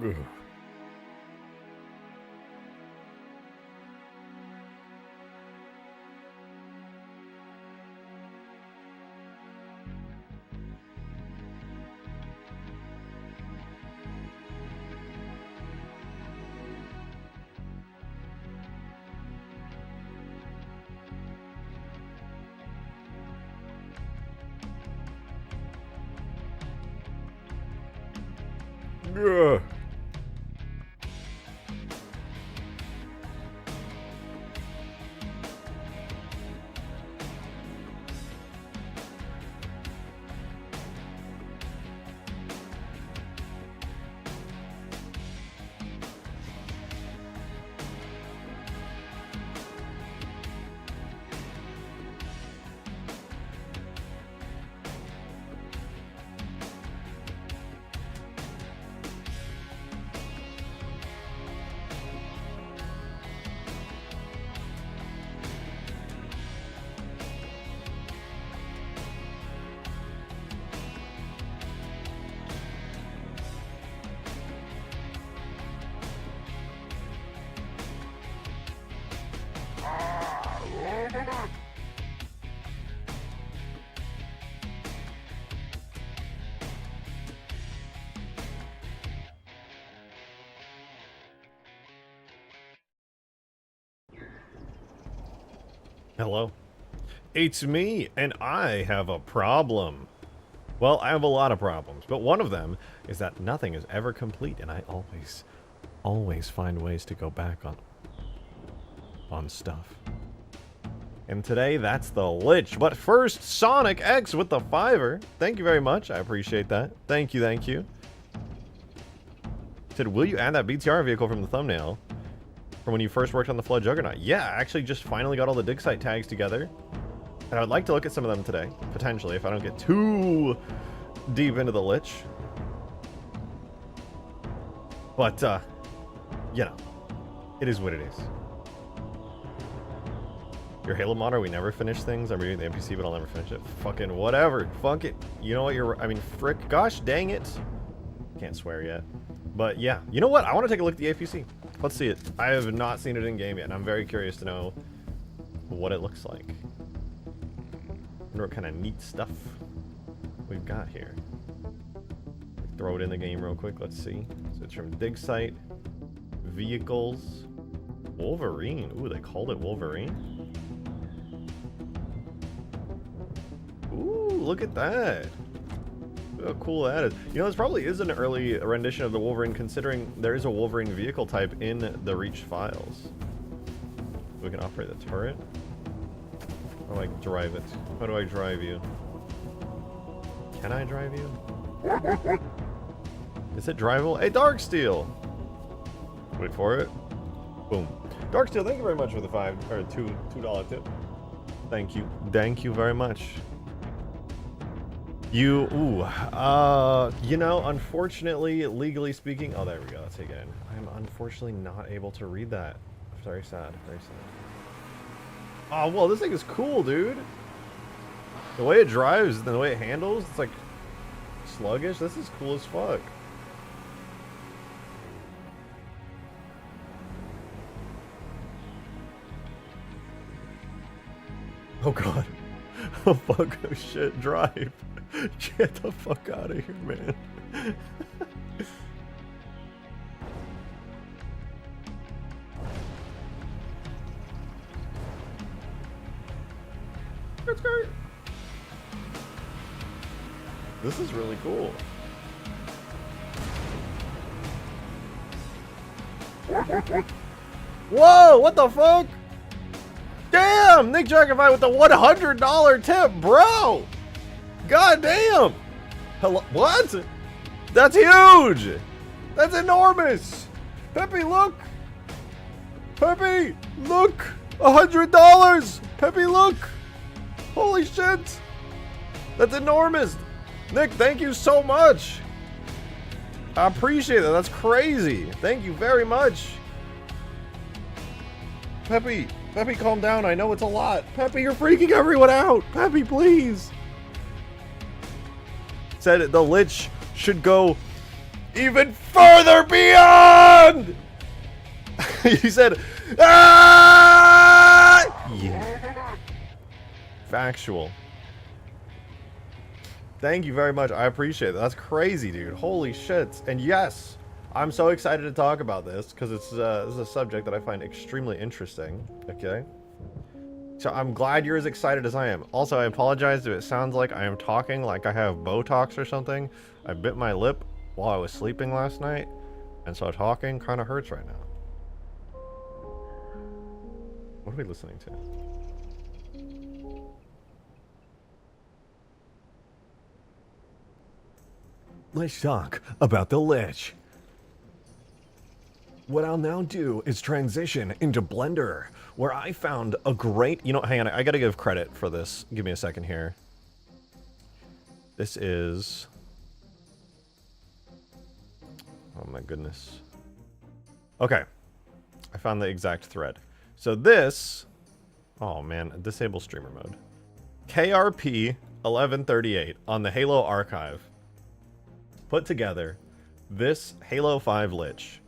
Ugh. Ugh. Hello. It's me, and I have a problem. Well, I have a lot of problems, but one of them is that nothing is ever complete, and I always find ways to go back on stuff. And today, that's the Lich. But first, Sonic X with the $5. Thank you very much. I appreciate that. Thank you, thank you. Said, will you add that BTR vehicle from the thumbnail from when you first worked on the Flood Juggernaut? Yeah, I actually just finally got all the dig site tags together. And I'd like to look at some of them today, potentially, if I don't get too deep into the Lich. But, you know, it is what it is. Your Halo modder, we never finish things. I'm reading the NPC, but I'll never finish it. Fucking whatever. Fuck it. You know what? I mean, frick. Gosh dang it. Can't swear yet. But yeah. You know what? I want to take a look at the APC. Let's see it. I have not seen it in game yet, and I'm very curious to know what it looks like. Wonder what kind of neat stuff we've got here. Throw it in the game real quick. Let's see. So it's from dig site, vehicles, Wolverine. Ooh, they called it Wolverine. Ooh, look at that. Look how cool that is. You know, this probably is an early rendition of the Wolverine, considering there is a Wolverine vehicle type in the Reach files. We can operate the turret. How do I drive it? How do I drive you? Can I drive you? Is it drivable? Hey, Darksteel! Wait for it. Boom. Darksteel, thank you very much for the $2 tip. Thank you. Thank you very much. You know, unfortunately, legally speaking, oh, there we go, let's take it in. I'm unfortunately not able to read that. Very sad, very sad. Oh, well, this thing is cool, dude. The way it drives and the way it handles, it's like sluggish. This is cool as fuck. Oh, God. Oh, fuck. Oh, shit. Drive. Get the fuck out of here, man. That's great. This is really cool. Whoa, what the fuck? Damn, Nick Jackify with the $100 tip, bro. God damn. Hello, what? That's huge. That's enormous. Peppy, look. Peppy, look. $100. Peppy, look. Holy shit. That's enormous. Nick, thank you so much. I appreciate that. That's crazy. Thank you very much. Peppy, calm down. I know it's a lot. Peppy, you're freaking everyone out. Peppy, please. Said the Lich should go Even further beyond! You said, ah! Yeah. Factual. Thank you very much. I appreciate it. That's crazy, dude. Holy shit. And yes, I'm so excited to talk about this because this is a subject that I find extremely interesting. Okay. So I'm glad you're as excited as I am. Also, I apologize if it sounds like I am talking like I have Botox or something. I bit my lip while I was sleeping last night, and so talking kind of hurts right now. What are we listening to? Let's talk about the Lich. What I'll now do is transition into Blender, where I found a great... You know, hang on, I gotta give credit for this. Give me a second here. This is... Oh my goodness. Okay. I found the exact thread. So this... Oh man, disable streamer mode. KRP 1138 on the Halo Archive put together this Halo 5 Lich.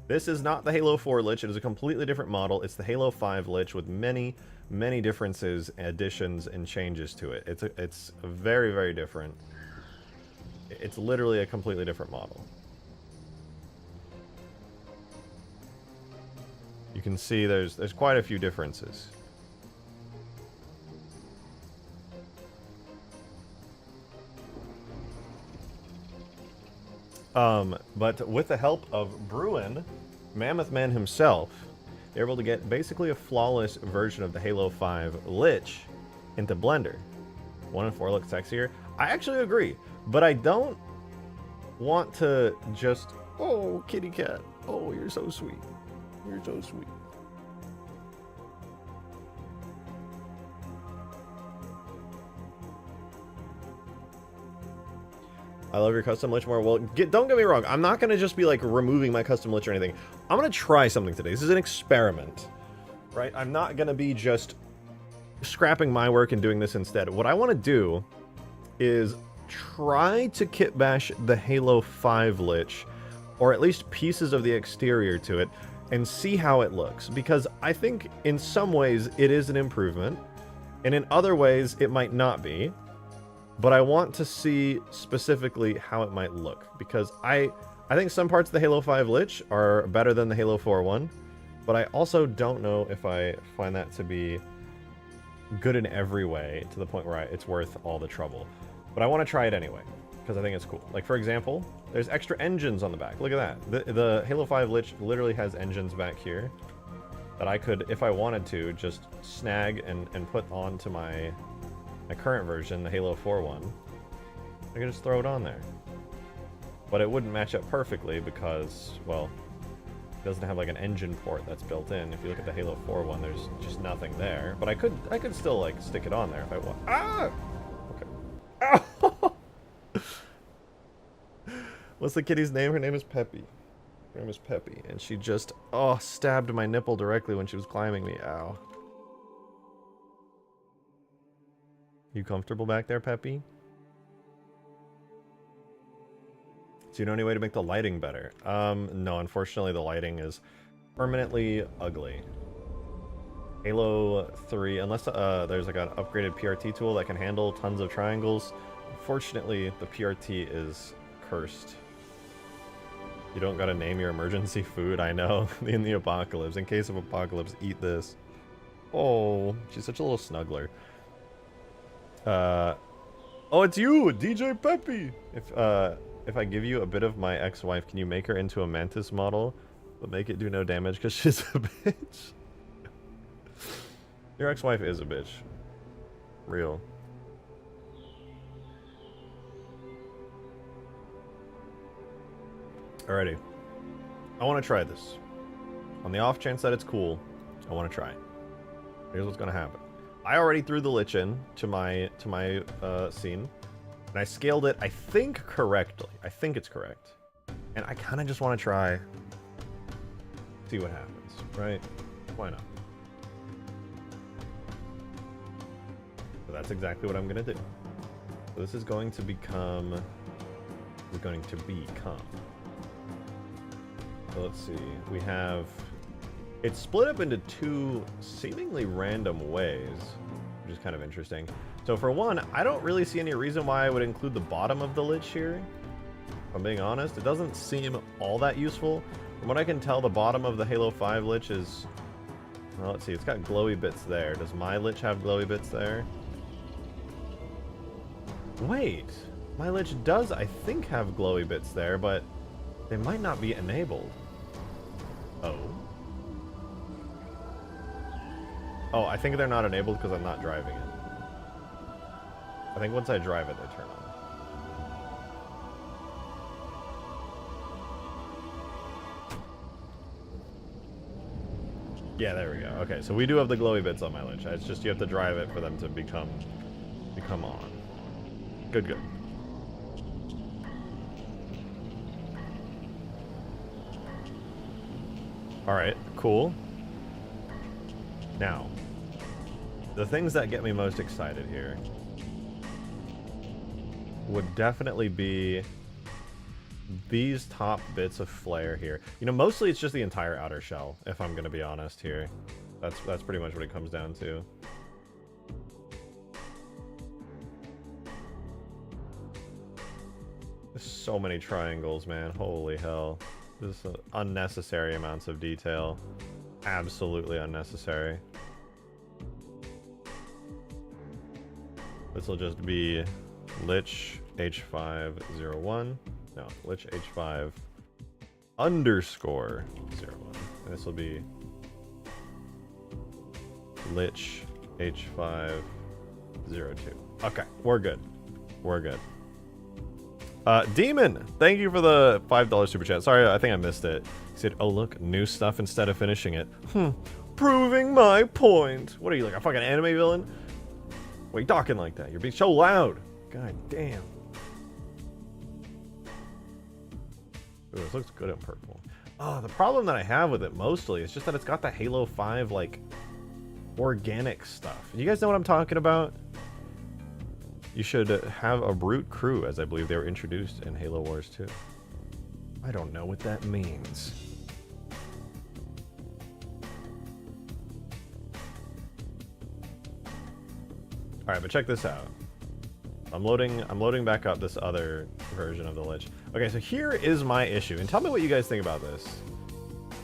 This is not the Halo 4 Lich. It is a completely different model. It's the Halo 5 Lich with many, many differences, additions, and changes to it. It's very, very different. It's literally a completely different model. You can see there's quite a few differences. But with the help of Bruin, Mammoth Man himself, they're able to get basically a flawless version of the Halo 5 Lich into Blender. 1 and 4 look sexier. I actually agree, but I don't want to just... Oh, kitty cat. Oh, you're so sweet. You're so sweet. I love your custom Lich more. Well, don't get me wrong. I'm not going to just be, like, removing my custom Lich or anything. I'm going to try something today. This is an experiment, right? I'm not going to be just scrapping my work and doing this instead. What I want to do is try to kitbash the Halo 5 Lich, or at least pieces of the exterior to it, and see how it looks. Because I think in some ways it is an improvement, and in other ways it might not be. But I want to see specifically how it might look, because I think some parts of the Halo 5 Lich are better than the Halo 4 one, but I also don't know if I find that to be good in every way to the point where it's worth all the trouble. But I want to try it anyway, because I think it's cool. Like, for example, there's extra engines on the back. Look at that. The Halo 5 Lich literally has engines back here that I could, if I wanted to, just snag and put onto my current version, the Halo 4 one. I could just throw it on there. But it wouldn't match up perfectly because, well, it doesn't have like an engine port that's built in. If you look at the Halo 4 one, there's just nothing there. But I could still like stick it on there if I want. Ah! Okay. What's the kitty's name? Her name is Peppy. Her name is Peppy. And she just, stabbed my nipple directly when she was climbing me. Ow. You comfortable back there, Peppy? Do you know any way to make the lighting better? No, unfortunately the lighting is permanently ugly. Halo 3, unless there's like an upgraded PRT tool that can handle tons of triangles, unfortunately the PRT is cursed. You don't gotta name your emergency food, I know. In the apocalypse. In case of apocalypse, eat this. Oh, she's such a little snuggler. Oh, it's you, DJ Peppy! If I give you a bit of my ex-wife, can you make her into a Mantis model, but make it do no damage because she's a bitch? Your ex-wife is a bitch. Real. Alrighty. I want to try this. On the off chance that it's cool, I want to try it. Here's what's going to happen. I already threw the Lich in to my scene, and I scaled it, I think, correctly. I think it's correct. And I kind of just want to try, see what happens, right? Why not? So that's exactly what I'm going to do. So this is going to become... So let's see. We have... It's split up into two seemingly random ways, which is kind of interesting. So for one, I don't really see any reason why I would include the bottom of the Lich here. If I'm being honest, it doesn't seem all that useful. From what I can tell, the bottom of the Halo 5 Lich is... Well, let's see, it's got glowy bits there. Does my Lich have glowy bits there? Wait, my Lich does, I think, have glowy bits there, but they might not be enabled. Oh. Oh, I think they're not enabled because I'm not driving it. I think once I drive it, they turn on. Yeah, there we go. Okay, so we do have the glowy bits on my Lich. It's just you have to drive it for them to become on. Good, good. Alright, cool. Now, the things that get me most excited here would definitely be these top bits of flare here. You know, mostly it's just the entire outer shell, if I'm gonna be honest here. That's pretty much what it comes down to. There's so many triangles, man. Holy hell. This is unnecessary amounts of detail. Absolutely unnecessary. This will just be Lich H501. No, Lich H5 underscore 01. And this will be Lich H502. Okay, we're good. We're good. Demon, thank you for the $5 super chat. Sorry, I think I missed it. He said, oh look, new stuff instead of finishing it. Proving my point. What are you, like a fucking anime villain? Why are you talking like that? You're being so loud. God damn. Ooh, this looks good in purple. Oh, the problem that I have with it mostly is just that it's got the Halo 5, like, organic stuff. You guys know what I'm talking about? You should have a brute crew, as I believe they were introduced in Halo Wars 2. I don't know what that means. Alright, but check this out. I'm loading back up this other version of the Lich. Okay, so here is my issue, and tell me what you guys think about this.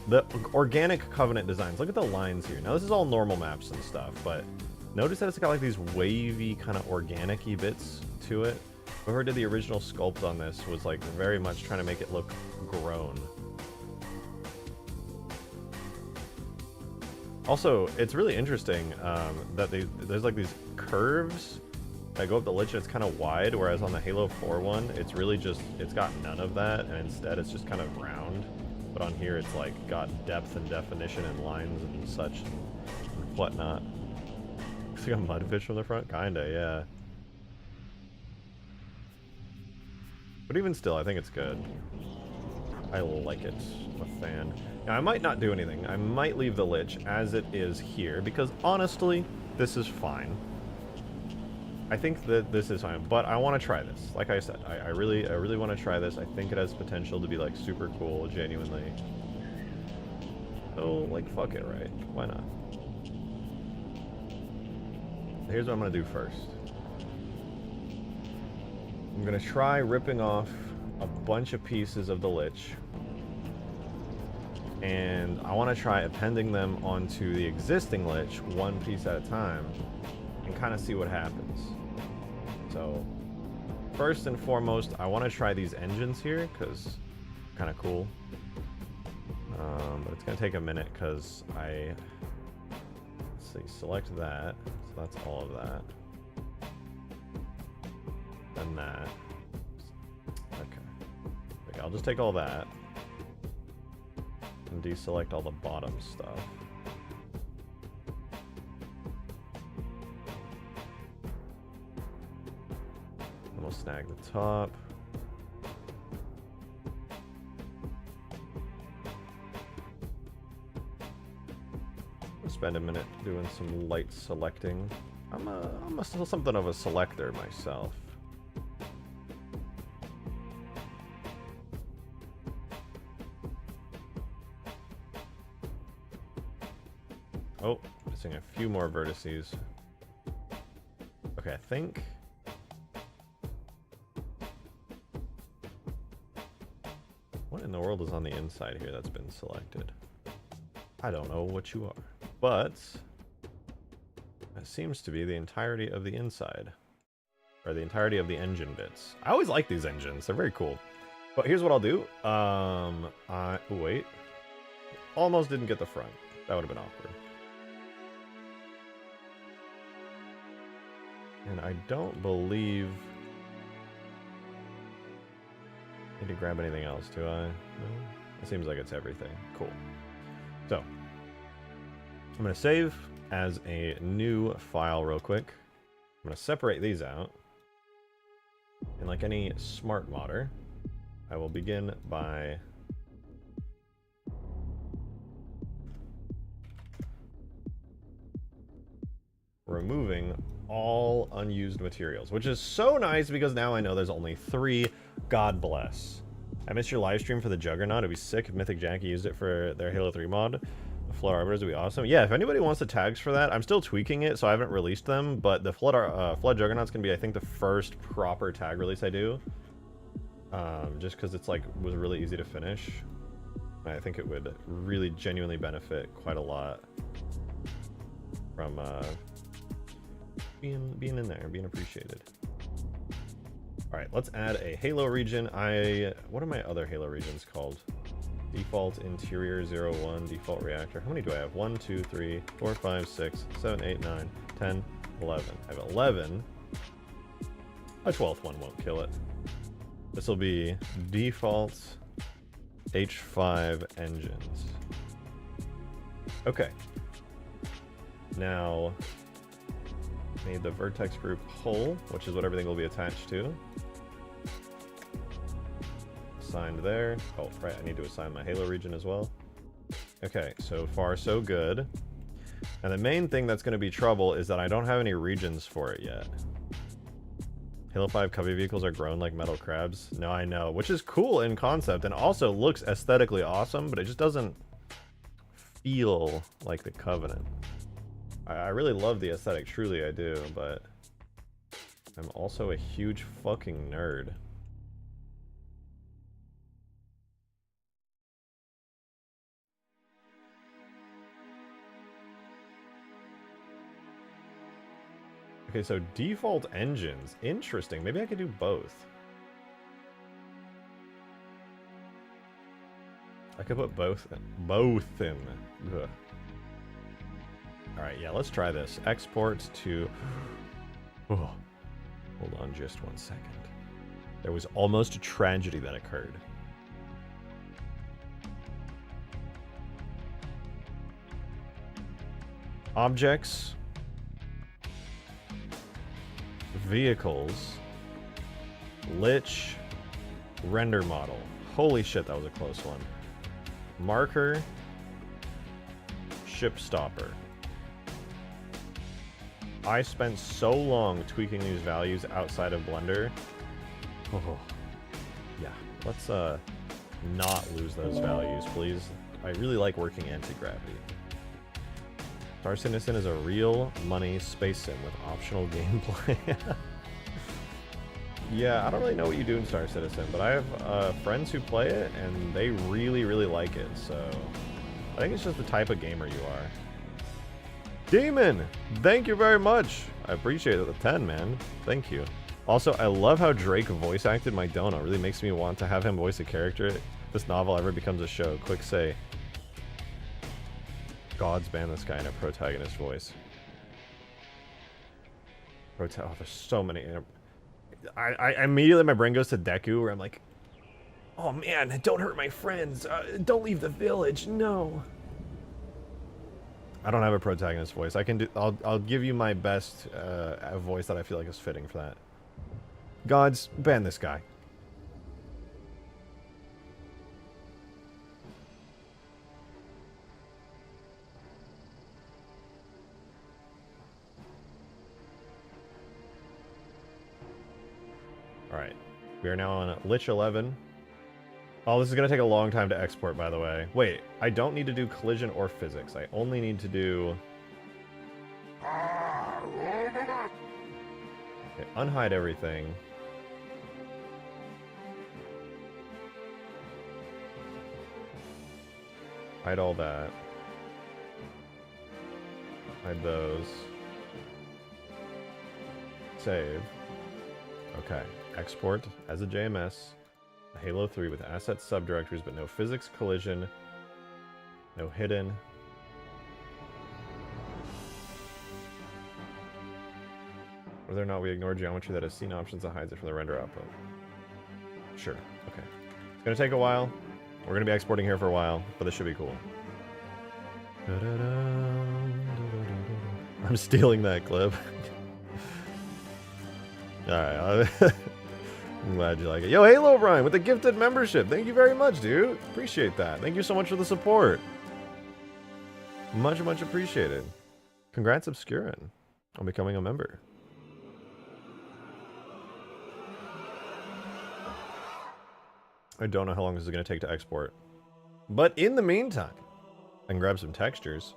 The organic Covenant designs. Look at the lines here. Now this is all normal maps and stuff, but notice that it's got like these wavy, kind of organic-y bits to it. Whoever did the original sculpt on this was like very much trying to make it look grown. Also, it's really interesting that there's like these curves that go up the Lich and it's kind of wide, whereas on the Halo 4 one, it's really just, it's got none of that, and instead it's just kind of round. But on here it's like got depth and definition and lines and such and whatnot. Looks like a mudfish from the front? Kinda, yeah. But even still, I think it's good. I like it. I'm a fan. Now, I might not do anything. I might leave the Lich as it is here, because honestly, this is fine. I think that this is fine, but I want to try this. Like I said, I really want to try this. I think it has potential to be, like, super cool, genuinely. So, like, fuck it, right? Why not? Here's what I'm going to do first. I'm going to try ripping off a bunch of pieces of the Lich. And I want to try appending them onto the existing Lich one piece at a time and kind of see what happens. So, first and foremost, I want to try these engines here because kind of cool. But it's going to take a minute because let's see, select that. So that's all of that. And that. Okay. I'll just take all that and deselect all the bottom stuff. And we'll snag the top. We'll spend a minute doing some light selecting. I'm still something of a selector myself. Oh, missing a few more vertices. Okay, I think... What in the world is on the inside here that's been selected? I don't know what you are. But... It seems to be the entirety of the inside. Or the entirety of the engine bits. I always like these engines. They're very cool. But here's what I'll do. Wait. Almost didn't get the front. That would have been awkward. And I don't believe... I need to grab anything else, do I? No? It seems like it's everything. Cool. So, I'm going to save as a new file real quick. I'm going to separate these out. And like any smart modder, I will begin by removing all unused materials, which is so nice because now I know there's only 3. God bless. I missed your live stream for the Juggernaut. It'd be sick if Mythic Jackie used it for their Halo 3 mod. The Flood Arbiters would be awesome. Yeah, if anybody wants the tags for that, I'm still tweaking it, so I haven't released them, but the Flood Juggernaut's gonna be, I think, the first proper tag release I do. Just because it's like, was really easy to finish. I think it would really genuinely benefit quite a lot from being in there, being appreciated. All right, let's add a Halo region. What are my other Halo regions called? Default interior 01, default reactor. How many do I have? 1, 2, 3, 4, 5, 6, 7, 8, 9, 10, 11. I have 11. A 12th one won't kill it. This will be default H5 engines. Okay. Now, need the vertex group hull, which is what everything will be attached to. Assigned there. Oh, right, I need to assign my Halo region as well. Okay, so far so good. And the main thing that's going to be trouble is that I don't have any regions for it yet. Halo 5 Covey vehicles are grown like metal crabs. No, I know, which is cool in concept and also looks aesthetically awesome, but it just doesn't feel like the Covenant. I really love the aesthetic, truly I do, but I'm also a huge fucking nerd. Okay, so default engines. Interesting. Maybe I could do both. I could put both in. Ugh. Alright, yeah, let's try this. Export to... Oh, hold on just 1 second. There was almost a tragedy that occurred. Objects. Vehicles. Lich. Render model. Holy shit, that was a close one. Marker. Ship stopper. I spent so long tweaking these values outside of Blender. Oh, yeah, let's not lose those values, please. I really like working anti-gravity. Star Citizen is a real money space sim with optional gameplay. Yeah, I don't really know what you do in Star Citizen, but I have friends who play it, and they really, really like it, so... I think it's just the type of gamer you are. Demon! Thank you very much! I appreciate it, the 10, man. Thank you. Also, I love how Drake voice acted my Dono. It really makes me want to have him voice a character if this novel ever becomes a show. Quick say. Gods ban this guy in a protagonist voice. Oh, there's so many... I immediately, my brain goes to Deku, where I'm like, oh man, don't hurt my friends. Don't leave the village, no. I don't have a protagonist voice. I can do. I'll give you my best voice that I feel like is fitting for that. Gods, ban this guy. All right, we are now on Lich 11. Oh, this is going to take a long time to export, by the way. Wait, I don't need to do collision or physics. I only need to do Okay, unhide everything. Hide all that. Hide those. Save. Okay. Export as a JMS. Halo 3 with assets subdirectories, but no physics collision. No hidden. Whether or not we ignore geometry that has scene options that hides it from the render output. Sure. Okay. It's gonna take a while. We're gonna be exporting here for a while, but this should be cool. I'm stealing that clip. Alright, I'm glad you like it. Yo, Halo Brian with the gifted membership. Thank you very much, dude. Appreciate that. Thank you so much for the support. Much, much appreciated. Congrats, Obscurin, on becoming a member. I don't know how long this is going to take to export. But in the meantime, I can grab some textures.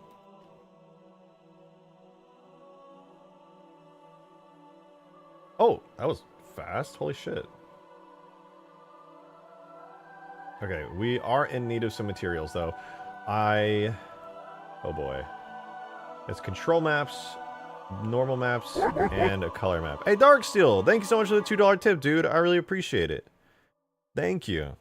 Oh, that was fast. Holy shit. Okay, we are in need of some materials, though. Oh boy. It's control maps, normal maps, and a color map. Hey, Darksteel, thank you so much for the $2 tip, dude. I really appreciate it. Thank you.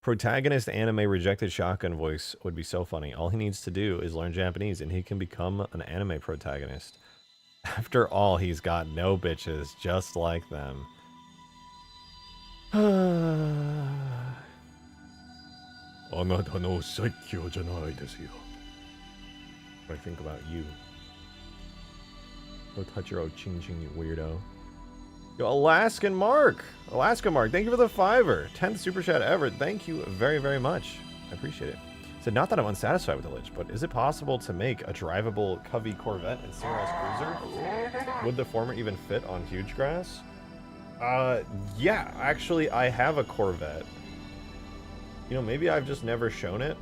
Protagonist anime rejected shotgun voice would be so funny. All he needs to do is learn Japanese, and he can become an anime protagonist. After all, he's got no bitches, just like them. What I think about you. Go touch your old ching ching, you weirdo. Yo, Alaskan Mark, thank you for the $5. 10th super chat ever. Thank you very, very much. I appreciate it. Said, not that I'm unsatisfied with the Lich, but is it possible to make a drivable Covey Corvette and Cigarettes Cruiser? Would the former even fit on huge grass? Yeah, actually, I have a Corvette. You know, maybe I've just never shown it,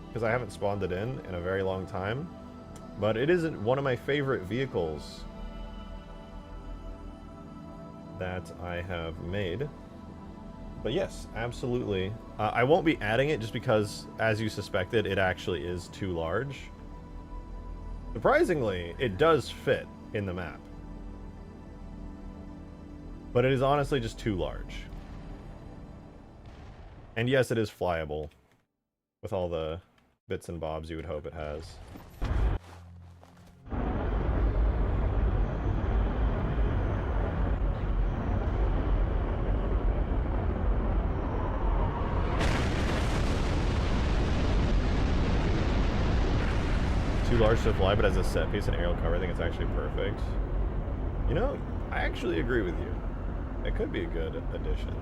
because I haven't spawned it in a very long time. But it isn't one of my favorite vehicles that I have made. But yes, absolutely. I won't be adding it just because, as you suspected, it actually is too large. Surprisingly, it does fit in the map. But it is honestly just too large. And yes, it is flyable. With all the bits and bobs you would hope it has. Too large to fly, but as a set piece and aerial cover, I think it's actually perfect. You know, I actually agree with you. It could be a good addition.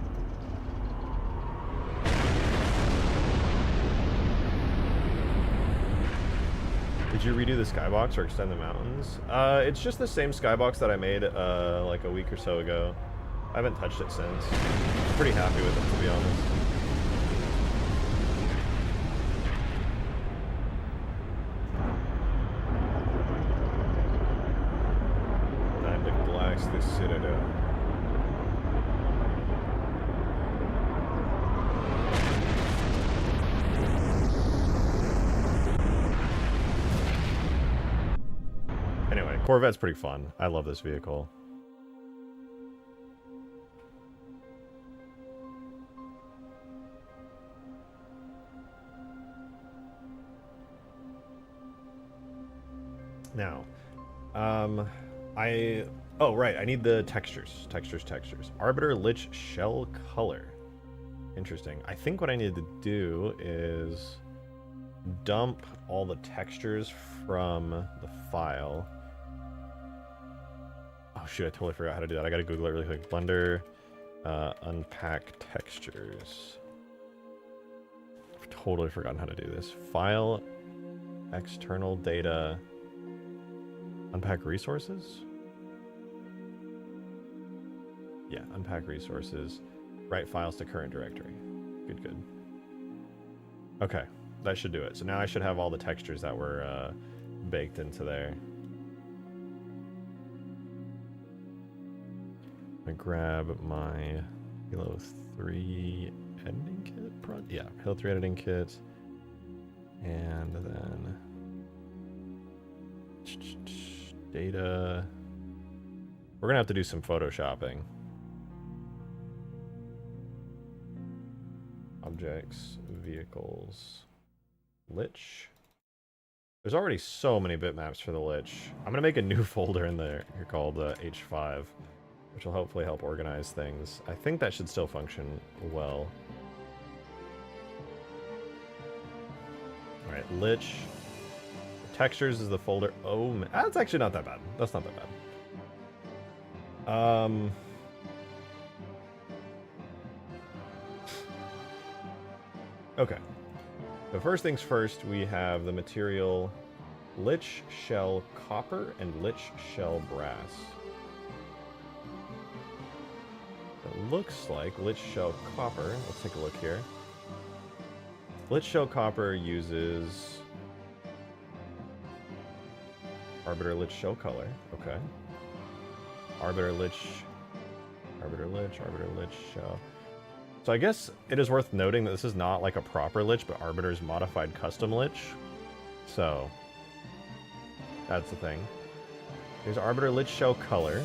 Did you redo the skybox or extend the mountains? It's just the same skybox that I made like a week or so ago. I haven't touched it since. I'm pretty happy with it, to be honest. Time to glass the Citadel. Anyway, Corvette's pretty fun. I love this vehicle. Now, oh right, I need the textures. Arbiter Lich shell color. Interesting. I think what I need to do is dump all the textures from the file. Oh shoot, I totally forgot how to do that. I gotta Google it really quick. Blender, unpack textures. I've totally forgotten how to do this. File, external data, unpack resources? Yeah, unpack resources. Write files to current directory. Good. Okay, that should do it. So now I should have all the textures that were baked into there. I'm gonna grab my Halo 3 editing kit. Yeah, Halo 3 editing kit. And then data. We're gonna have to do some photoshopping. Objects, vehicles, Lich. There's already so many bitmaps for the Lich. I'm gonna make a new folder in there here called H5, which will hopefully help organize things. I think that should still function well. Alright, Lich. Textures is the folder. Oh, man. That's actually not that bad. That's not that bad. Okay. So first things first, we have the material Lich Shell Copper and Lich Shell Brass. It looks like Lich Shell Copper. Let's take a look here. Lich Shell Copper uses Arbiter Lich Shell Color. Okay. Arbiter Lich Shell. So I guess it is worth noting that this is not like a proper Lich, but Arbiter's modified custom Lich. So that's the thing. Here's Arbiter Lich Shell Color.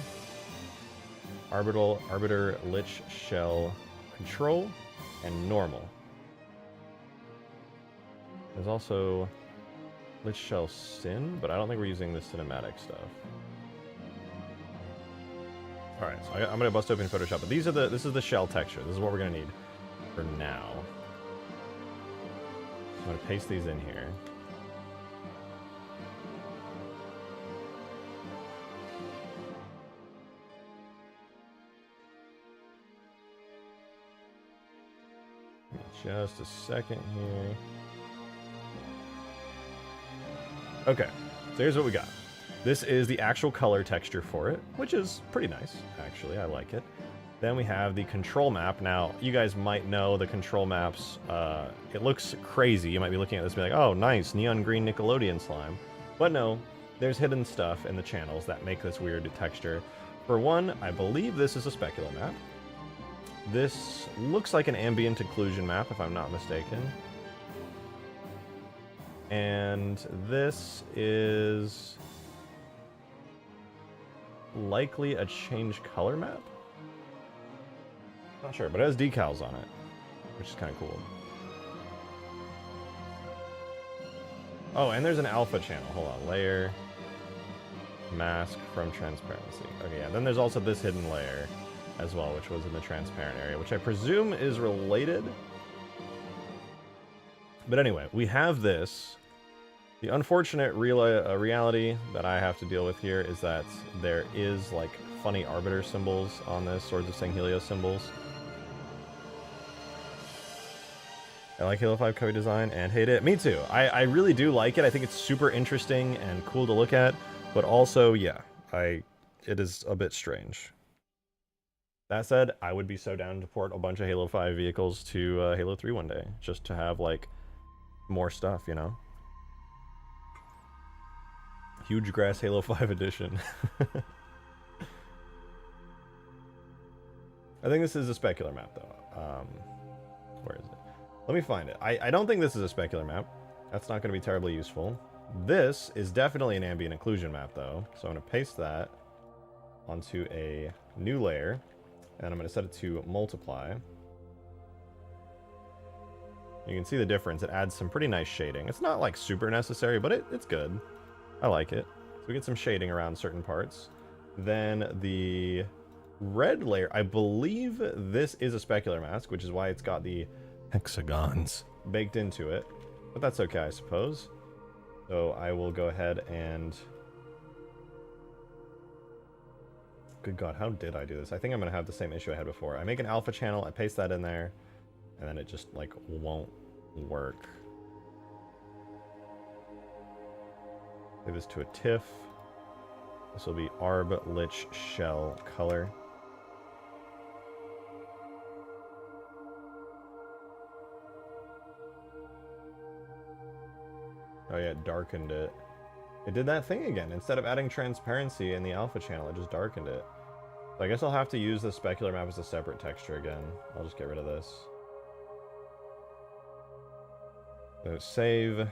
Arbiter Lich Shell Control and Normal. There's also Lich Shell Sin, but I don't think we're using the cinematic stuff. Alright, so I'm gonna bust open Photoshop, but this is the shell texture. This is what we're gonna need for now. I'm gonna paste these in here. Just a second here. Okay, so here's what we got. This is the actual color texture for it, which is pretty nice, actually. I like it. Then we have the control map. Now, you guys might know the control maps. It looks crazy. You might be looking at this and be like, oh, nice, neon green Nickelodeon slime. But no, there's hidden stuff in the channels that make this weird texture. For one, I believe this is a specular map. This looks like an ambient occlusion map, if I'm not mistaken. And this is likely a change color map. Not sure, but it has decals on it, which is kind of cool. Oh, and there's an alpha channel. Hold on, layer, mask from transparency. Okay, yeah. Then there's also this hidden layer as well, which was in the transparent area, which I presume is related. But anyway, we have this. The unfortunate reality that I have to deal with here is that there is like funny arbiter symbols on this, Swords of Sanghelios symbols. I like Halo 5 cover design and hate it. Me too. I really do like it. I think it's super interesting and cool to look at, but also, yeah, it is a bit strange. That said, I would be so down to port a bunch of Halo 5 vehicles to Halo 3 one day, just to have like more stuff, you know? Huge Grass Halo 5 edition. I think this is a specular map, though. Where is it? Let me find it. I don't think this is a specular map. That's not going to be terribly useful. This is definitely an ambient occlusion map, though. So I'm going to paste that onto a new layer. And I'm going to set it to multiply. You can see the difference. It adds some pretty nice shading. It's not like super necessary, but it's good. I like it. So we get some shading around certain parts. Then the red layer, I believe this is a specular mask, which is why it's got the hexagons baked into it. But that's okay, I suppose. So I will go ahead and... Good God, how did I do this? I think I'm going to have the same issue I had before. I make an alpha channel, I paste that in there, and then it just, like, won't work. Give this to a TIFF. This will be Arb Lich Shell Color. Oh yeah, it darkened it. It did that thing again. Instead of adding transparency in the alpha channel, it just darkened it. So I guess I'll have to use the specular map as a separate texture again. I'll just get rid of this. So save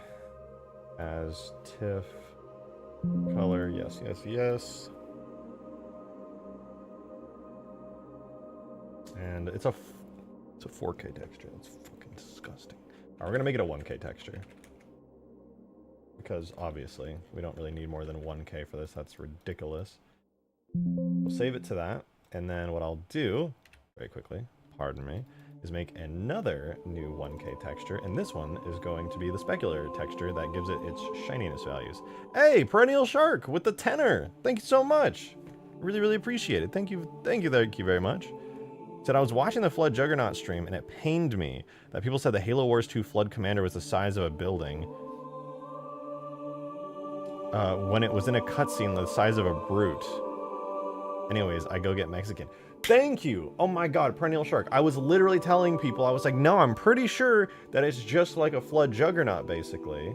as TIFF color. Yes, yes, yes. And it's a 4K texture. It's fucking disgusting. Alright, we're gonna make it a 1K texture. Because obviously, we don't really need more than 1K for this. That's ridiculous. We'll save it to that. And then what I'll do, very quickly, pardon me, is make another new 1K texture. And this one is going to be the specular texture that gives it its shininess values. Hey, Perennial Shark with the tenor. Thank you so much. Really, really appreciate it. Thank you very much. Said I was watching the Flood Juggernaut stream and it pained me that people said the Halo Wars 2 Flood Commander was the size of a building. When it was in a cutscene the size of a brute. Anyways, I go get Mexican. Thank you! Oh my god, Perennial Shark. I was literally telling people, I was like, no, I'm pretty sure that it's just like a Flood Juggernaut, basically.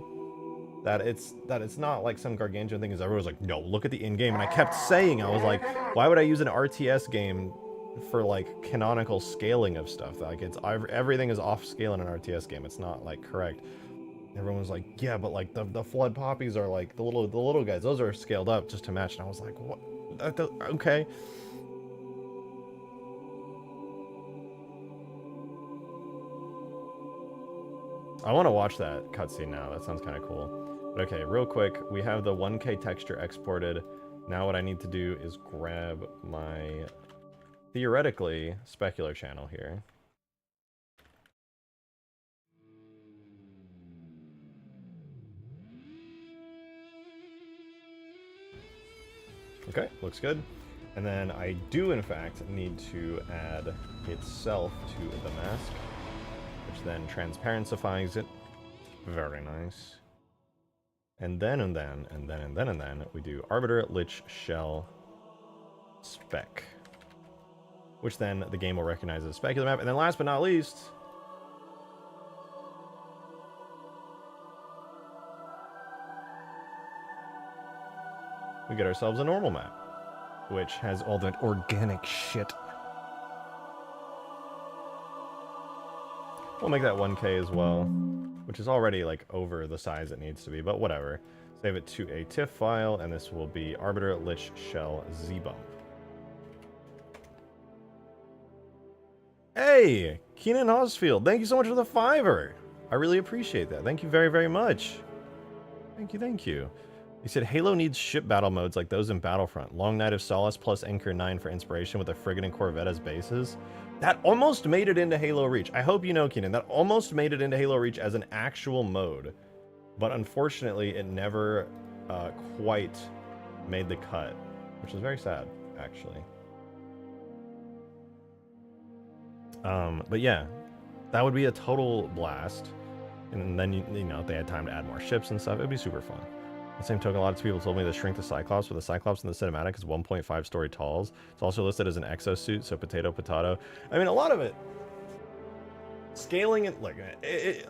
That it's not like some gargantuan thing, because everyone was like, no, look at the in-game. And I kept saying, I was like, why would I use an RTS game for like canonical scaling of stuff? Like everything is off scale in an RTS game. It's not like correct. Everyone was like, yeah, but like the flood poppies are like the little guys. Those are scaled up just to match. And I was like, what? Okay. I want to watch that cutscene now. That sounds kind of cool. But okay, real quick, we have the 1K texture exported. Now what I need to do is grab my theoretically specular channel here. Okay, looks good. And then I do, in fact, need to add itself to the mask, which then transparencies it. Very nice. And then, we do Arbiter, Lich, Shell, Spec, which then the game will recognize as a specular map. And then last but not least, we get ourselves a normal map, which has all that organic shit. We'll make that 1K as well, which is already like over the size it needs to be, but whatever. Save it to a TIFF file, and this will be Arbiter, Lich, Shell, Z-Bump. Hey, Keenan Hosfield, thank you so much for the $5. I really appreciate that. Thank you very, very much. Thank you. He said, Halo needs ship battle modes like those in Battlefront. Long Night of Solace plus Anchor 9 for inspiration with a frigate and corvette as bases. That almost made it into Halo Reach. I hope you know, Keenan, that almost made it into Halo Reach as an actual mode. But unfortunately, it never quite made the cut, which is very sad, actually. But yeah, that would be a total blast. And then, you know, if they had time to add more ships and stuff, it'd be super fun. The same token, a lot of people told me to shrink the Cyclops, but the Cyclops in the cinematic is 1.5 story talls. It's also listed as an exosuit, so potato. I mean, a lot of it, scaling it, like,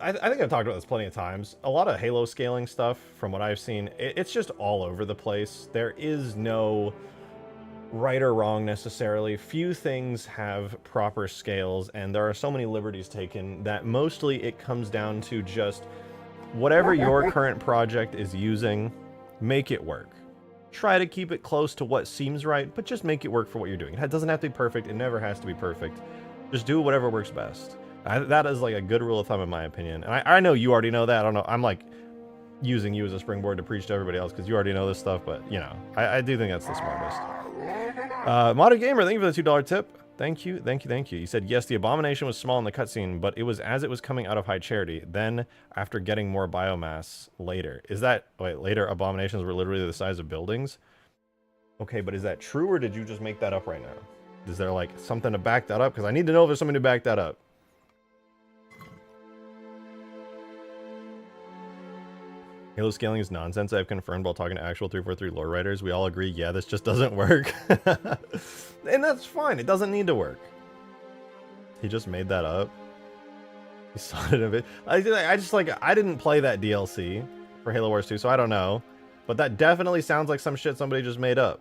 I think I've talked about this plenty of times. A lot of Halo scaling stuff, from what I've seen, it's just all over the place. There is no right or wrong necessarily. Few things have proper scales, and there are so many liberties taken that mostly it comes down to just whatever your current project is using, make it work. Try to keep it close to what seems right, but just make it work for what you're doing. It doesn't have to be perfect. It never has to be perfect. Just do whatever works best. That is like a good rule of thumb in my opinion. And I know you already know that. I don't know. I'm like using you as a springboard to preach to everybody else because you already know this stuff, but you know, I do think that's the smartest. Modern Gamer, thank you for the $2 tip. Thank you. You said, yes, the Abomination was small in the cutscene, but it was as it was coming out of High Charity. Then, after getting more biomass later. Is that... Wait, later Abominations were literally the size of buildings? Okay, but is that true, or did you just make that up right now? Is there, like, something to back that up? Because I need to know if there's something to back that up. Halo scaling is nonsense. I've confirmed while talking to actual 343 lore writers. We all agree, yeah, this just doesn't work. And that's fine. It doesn't need to work. He just made that up. He saw it a bit. I just like, I didn't play that DLC for Halo Wars 2, so I don't know. But that definitely sounds like some shit somebody just made up.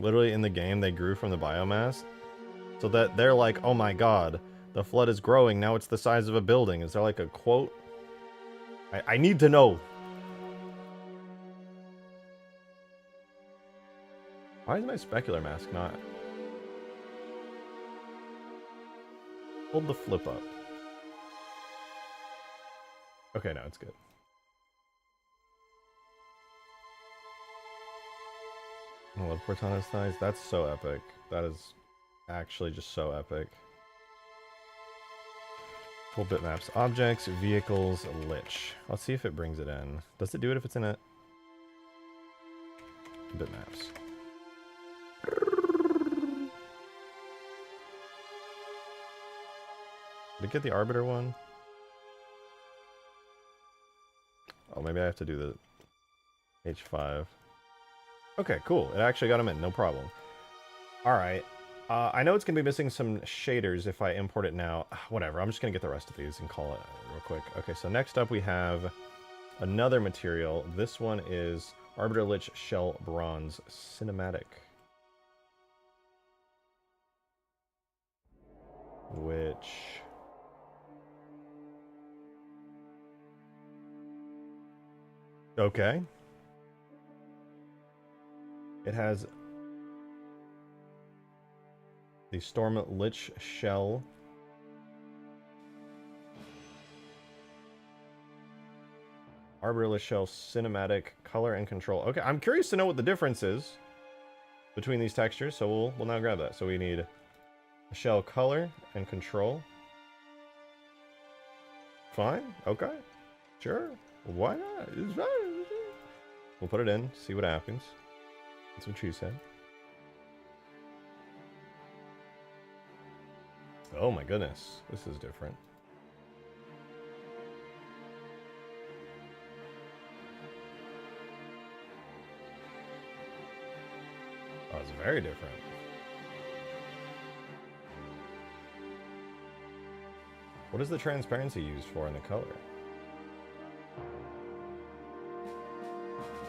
Literally in the game, they grew from the biomass. So that they're like, oh my god, the flood is growing, now it's the size of a building. Is there like a quote? I need to know. Why is my specular mask not? Hold the flip up. Okay, now it's good. I love Cortana's thighs. That's so epic. That is actually just so epic. Full bitmaps, objects, vehicles, lich. Let's see if it brings it in. Does it do it if it's in a bitmaps? Did it get the Arbiter one? Oh, maybe I have to do the H5. Okay, cool. It actually got them in, no problem. Alright. I know it's going to be missing some shaders if I import it now. Whatever, I'm just going to get the rest of these and call it real quick. Okay, so next up we have another material. This one is Arbiter Lich Shell Bronze Cinematic. Which... okay. It has the Storm Lich Shell. Arbiter Lich Shell Cinematic Color and Control. Okay, I'm curious to know what the difference is between these textures, so we'll now grab that. So we need a shell color and control. Fine, okay, sure. Why not? It's fine. We'll put it in, see what happens. That's what she said. Oh my goodness, this is different. Oh, it's very different. What is the transparency used for in the color?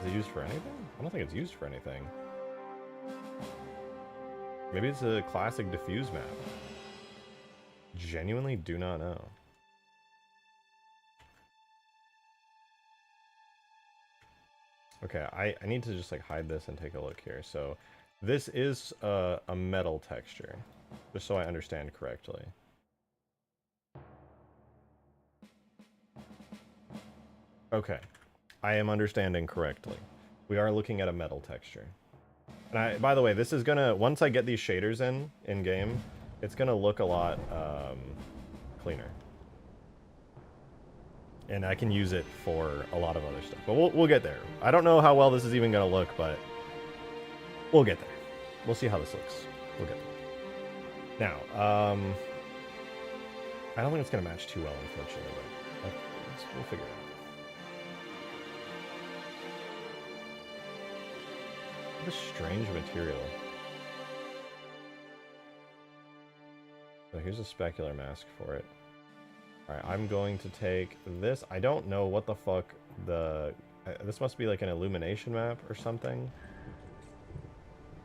Is it used for anything? I don't think it's used for anything. Maybe it's a classic diffuse map. Genuinely do not know. Okay, I need to just like hide this and take a look here. So this is a metal texture, just so I understand correctly. Okay, I am understanding correctly. We are looking at a metal texture. And by the way, this is gonna, once I get these shaders in game, it's gonna look a lot cleaner. And I can use it for a lot of other stuff. But we'll get there. I don't know how well this is even gonna look, but we'll get there. We'll see how this looks. We'll get there. Now, I don't think it's gonna match too well, unfortunately, but we'll figure it out. What a strange material. So here's a specular mask for it. Alright, I'm going to take this. I don't know what the fuck the... this must be like an illumination map or something.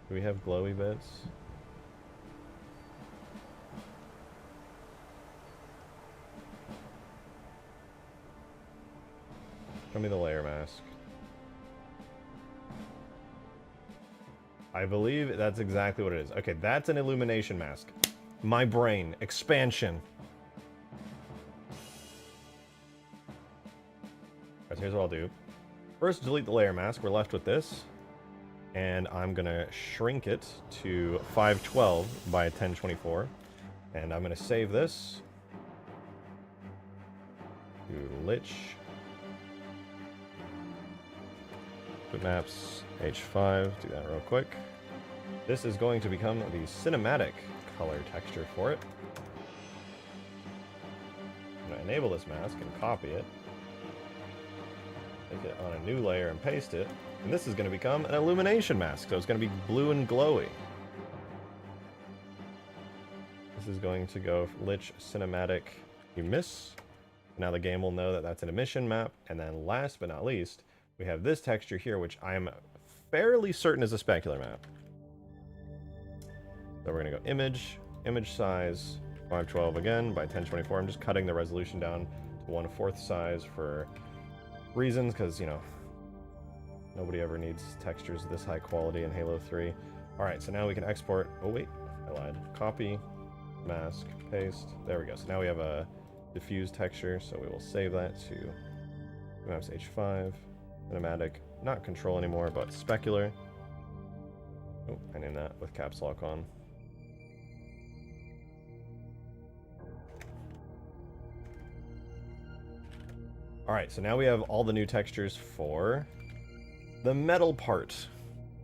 Do we have glowy bits? Show me the layer mask. I believe that's exactly what it is. Okay, that's an illumination mask. My brain. Expansion. Alright, so here's what I'll do. First, delete the layer mask. We're left with this. And I'm going to shrink it to 512 by 1024. And I'm going to save this. To Lich. Bitmaps H5. Do that real quick. This is going to become the cinematic color texture for it. I'm going to enable this mask and copy it. Make it on a new layer and paste it. And this is going to become an illumination mask, so it's going to be blue and glowy. This is going to go Lich Cinematic Emiss. Now the game will know that that's an emission map. And then last but not least, we have this texture here, which I'm fairly certain is a specular map. So we're gonna go image size, 512 again by 1024. I'm just cutting the resolution down to 1/4 size for reasons, because, you know, nobody ever needs textures this high quality in Halo 3. Alright, so now we can export, oh wait, I lied. Copy, mask, paste, there we go. So now we have a diffuse texture, so we will save that to maps H5, cinematic, not control anymore, but specular. Oh, I named that with caps lock on. Alright, so now we have all the new textures for the metal part,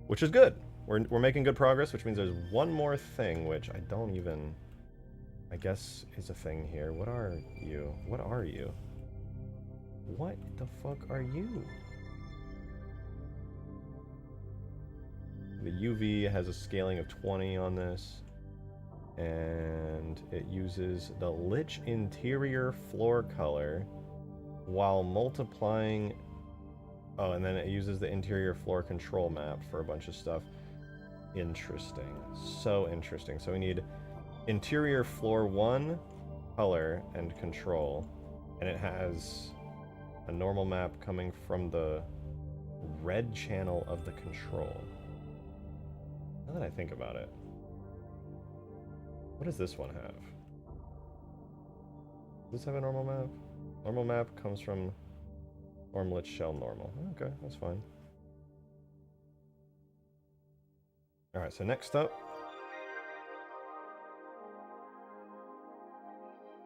which is good. We're making good progress, which means there's one more thing, which I don't even, I guess is a thing here. What are you? What are you? What the fuck are you? The UV has a scaling of 20 on this, and it uses the Lich interior floor color while multiplying. Oh, and then it uses the interior floor control map for a bunch of stuff. Interesting. So interesting. So we need interior floor 1 color and control, and it has a normal map coming from the red channel of the control. Now that I think about it, what does this one have? Does this have a normal map? Normal map comes from Storm Lich Shell normal. Okay, that's fine. Alright, so next up,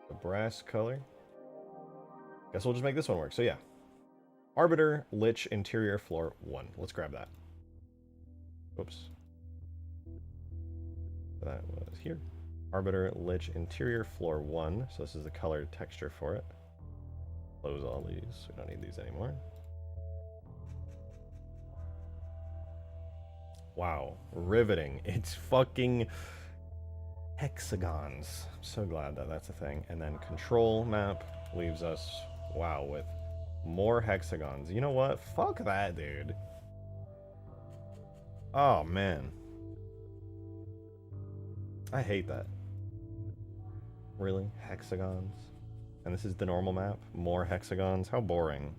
the brass color. Guess we'll just make this one work. So yeah, Arbiter Lich interior floor 1. Let's grab that. Oops. That was here. Arbiter Lich interior floor 1. So this is the color texture for it. Close all these. We don't need these anymore. Wow, riveting. It's fucking hexagons. I'm so glad that that's a thing. And then control map leaves us, wow, with more hexagons. You know what? Fuck that, dude. Oh, man. I hate that. Really? Hexagons? And this is the normal map? More hexagons? How boring.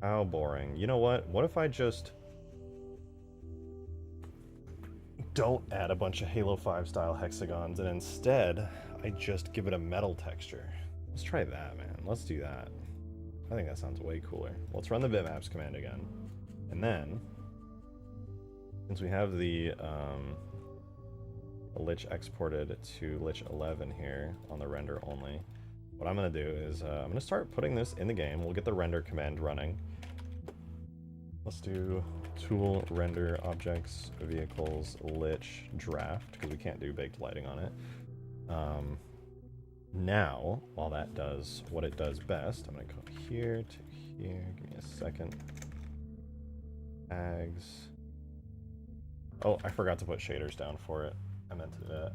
How boring. You know what? What if I just don't add a bunch of Halo 5 style hexagons and instead I just give it a metal texture? Let's try that, man. Let's do that. I think that sounds way cooler. Let's run the bitmaps command again. And then, since we have the Lich exported to Lich 11 here on the render only, what I'm going to do is I'm going to start putting this in the game. We'll get the render command running. Let's do tool render objects vehicles lich draft, because we can't do baked lighting on it. Now, while that does what it does best, I'm going to go here to here. Give me a second. Tags. Oh, I forgot to put shaders down for it. I meant to do that.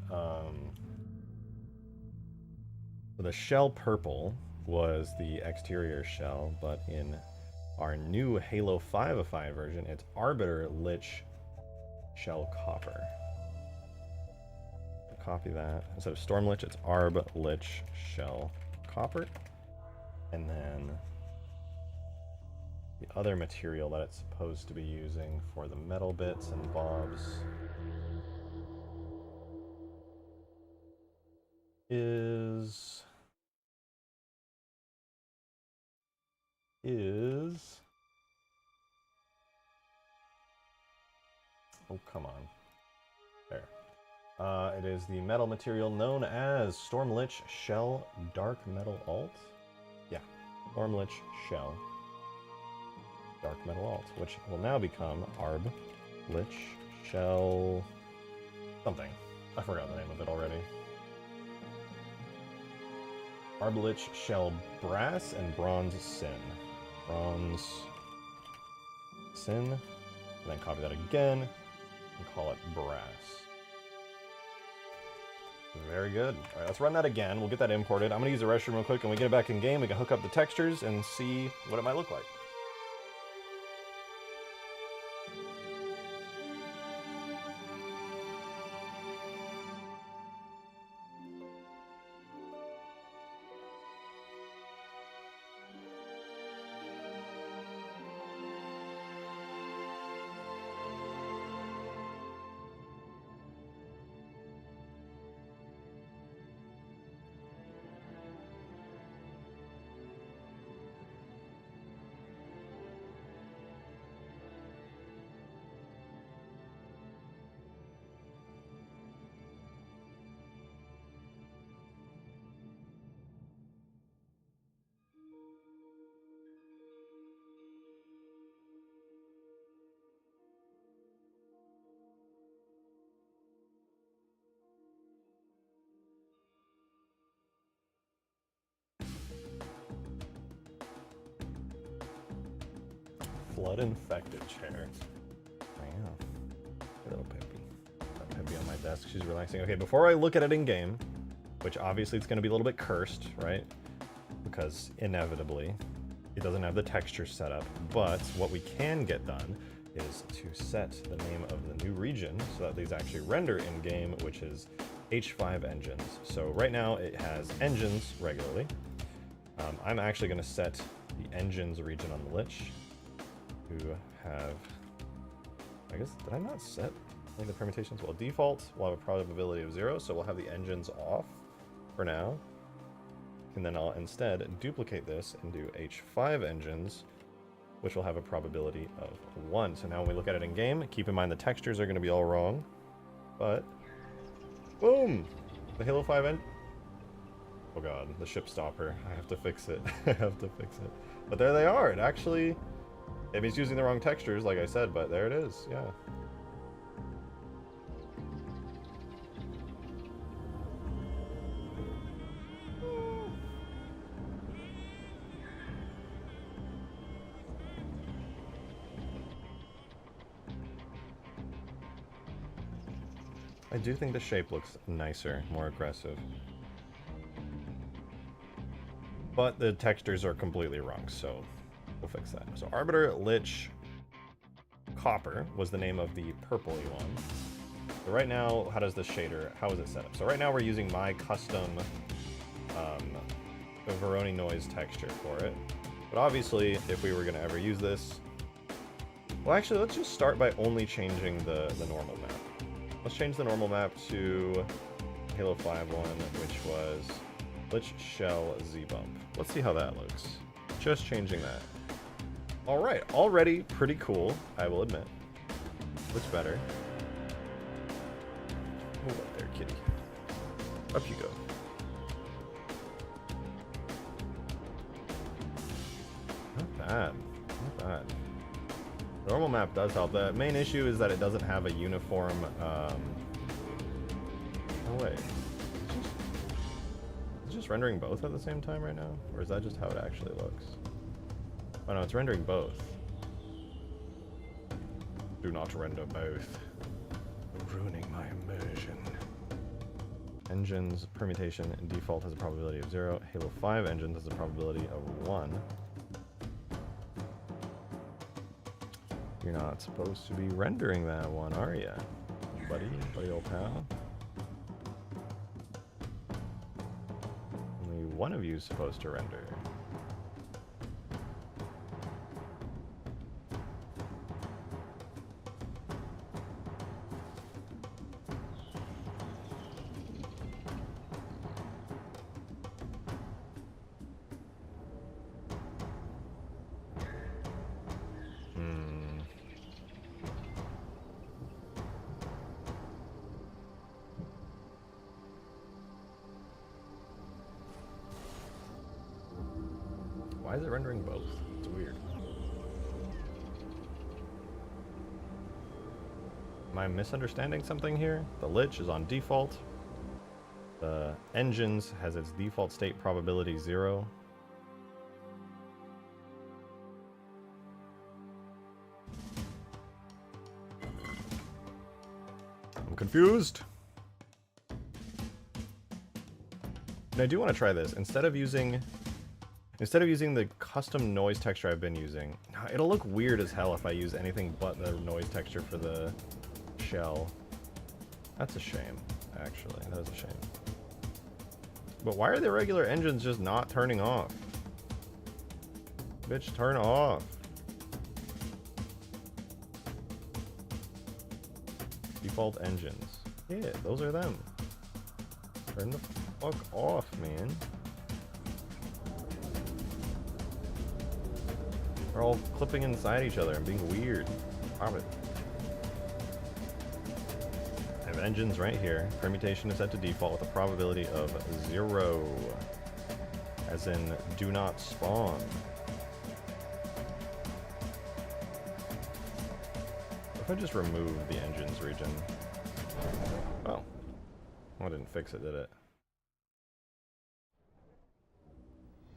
So the shell purple was the exterior shell, but in our new Halo 5-ified version, it's Arbiter Lich Shell Copper. Copy that. Instead of Storm Lich, it's Arb Lich Shell Copper. And then the other material that it's supposed to be using for the metal bits and bobs is oh, come on. There. It is the metal material known as Storm Lich Shell Dark Metal Alt. Yeah, Storm Lich Shell Dark Metal Alt, which will now become Arb Lich Shell something. I forgot the name of it already. Arb Lich Shell Brass and Bronze Sin. Bronze Sin, and then copy that again and call it Brass. Very good. All right, let's run that again. We'll get that imported. I'm going to use the restroom real quick, and we get it back in game. We can hook up the textures and see what it might look like. Flood infected chair. Wow. Little Peppy. Got Peppy on my desk. She's relaxing. Okay, before I look at it in game, which obviously it's going to be a little bit cursed, right? Because inevitably it doesn't have the texture set up. But what we can get done is to set the name of the new region so that these actually render in game, which is H5 engines. So right now it has engines regularly. I'm actually going to set the engines region on the Lich to have, I guess, did I not set any of the permutations? Well, default will have a probability of 0, so we'll have the engines off for now. And then I'll instead duplicate this and do H5 engines, which will have a probability of 1. So now when we look at it in game, keep in mind the textures are going to be all wrong, but boom! The Halo 5 engine. Oh god, the ship stopper. I have to fix it. I have to fix it. But there they are. It actually, maybe it's using the wrong textures, like I said, but there it is. Yeah. I do think the shape looks nicer, more aggressive. But the textures are completely wrong, so we'll fix that. So Arbiter Lich Copper was the name of the purpley one. So right now, how does the shader, how is it set up? So right now we're using my custom Veroni noise texture for it. But obviously, if we were going to ever use this, well actually let's just start by only changing the normal map. Let's change the normal map to Halo 5 one, which was Lich Shell Z-Bump. Let's see how that looks. Just changing that. Alright, already pretty cool, I will admit. Looks better. Move up there, kitty. Up you go. Not bad. Not bad. The normal map does help. The main issue is that it doesn't have a uniform, oh wait. Is it just rendering both at the same time right now? Or is that just how it actually looks? Oh no, it's rendering both. Do not render both. Ruining my immersion. Engines permutation and default has a probability of 0. Halo 5 engines has a probability of 1. You're not supposed to be rendering that one, are ya? Buddy old pal. Only one of you is supposed to render. Why is it rendering both? It's weird. Am I misunderstanding something here? The Lich is on default. The engines has its default state probability 0. I'm confused. And I do want to try this. Instead of using the custom noise texture I've been using, it'll look weird as hell if I use anything but the noise texture for the shell. That's a shame, actually. That is a shame. But why are the regular engines just not turning off? Bitch, turn off. Default engines. Yeah, those are them. Turn the fuck off, man. They're all clipping inside each other and being weird. Stop it. I have engines right here. Permutation is set to default with a probability of 0. As in, do not spawn. What if I just remove the engines region? Oh. I didn't fix it, did it?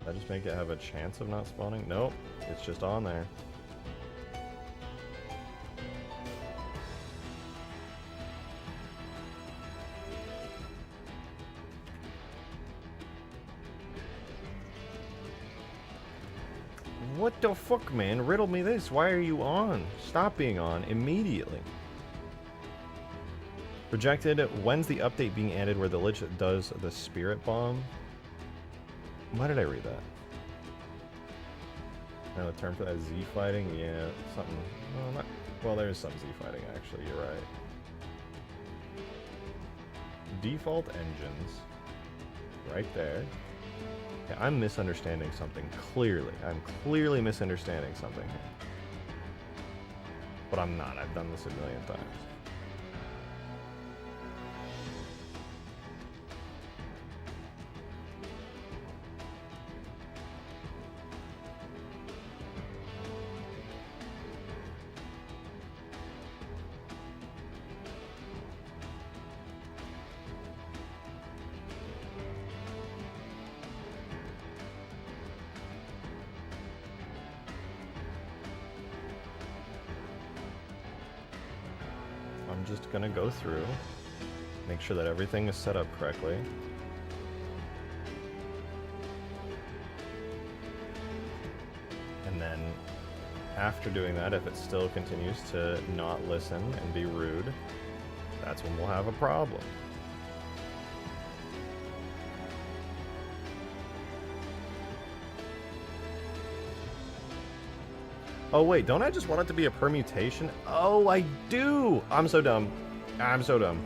Did I just make it have a chance of not spawning? Nope, it's just on there. What the fuck, man? Riddle me this. Why are you on? Stop being on immediately. Rejected. When's the update being added where the Lich does the Spirit Bomb? Why did I read that? Now the term for that, Z fighting? Yeah, something. Well, not, well, there's some Z fighting actually, you're right. Default engines. Right there. Okay, I'm misunderstanding something, clearly. I'm clearly misunderstanding something here. But I'm not. I've done this a million times. I'm just gonna go through, make sure that everything is set up correctly. And then after doing that, if it still continues to not listen and be rude, that's when we'll have a problem. Oh wait, don't I just want it to be a permutation? Oh, I do! I'm so dumb. I'm so dumb.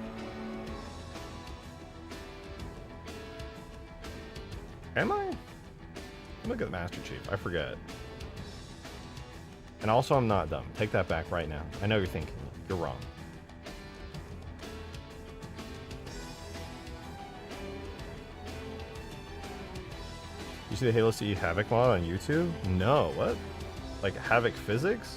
Am I? Look at the Master Chief. I forget. And also, I'm not dumb. Take that back right now. I know you're thinking. You're wrong. You see the Halo CE Havoc mod on YouTube? No, what? Like Havoc physics?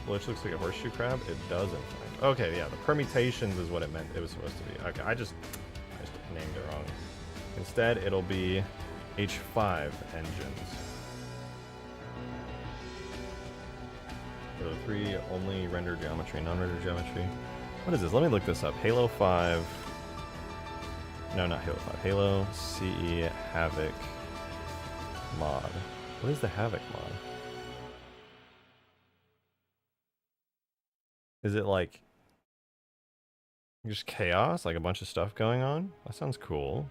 Which looks like a horseshoe crab? It does, in fact. Okay, yeah, the permutations is what it meant it was supposed to be. Okay, I just named it wrong. Instead, it'll be H5 engines. Halo 3, only render geometry, non-render geometry. What is this? Let me look this up. Halo 5. No, not Halo 5. Halo CE Havoc mod. What is the Havoc mod? Is it like just chaos? Like a bunch of stuff going on? That sounds cool.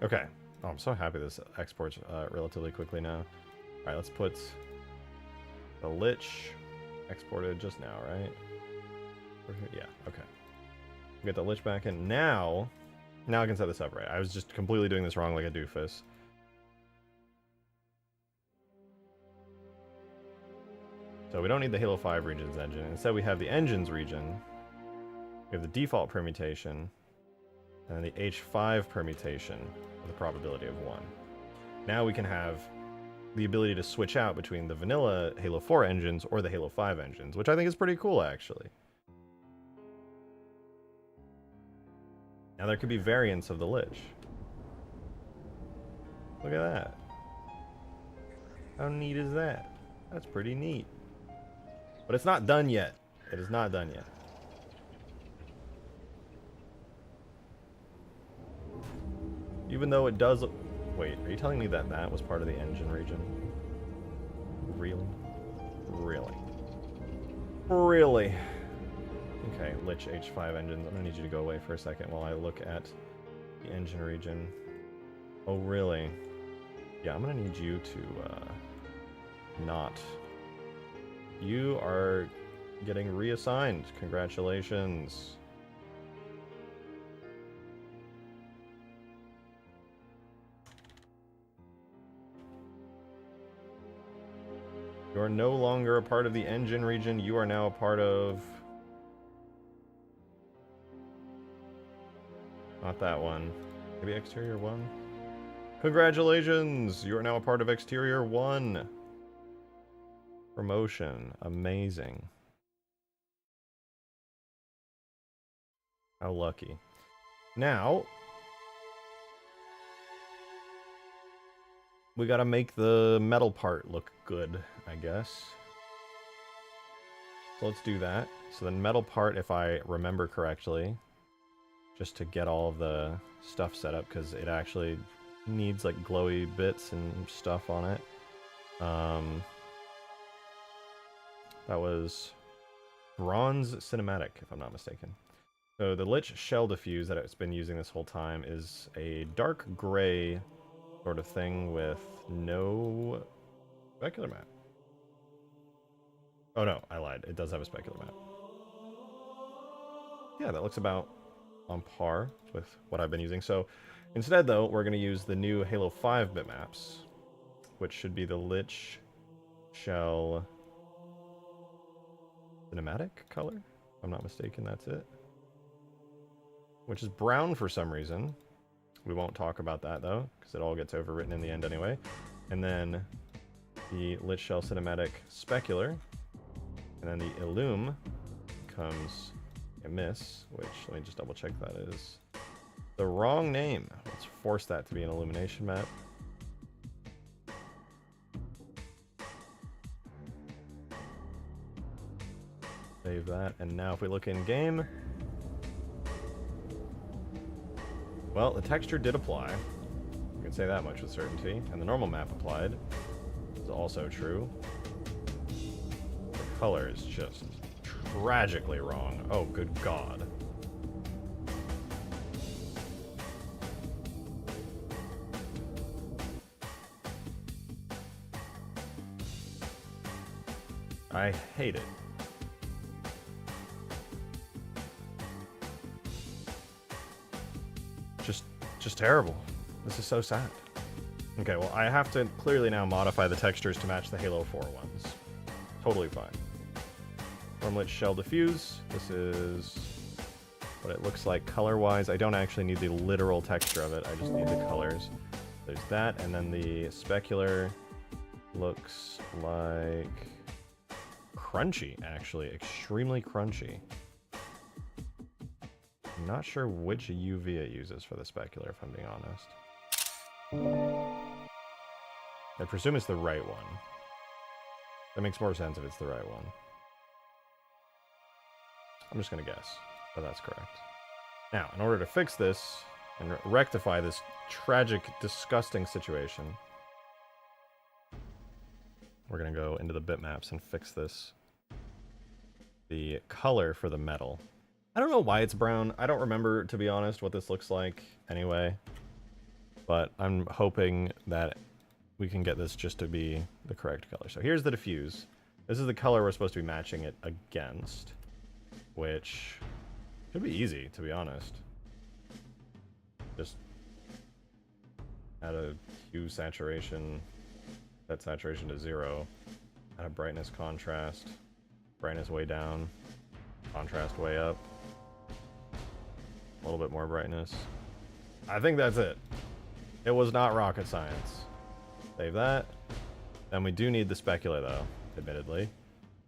Okay. Oh, I'm so happy this exports relatively quickly now. Alright, let's put the Lich exported just now, right? Yeah, okay. Get the Lich back in. Now I can set this up right. I was just completely doing this wrong like a doofus. So we don't need the Halo 5 regions engine. Instead we have the engines region. We have the default permutation. And the H5 permutation with a probability of 1. Now we can have the ability to switch out between the vanilla Halo 4 engines or the Halo 5 engines, which I think is pretty cool, actually. Now there could be variants of the Lich. Look at that. How neat is that? That's pretty neat. But it's not done yet. It is not done yet. Even though it does... Wait, are you telling me that that was part of the engine region? Really? Really? Really? Okay, Lich H5 engines. I'm gonna need you to go away for a second while I look at the engine region. Oh, really? Yeah, I'm gonna need you to, not. You are getting reassigned. Congratulations. You are no longer a part of the engine region. You are now a part of... Not that one. Maybe Exterior 1? Congratulations! You are now a part of Exterior 1! Promotion. Amazing. How lucky. Now, we gotta make the metal part look good, I guess. So let's do that. So the metal part, if I remember correctly, just to get all of the stuff set up, because it actually needs like glowy bits and stuff on it. That was bronze cinematic, if I'm not mistaken. So the Lich shell diffuse that it's been using this whole time is a dark gray sort of thing with no specular map. Oh no, I lied. It does have a specular map. Yeah, that looks about on par with what I've been using. So instead, though, we're going to use the new Halo 5 bitmaps, which should be the Lich shell cinematic color. If I'm not mistaken, that's it. Which is brown for some reason. We won't talk about that, though, because it all gets overwritten in the end anyway. And then the Lich shell cinematic specular. And then the Illum becomes a miss, which, let me just double check that is the wrong name. Let's force that to be an illumination map. Save that, and now if we look in game, well, the texture did apply. You can say that much with certainty. And the normal map applied. Is also true. The color is just tragically wrong. Oh, good God. I hate it. Just terrible. This is so sad. Okay, well, I have to clearly now modify the textures to match the Halo 4 ones. Totally fine. Lich shell diffuse. This is what it looks like color-wise. I don't actually need the literal texture of it. I just need the colors. There's that, and then the specular looks like crunchy, actually. Extremely crunchy. I'm not sure which UV it uses for the specular, if I'm being honest. I presume it's the right one. That makes more sense if it's the right one. I'm just going to guess, but that's correct. Now, in order to fix this and rectify this tragic, disgusting situation, we're going to go into the bitmaps and fix this. The color for the metal. I don't know why it's brown. I don't remember, to be honest, what this looks like anyway. But I'm hoping that we can get this just to be the correct color. So here's the diffuse. This is the color we're supposed to be matching it against, which should be easy, to be honest. Just add a hue saturation, set saturation to 0, add a brightness contrast, brightness way down, contrast way up. A little bit more brightness. I think that's it. It was not rocket science. Save that. Then we do need the specular, though, admittedly.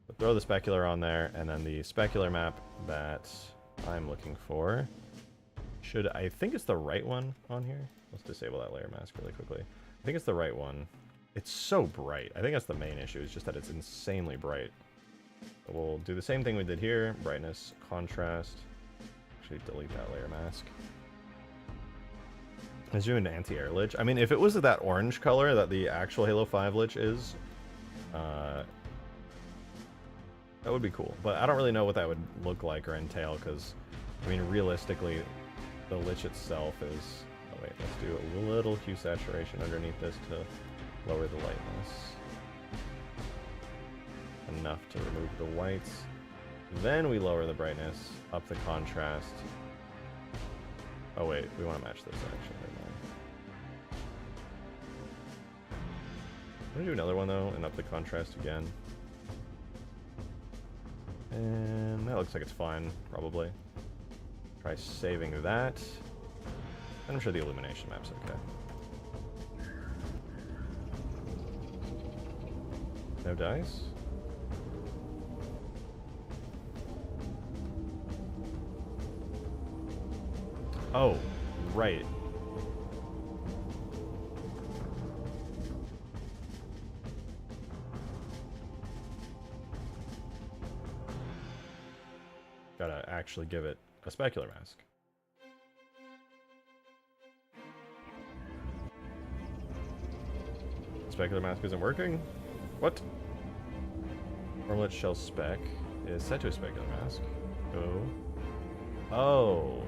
So throw the specular on there, and then the specular map that I'm looking for should, I think it's the right one on here. Let's disable that layer mask really quickly. I think it's the right one. It's so bright. I think that's the main issue, is just that it's insanely bright. So we'll do the same thing we did here. Brightness, contrast. Actually, delete that layer mask. Let's do an anti-air Lich. I mean, if it was that orange color that the actual Halo 5 Lich is, that would be cool. But I don't really know what that would look like or entail, because, I mean, realistically, the Lich itself is... Oh, wait, let's do a little hue saturation underneath this to lower the lightness. Enough to remove the whites. Then we lower the brightness, up the contrast. Oh wait, we want to match this actually. I'm gonna do another one though, and up the contrast again. And that looks like it's fine, probably. Try saving that. And I'm sure the illumination map's okay. No dice? Oh, right. Gotta actually give it a specular mask. Specular mask isn't working? What? Ormlet shell spec is set to a specular mask. Oh. Oh.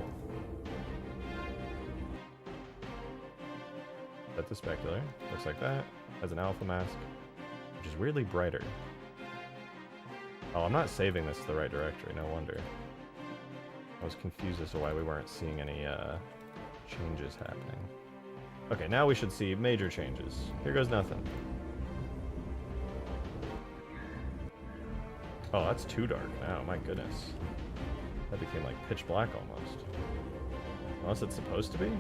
That's a specular. Looks like that. Has an alpha mask, which is weirdly brighter. Oh, I'm not saving this to the right directory, no wonder. I was confused as to why we weren't seeing any changes happening. Okay, now we should see major changes. Here goes nothing. Oh, that's too dark now, my goodness. That became like pitch black almost. Unless it's supposed to be?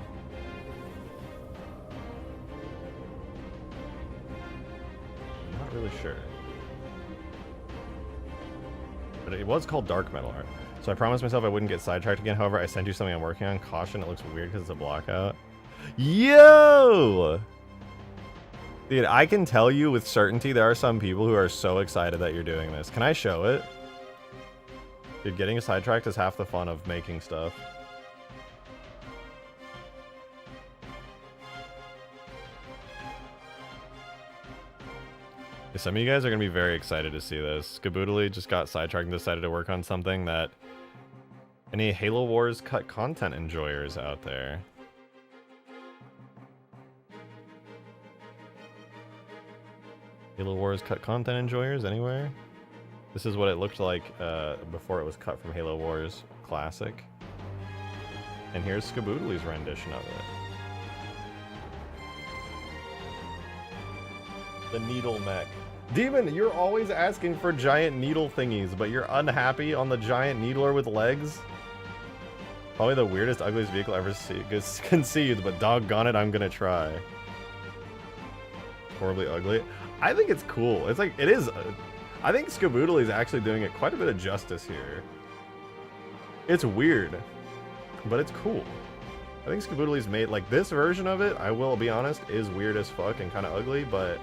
I'm not really sure. But it was called dark metal art. So I promised myself I wouldn't get sidetracked again. However, I sent you something I'm working on. Caution, it looks weird because it's a blockout. Yo! Dude, I can tell you with certainty there are some people who are so excited that you're doing this. Can I show it? Dude, getting sidetracked is half the fun of making stuff. Some of you guys are going to be very excited to see this. Skaboodly just got sidetracked and decided to work on something that any Halo Wars cut content enjoyers out there. Halo Wars cut content enjoyers anywhere? This is what it looked like before it was cut from Halo Wars Classic. And here's Skaboodly's rendition of it. The needle mech. Demon, you're always asking for giant needle thingies, but you're unhappy on the giant needler with legs? Probably the weirdest, ugliest vehicle ever conceived, but doggone it, I'm gonna try. Horribly ugly. I think it's cool. It's like, it is. I think Skaboodly is actually doing it quite a bit of justice here. It's weird, but it's cool. I think Skaboodly's made, like, this version of it, I will be honest, is weird as fuck and kind of ugly, but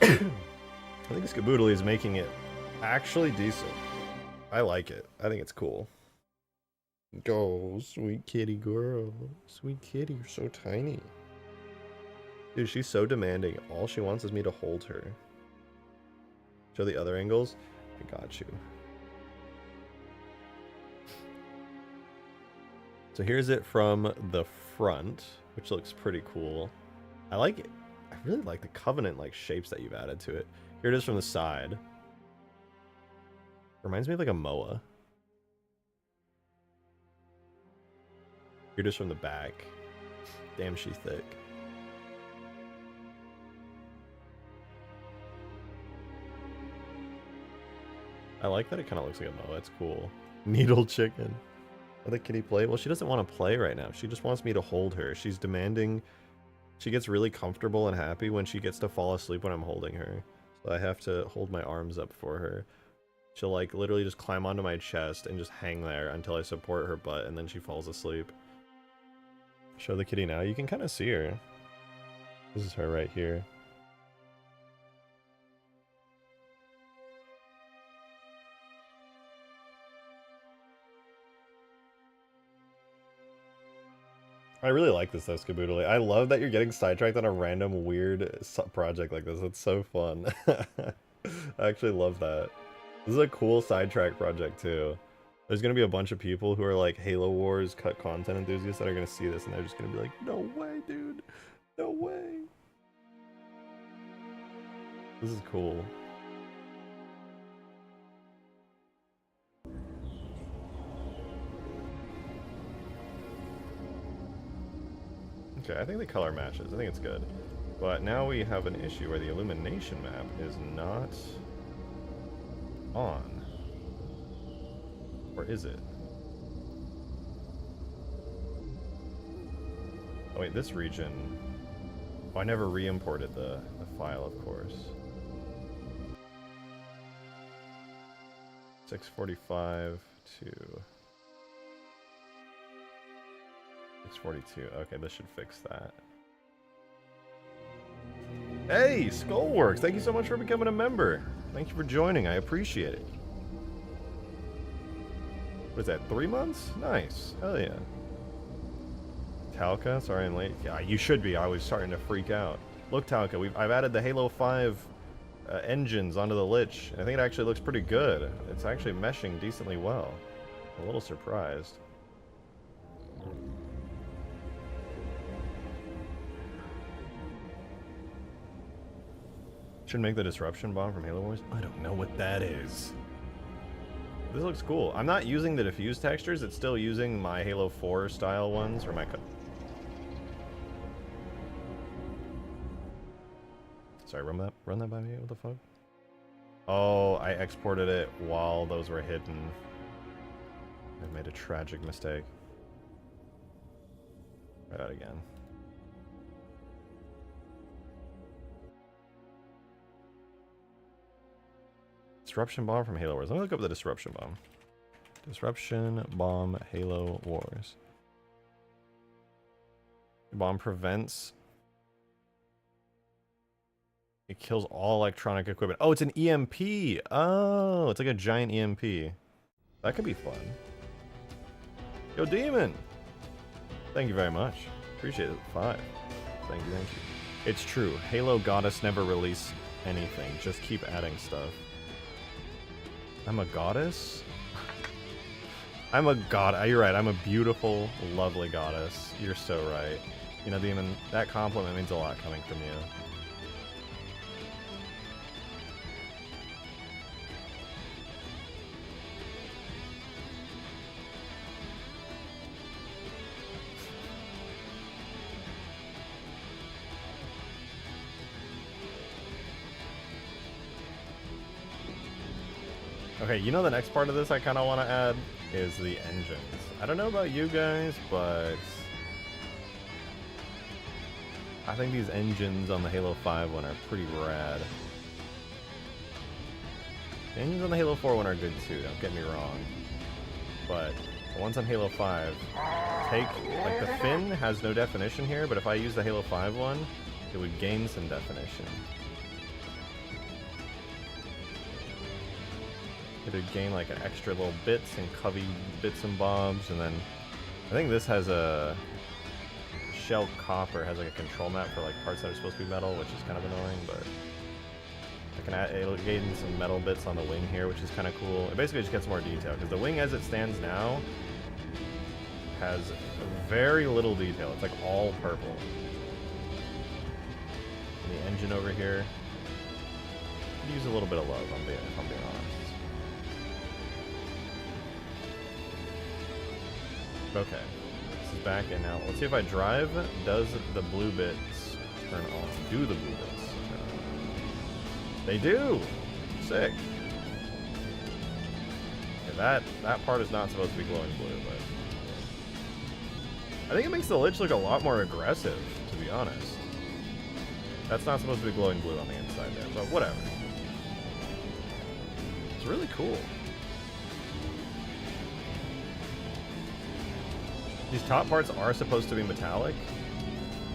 I think Skaboodly is making it actually decent. I like it. I think it's cool. Go, sweet kitty girl. Sweet kitty, you're so tiny. Dude, she's so demanding. All she wants is me to hold her. Show the other angles. I got you. So here's it from the front, which looks pretty cool. I like it. I really like the Covenant like shapes that you've added to it. Here it is from the side. Reminds me of like a MOA. Here it is from the back. Damn, she's thick. I like that it kind of looks like a MOA. It's cool. Needle chicken. Let the kitty play? Well, she doesn't want to play right now. She just wants me to hold her. She's demanding. She gets really comfortable and happy when she gets to fall asleep when I'm holding her. So I have to hold my arms up for her. She'll like literally just climb onto my chest and just hang there until I support her butt, and then she falls asleep. Show the kitty now. You can kind of see her. This is her right here. I really like this though, Skaboodly. I love that you're getting sidetracked on a random weird project like this. It's so fun. I actually love that. This is a cool sidetrack project too. There's gonna be a bunch of people who are like Halo Wars cut content enthusiasts that are gonna see this and they're just gonna be like, no way, dude. No way. This is cool. Okay, I think the color matches. I think it's good. But now we have an issue where the illumination map is not on. Or is it? Oh wait, this region... Oh, I never re-imported the file, of course. 645 to... 642. Okay, this should fix that. Hey, Skullworks! Thank you so much for becoming a member. Thank you for joining. I appreciate it. What is that, 3 months? Nice. Hell yeah. Talca, sorry I'm late. Yeah, you should be. I was starting to freak out. Look, Talca, I've added the Halo 5 engines onto the Lich. I think it actually looks pretty good. It's actually meshing decently well. I'm a little surprised. Should make the disruption bomb from Halo Wars? I don't know what that is. This looks cool. I'm not using the diffuse textures. It's still using my Halo 4 style ones or my... Sorry, run that by me? What the fuck? Oh, I exported it while those were hidden. I made a tragic mistake. Try that again. Disruption bomb from Halo Wars. Let me look up the disruption bomb. Disruption bomb Halo Wars. The bomb prevents... It kills all electronic equipment. Oh, it's an EMP! Oh, it's like a giant EMP. That could be fun. Yo, Demon! Thank you very much. Appreciate it. 5. Thank you, thank you. It's true. Halo Goddess never release anything. Just keep adding stuff. I'm a goddess? I'm a god. You're right. I'm a beautiful, lovely goddess. You're so right. You know, Demon, that compliment means a lot coming from you. Okay, you know the next part of this I kind of want to add is the engines. I don't know about you guys, but I think these engines on the Halo 5 one are pretty rad. The engines on the Halo 4 one are good too, don't get me wrong. But the ones on Halo 5 like the fin has no definition here, but if I use the Halo 5 one, it would gain some definition. It would gain like an extra little bits and covey bits and bobs, and then I think this has a shell copper, has like a control map for like parts that are supposed to be metal, which is kind of annoying, but I can add, it'll gain some metal bits on the wing here, which is kind of cool. It basically just gets more detail, because the wing as it stands now has very little detail. It's like all purple. And the engine over here, could use a little bit of love, if I'm being honest. Okay, this is back in now. Let's see if I drive. Does the blue bits turn on? Do the blue bits turn on? They do! Sick. Okay, that part is not supposed to be glowing blue, but I think it makes the Lich look a lot more aggressive, to be honest. That's not supposed to be glowing blue on the inside there, but whatever. It's really cool. These top parts are supposed to be metallic,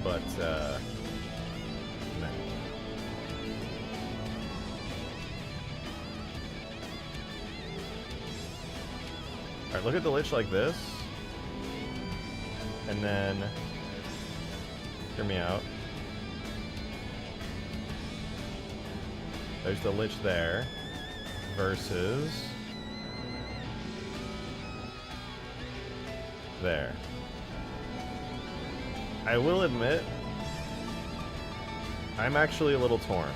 but, no. Alright, look at the Lich like this. And then, hear me out. There's the Lich there, versus there. I will admit, I'm actually a little torn.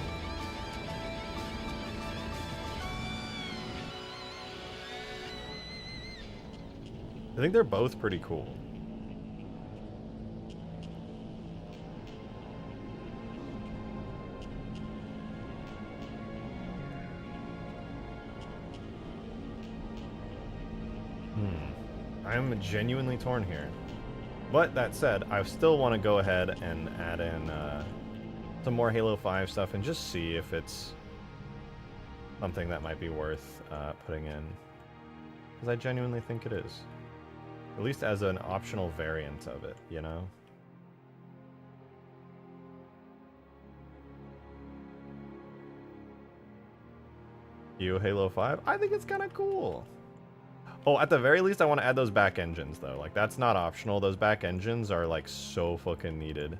I think they're both pretty cool. I'm genuinely torn here. But that said, I still want to go ahead and add in some more Halo 5 stuff and just see if it's something that might be worth putting in. Because I genuinely think it is. At least as an optional variant of it, you know? Halo 5? I think it's kind of cool. Oh, at the very least, I want to add those back engines, though. Like, that's not optional. Those back engines are, like, so fucking needed.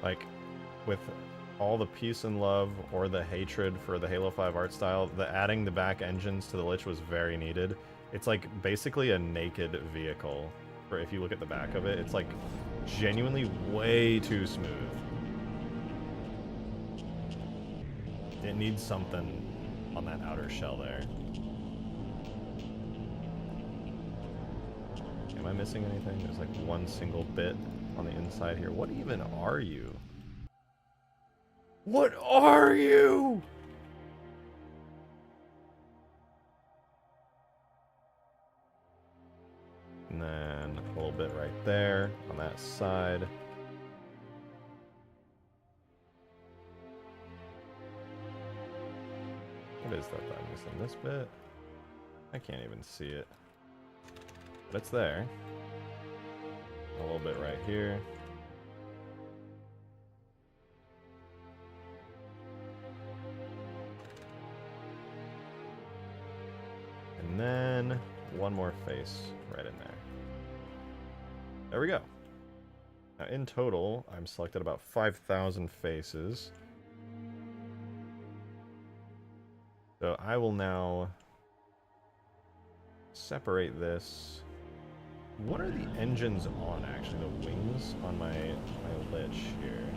Like, with all the peace and love or the hatred for the Halo 5 art style, adding the back engines to the Lich was very needed. It's like basically a naked vehicle. For if you look at the back of it, it's like genuinely way too smooth. It needs something on that outer shell there. Am I missing anything? There's like one single bit on the inside here. What even are you? What are you? And then a little bit right there on that side. What is that I'm missing? This bit? I can't even see it. But it's there. A little bit right here. And then one more face right in there. There we go. Now in total, I'm selected about 5,000 faces. So I will now separate this. What are the engines on, actually? The wings on my Lich here.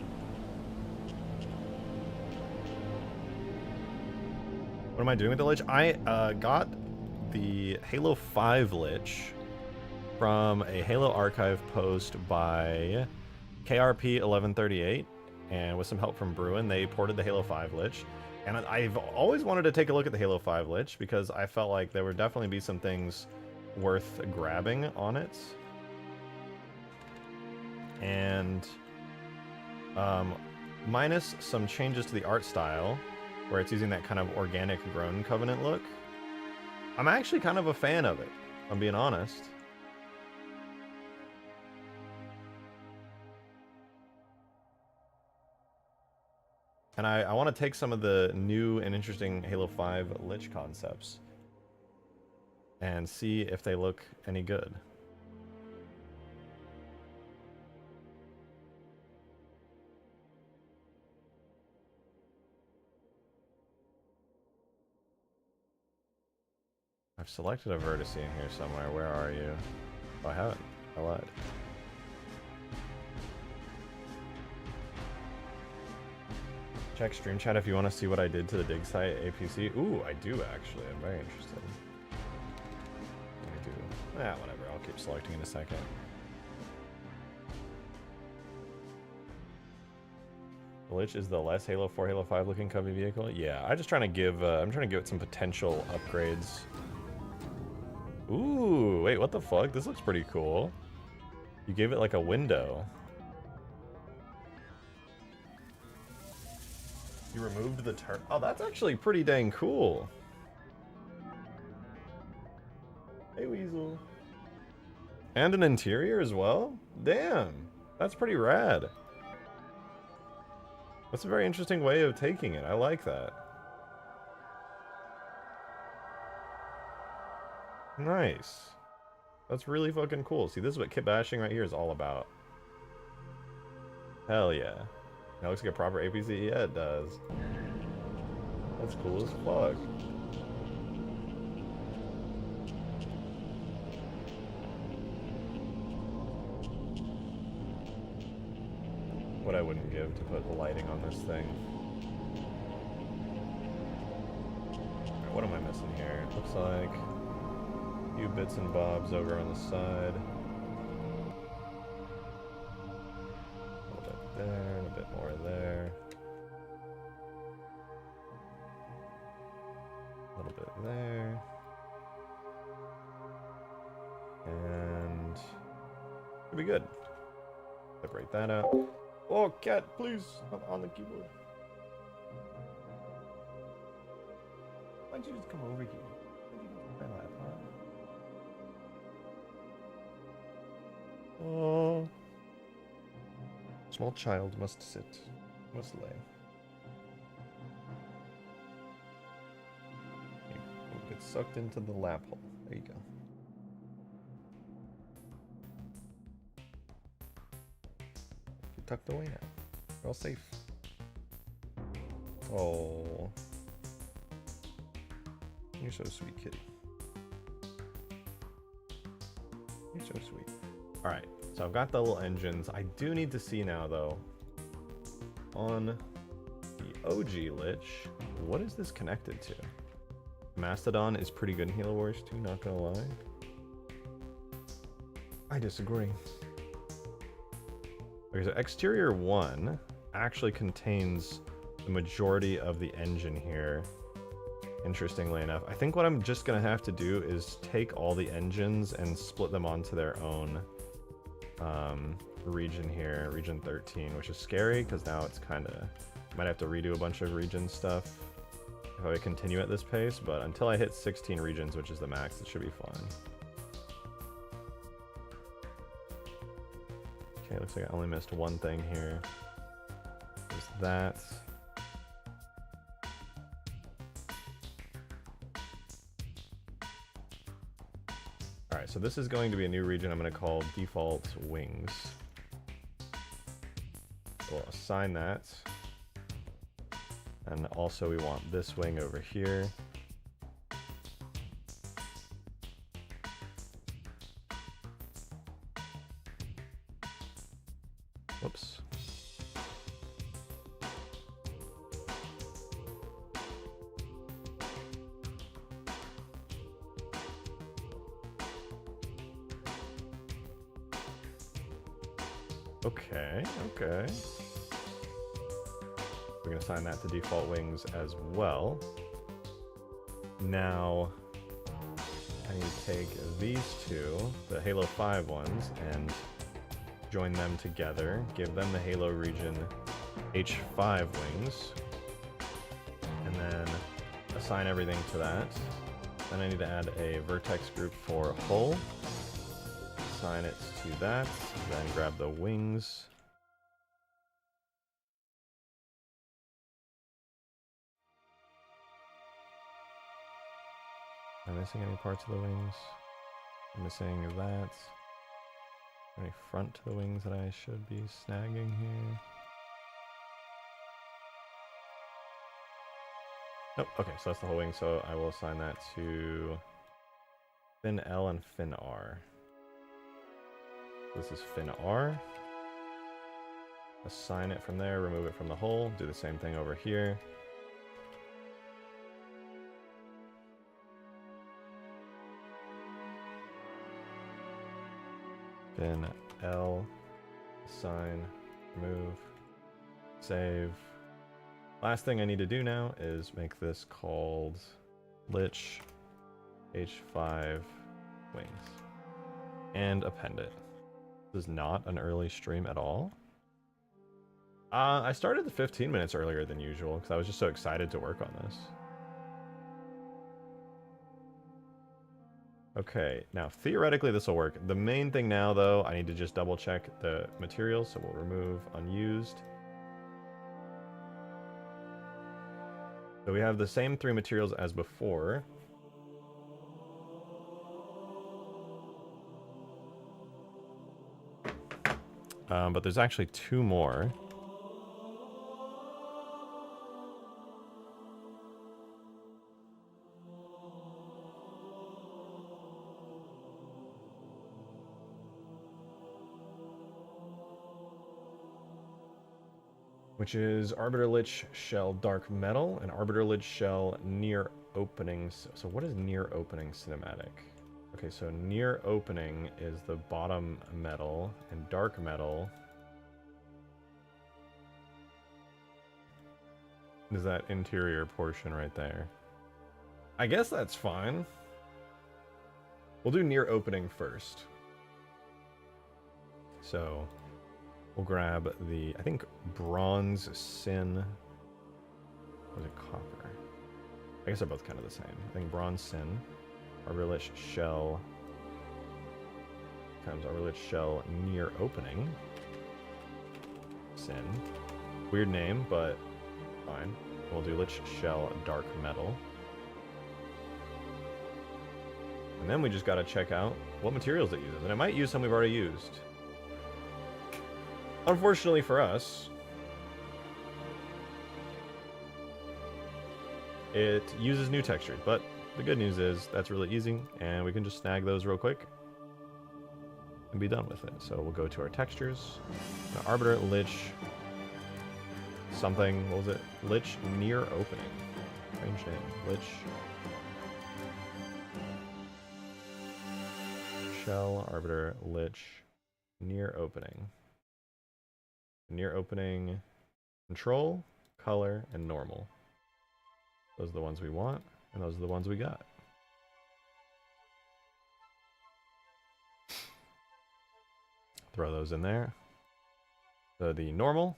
What am I doing with the Lich? I got the Halo 5 Lich from a Halo Archive post by KRP 1138, and with some help from Bruin, they ported the Halo 5 Lich. And I've always wanted to take a look at the Halo 5 Lich because I felt like there would definitely be some things worth grabbing on it. And minus some changes to the art style, where it's using that kind of organic grown Covenant look, I'm actually kind of a fan of it, if I'm being honest. And I want to take some of the new and interesting Halo 5 Lich concepts and see if they look any good. I've selected a vertice in here somewhere. Where are you? Oh, I haven't. I lied. Check stream chat if you want to see what I did to the dig site APC. Ooh, I do actually. I'm very interested. I do. Whatever. I'll keep selecting in a second. The Lich is the less Halo 4, Halo 5 looking Covey vehicle. Yeah, I'm just trying to give. I'm trying to give it some potential upgrades. Ooh, wait, what the fuck? This looks pretty cool. You gave it like a window. You removed the turret. Oh, that's actually pretty dang cool. Hey, Weasel. And an interior as well? Damn, that's pretty rad. That's a very interesting way of taking it. I like that. Nice. That's really fucking cool. See, this is what kitbashing right here is all about. Hell yeah. That looks like a proper APC. Yeah, it does. That's cool as fuck. What I wouldn't give to put the lighting on this thing. Alright, what am I missing here? It looks like a few bits and bobs over on the side. A little bit there, and a bit more there. A little bit there. And it'll be good. Separate that out. Oh, cat, please, not on the keyboard. Why don't you just come over here? My lap, huh? Oh. Small child must sit, must lay. You get sucked into the lap hole. There you go. You're tucked away now. You're all safe. Oh. You're so sweet, kitty. You're so sweet. Alright, so I've got the little engines. I do need to see now, though, on the OG Lich, what is this connected to? Mastodon is pretty good in Halo Wars 2, not gonna lie. I disagree. Okay, so Exterior 1 actually contains the majority of the engine here. Interestingly enough, I think what I'm just gonna have to do is take all the engines and split them onto their own region here, region 13, which is scary because now it's kind of, might have to redo a bunch of region stuff if I continue at this pace, but until I hit 16 regions, which is the max, it should be fine. Okay, looks like I only missed one thing here. There's that. Alright, so this is going to be a new region I'm going to call Default Wings. We'll assign that. And also we want this wing over here. Whoops. Okay, okay. We're going to assign that to default wings as well. Now, I need to take these two, the Halo 5 ones, and join them together. Give them the Halo region H5 wings. And then assign everything to that. Then I need to add a vertex group for hull. Assign it to that. Then grab the wings. Am I missing any parts of the wings? I'm missing that. Any front to the wings that I should be snagging here? Nope, okay, so that's the whole wing, so I will assign that to fin L and fin R. This is fin R. Assign it from there, remove it from the hull, do the same thing over here. Fin L, assign, remove, save. Last thing I need to do now is make this called Lich H5 Wings and append it. This is not an early stream at all. I started the 15 minutes earlier than usual because I was just so excited to work on this. Okay, now theoretically this will work. The main thing now though, I need to just double check the materials, so we'll remove unused. So we have the same 3 materials as before. But there's actually 2 more. Which is Arbiter Lich Shell Dark Metal and Arbiter Lich Shell Near Opening. So what is Near Opening Cinematic? Okay, so Near Opening is the bottom metal, and Dark Metal Is that interior portion right there. I guess that's fine. We'll do near opening first. So we'll grab the, I think, bronze sin. Or was it copper? I guess they're both kind of the same. I think bronze sin, Arbor Lich shell, times Arbor Lich shell near opening. Sin. Weird name, but fine. We'll do Lich shell dark metal. And then we just gotta check out what materials it uses. And it might use some we've already used. Unfortunately for us, it uses new textures, but the good news is that's really easy, and we can just snag those real quick and be done with it. So we'll go to our textures. Arbiter, Lich, something, what was it? Lich near opening. Strange name. Lich. Shell, Arbiter, Lich, near opening. Near opening, control, color, and normal. Those are the ones we want, and those are the ones we got. Throw those in there. So the normal,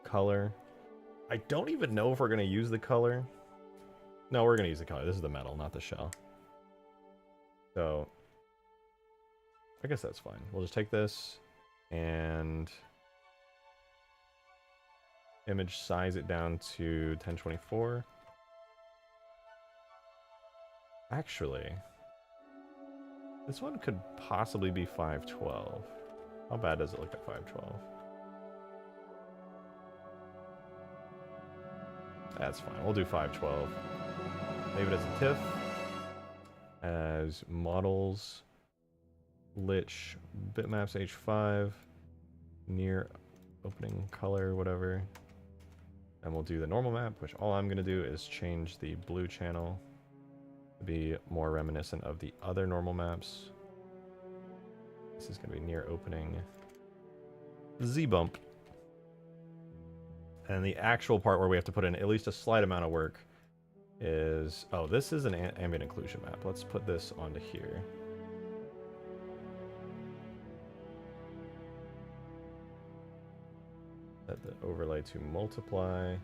color. I don't even know if we're going to use the color. No, we're going to use the color. This is the metal, not the shell. So I guess that's fine. We'll just take this and image size it down to 1024. Actually, this one could possibly be 512. How bad does it look at 512? That's fine. We'll do 512. Leave it as a TIFF. As models, Lich, bitmaps H5, near opening color, whatever. And we'll do the normal map, which all I'm going to do is change the blue channel to be more reminiscent of the other normal maps. This is going to be near opening Z-bump. And the actual part where we have to put in at least a slight amount of work is... Oh, this is an ambient occlusion map. Let's put this onto here. Set the overlay to multiply.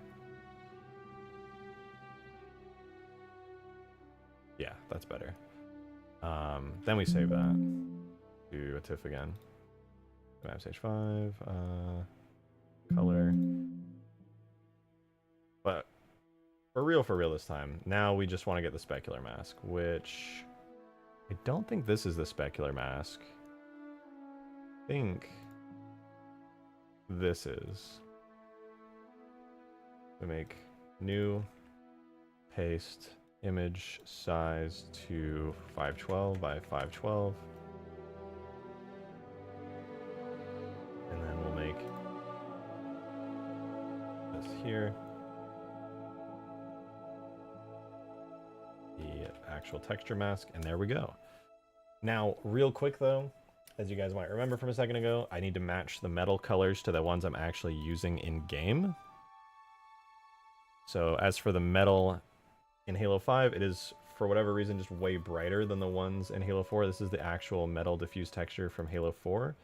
Yeah, that's better. Then we save that to a TIFF again. Map stage 5, color. But for real this time, now we just want to get the specular mask, which I don't think this is the specular mask. I think this is. We make new, paste, image size to 512 by 512. And then we'll make this here. The actual texture mask, and there we go. Now, real quick though, as you guys might remember from a second ago, I need to match the metal colors to the ones I'm actually using in game. So as for the metal in Halo 5, it is, for whatever reason, just way brighter than the ones in Halo 4. This is the actual metal diffuse texture from Halo 4,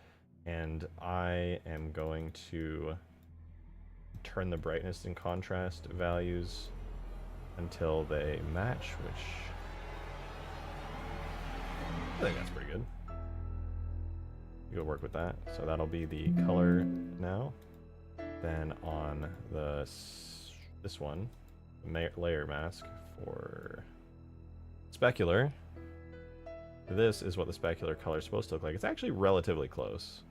and I am going to turn the brightness and contrast values until they match, which I think that's pretty good. You'll work with that. So that'll be the color now. Then on the this one, layer mask for specular. This is what the specular color is supposed to look like. It's actually relatively close,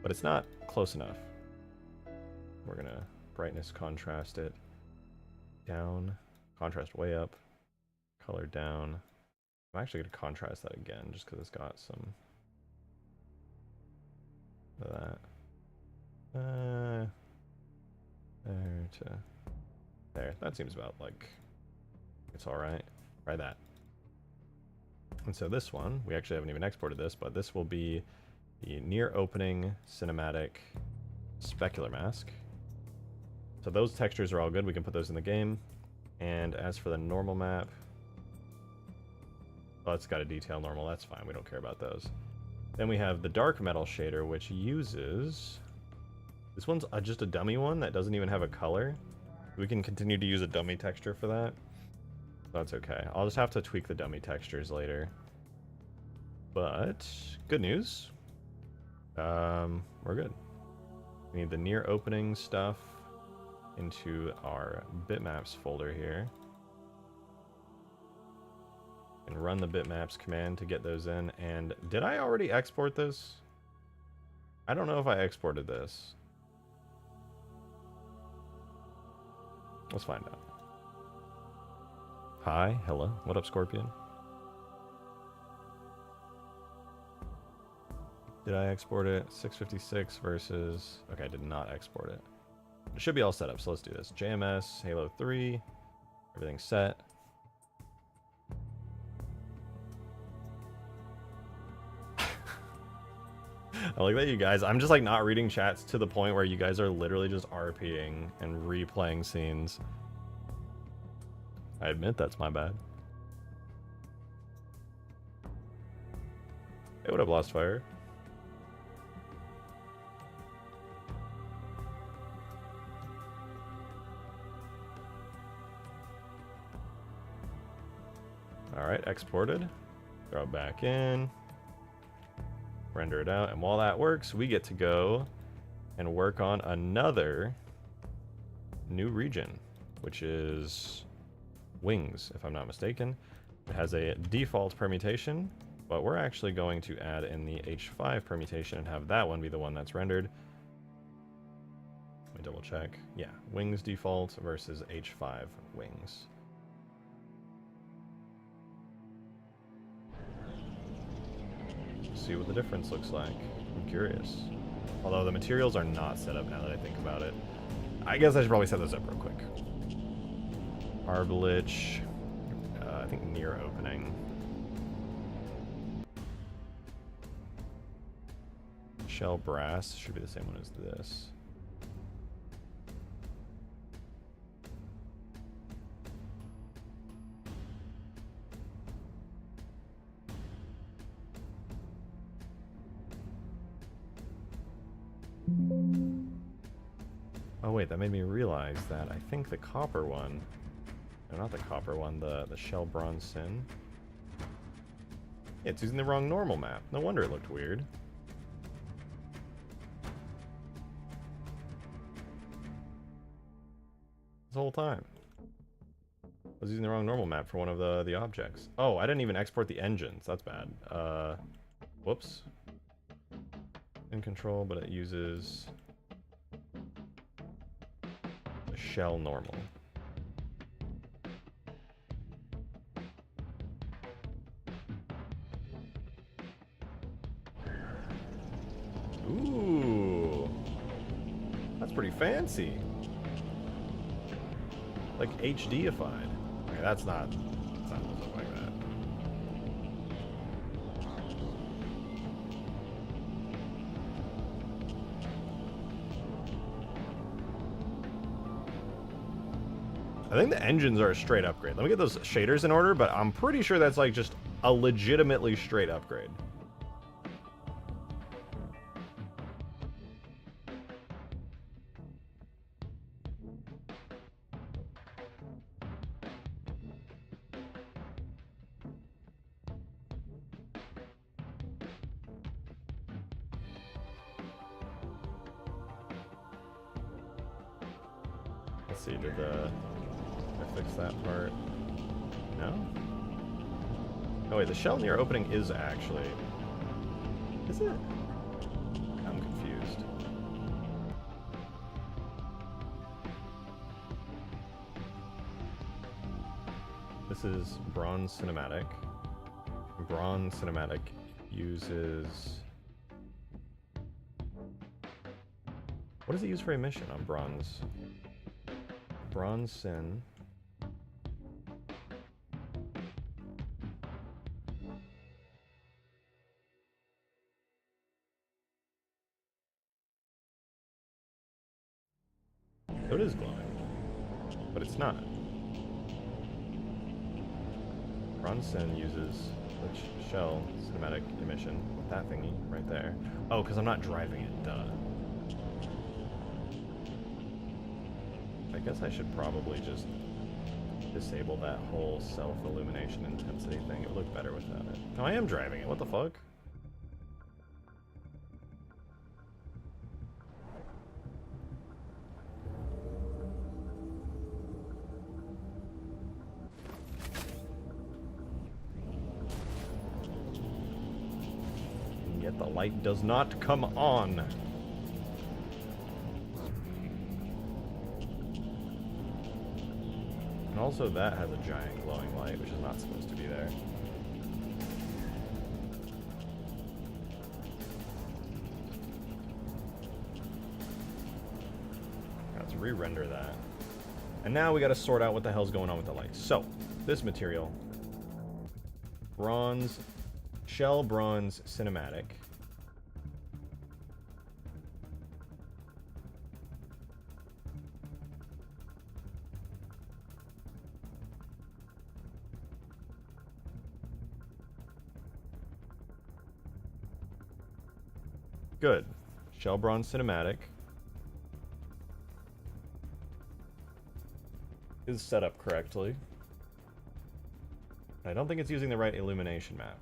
but it's not close enough. We're gonna brightness contrast it down. Contrast way up, color down. I'm actually going to contrast that again just because it's got some of that. There to there. That seems about like it's all right. Try that. And so this one, we actually haven't even exported this, but this will be the near opening cinematic specular mask. So those textures are all good. We can put those in the game. And as for the normal map, oh, it's got a detail normal. That's fine. We don't care about those. Then we have the dark metal shader, which uses... This one's just a dummy one that doesn't even have a color. We can continue to use a dummy texture for that. That's okay. I'll just have to tweak the dummy textures later. But good news. We're good. We need the near opening stuff into our bitmaps folder here. And run the bitmaps command to get those in. And did I already export this? I don't know if I exported this. Let's find out. Hi, hello. What up, Scorpion? Did I export it? 656 versus... Okay, I did not export it. It should be all set up, so let's do this. JMS, Halo 3, everything's set. I like that you guys... I'm just like not reading chats to the point where you guys are literally just RPing and replaying scenes. I admit that's my bad. Hey, what up, Lost Fire? Alright, exported. Throw it back in. Render it out. And while that works, we get to go and work on another new region, which is wings, if I'm not mistaken. It has a default permutation, but we're actually going to add in the H5 permutation and have that one be the one that's rendered. Let me double check. Yeah, wings default versus H5 wings. See what the difference looks like. I'm curious. Although the materials are not set up now that I think about it. I guess I should probably set those up real quick. Arblich, I think near opening. Shell brass should be the same one as this. Oh wait, that made me realize that I think the copper one, no, not the copper one, the shell bronze sin. Yeah, it's using the wrong normal map. No wonder it looked weird. This whole time. I was using the wrong normal map for one of the objects. Oh, I didn't even export the engines. That's bad. Whoops. In control, but it uses the shell normal. Ooh. That's pretty fancy. Like HD-ified. Okay, that's not supposed to look like that. I think the engines are a straight upgrade. Let me get those shaders in order, but I'm pretty sure that's like just a legitimately straight upgrade. Let's see, did I fix that part? No? Oh wait, the shell near opening is actually... Is it? I'm confused. This is bronze cinematic. Bronze cinematic uses... What does it use for emission on bronze? Bronze sin. So it is glowing. But it's not. Bronson uses Lich Shell cinematic emission with that thingy right there. Oh, because I'm not driving it, duh. I guess I should probably just disable that whole self-illumination intensity thing. It would look better without it. No, I am driving it. What the fuck? And yet the light does not come on. And also that has a giant glowing light, which is not supposed to be there. Let's re-render that. And now we gotta sort out what the hell's going on with the lights. So, this material. Bronze, shell bronze cinematic. Good. Shell bronze cinematic is set up correctly. I don't think it's using the right illumination map.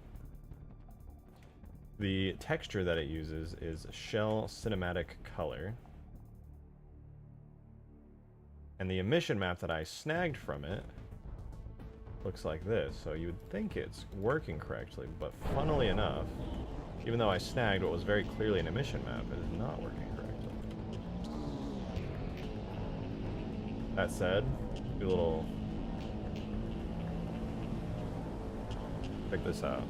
The texture that it uses is shell cinematic color. And the emission map that I snagged from it looks like this. So you would think it's working correctly, but funnily enough, even though I snagged what was very clearly an emission map, it is not working correctly. That said, do a little... check this out.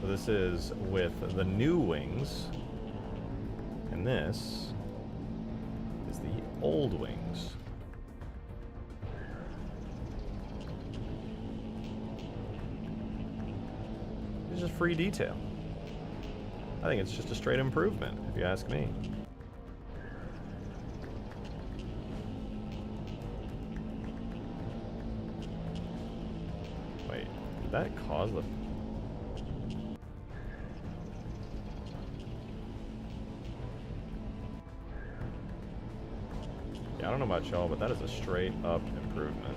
So this is with the new wings, and this is the old wings. It's just free detail. I think it's just a straight improvement, if you ask me. Wait, did that cause the... Yeah, I don't know about y'all, but that is a straight up improvement.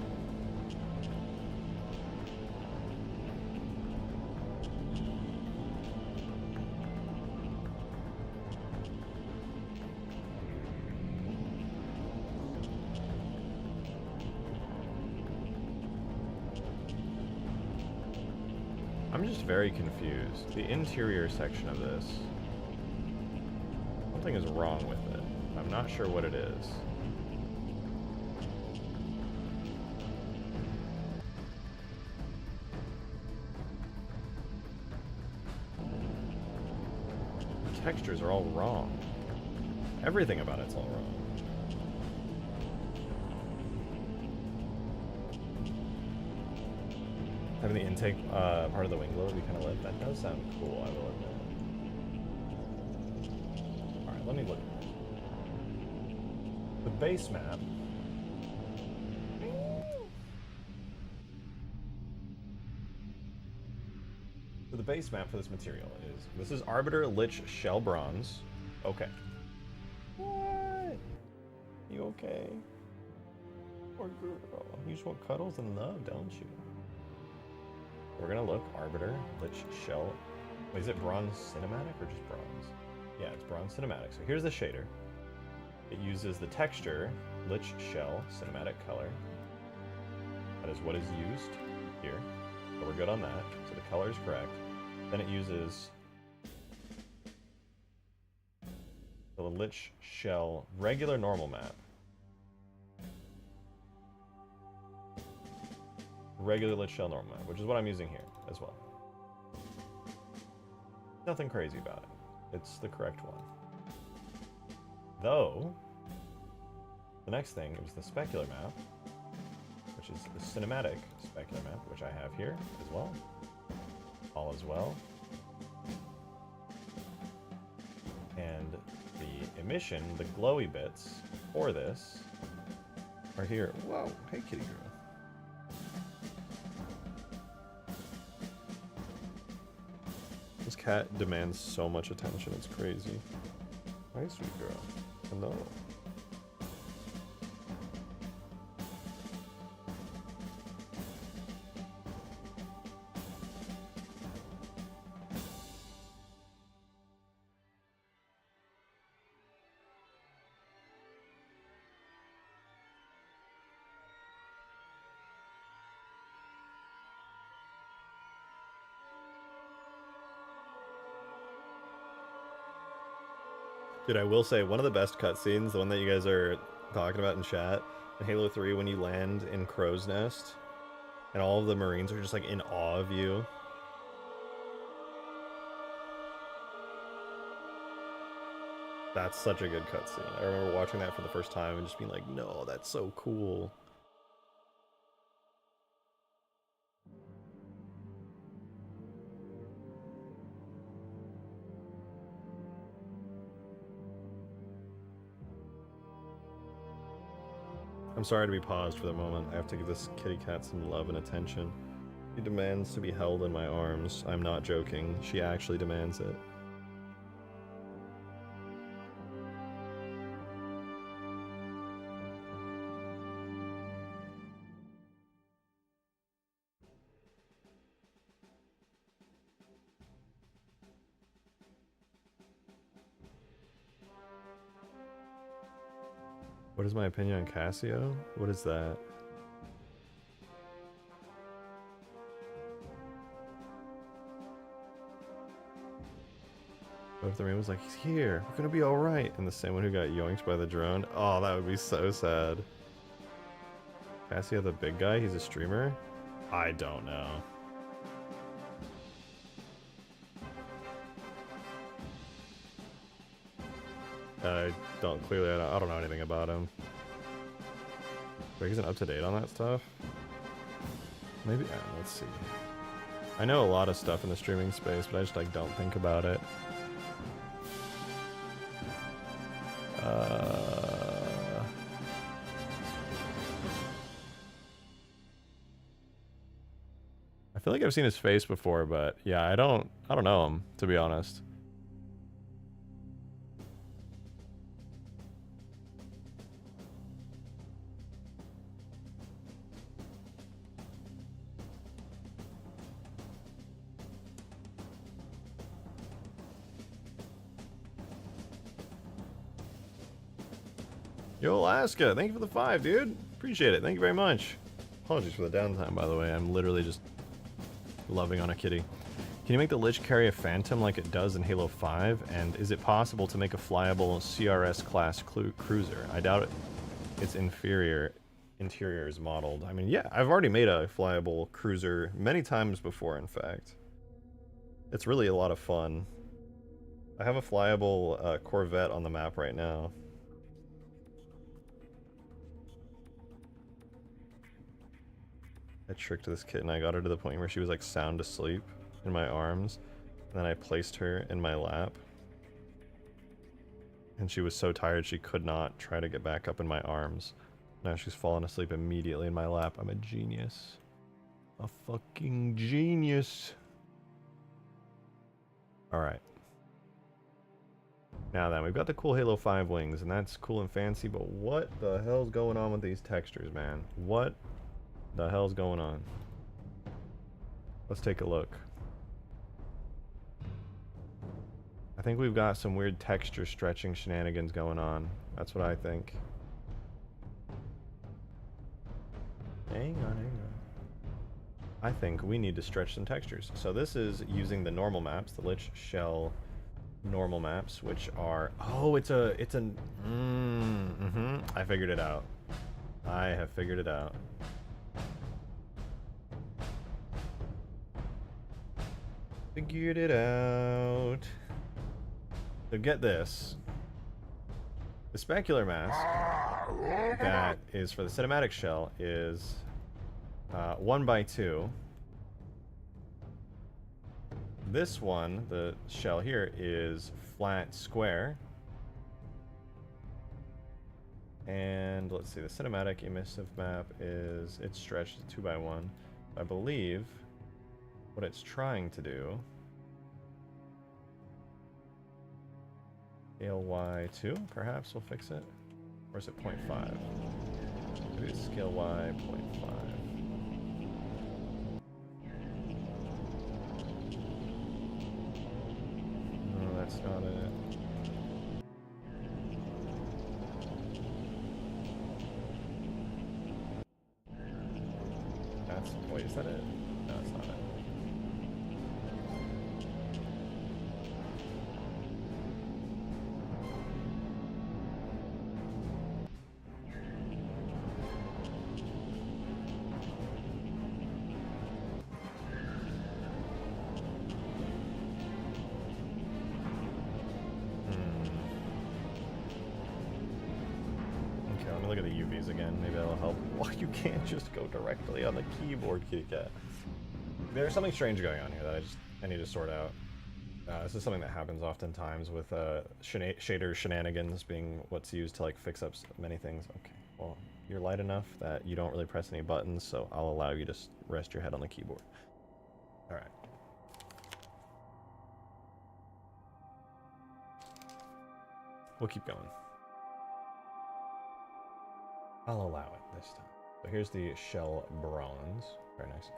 I'm just very confused. The interior section of this, something is wrong with it. I'm not sure what it is. The textures are all wrong. Everything about it's all wrong. Having the intake part of the wing glow be kind of lit. That does sound cool, I will admit. Alright, let me look. The base map. So the base map for this material this is Arbiter Lich Shell Bronze. Okay. What? You okay? Poor girl. You just want cuddles and love, don't you? We're gonna look Arbiter, Lich Shell. Wait, is it bronze cinematic or just bronze? Yeah, it's bronze cinematic. So here's the shader. It uses the texture Lich Shell cinematic color. That is what is used here. So we're good on that. So the color is correct. Then it uses the Lich Shell regular normal map. Regular Lich Shell normal map, which is what I'm using here as well. Nothing crazy about it. It's the correct one. Though, the next thing was the specular map, which is the cinematic specular map, which I have here as well. All as well. And the emission, the glowy bits, or this are here. Whoa, hey kitty girl. This cat demands so much attention, it's crazy. Hi, sweet girl. Hello. Dude, I will say, one of the best cutscenes, the one that you guys are talking about in chat, in Halo 3 when you land in Crow's Nest, and all of the Marines are just like in awe of you. That's such a good cutscene. I remember watching that for the first time and just being like, no, that's so cool. I'm sorry to be paused for the moment. I have to give this kitty cat some love and attention. She demands to be held in my arms. I'm not joking. She actually demands it. What is my opinion on Casio? What is that? What if the man was like, he's here, we're gonna be alright, and the same one who got yoinked by the drone? Oh, that would be so sad. Casio the big guy, he's a streamer? I don't know. I don't know anything about him. Greg isn't up to date on that stuff? Maybe, let's see. I know a lot of stuff in the streaming space, but I just like don't think about it. I feel like I've seen his face before, but yeah, I don't know him, to be honest. Yo, Alaska, thank you for the 5, dude. Appreciate it. Thank you very much. Apologies for the downtime, by the way. I'm literally just loving on a kitty. Can you make the Lich carry a Phantom like it does in Halo 5? And is it possible to make a flyable CRS class cruiser? I doubt it. Its interior is modeled. I mean, yeah, I've already made a flyable cruiser many times before, in fact. It's really a lot of fun. I have a flyable Corvette on the map right now. I tricked this kitten. I got her to the point where she was like sound asleep in my arms. And then I placed her in my lap. And she was so tired she could not try to get back up in my arms. Now she's fallen asleep immediately in my lap. I'm a genius. A fucking genius. Alright. Now then, we've got the cool Halo 5 wings, and that's cool and fancy, but what the hell's going on with these textures, man? What the hell's going on? Let's take a look. I think we've got some weird texture stretching shenanigans going on. That's what I think. Hang on. I think we need to stretch some textures. So this is using the normal maps, the Lich Shell normal maps, which are... Oh, I figured it out. I have figured it out. Figured it out. So get this. The specular mask that is for the cinematic shell is 1x2. This one, the shell here, is flat square. And let's see, the cinematic emissive map is, it's stretched to 2x1. I believe what it's trying to do, scale Y2, perhaps will fix it. Or is it 0.5? Maybe it's scale Y 0.5. No, that's not it. Wait, is that it? No, it's not it. Okay, let me look at the UVs again. Maybe that'll help. Why you can't just go directly on the keyboard, kitty cat? There's something strange going on here that I need to sort out. This is something that happens oftentimes with shader shenanigans being what's used to like fix up many things. Okay, well, you're light enough that you don't really press any buttons, so I'll allow you to rest your head on the keyboard. All right. We'll keep going. I'll allow it this time. So here's the shell bronze. Very nice.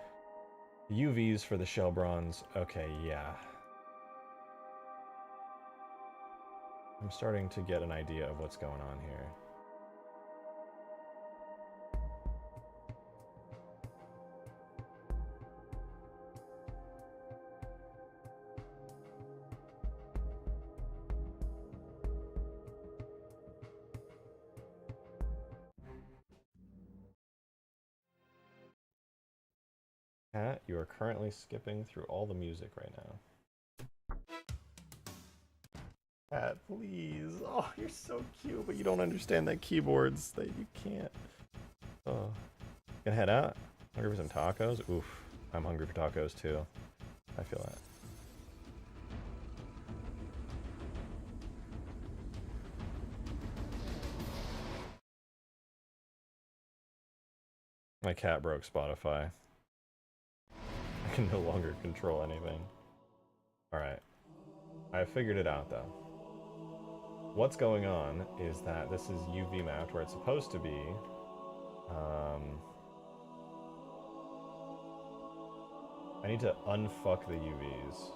UVs for the shell bronze. Okay, yeah. I'm starting to get an idea of what's going on here. Cat, you are currently skipping through all the music right now. Cat, please. Oh, you're so cute, but you don't understand that keyboards, that you can't. Oh. Gonna head out? Hungry for some tacos? Oof. I'm hungry for tacos too. I feel that. My cat broke Spotify. I can no longer control anything. Alright. I figured it out though. What's going on is that this is UV mapped where it's supposed to be. I need to unfuck the UVs.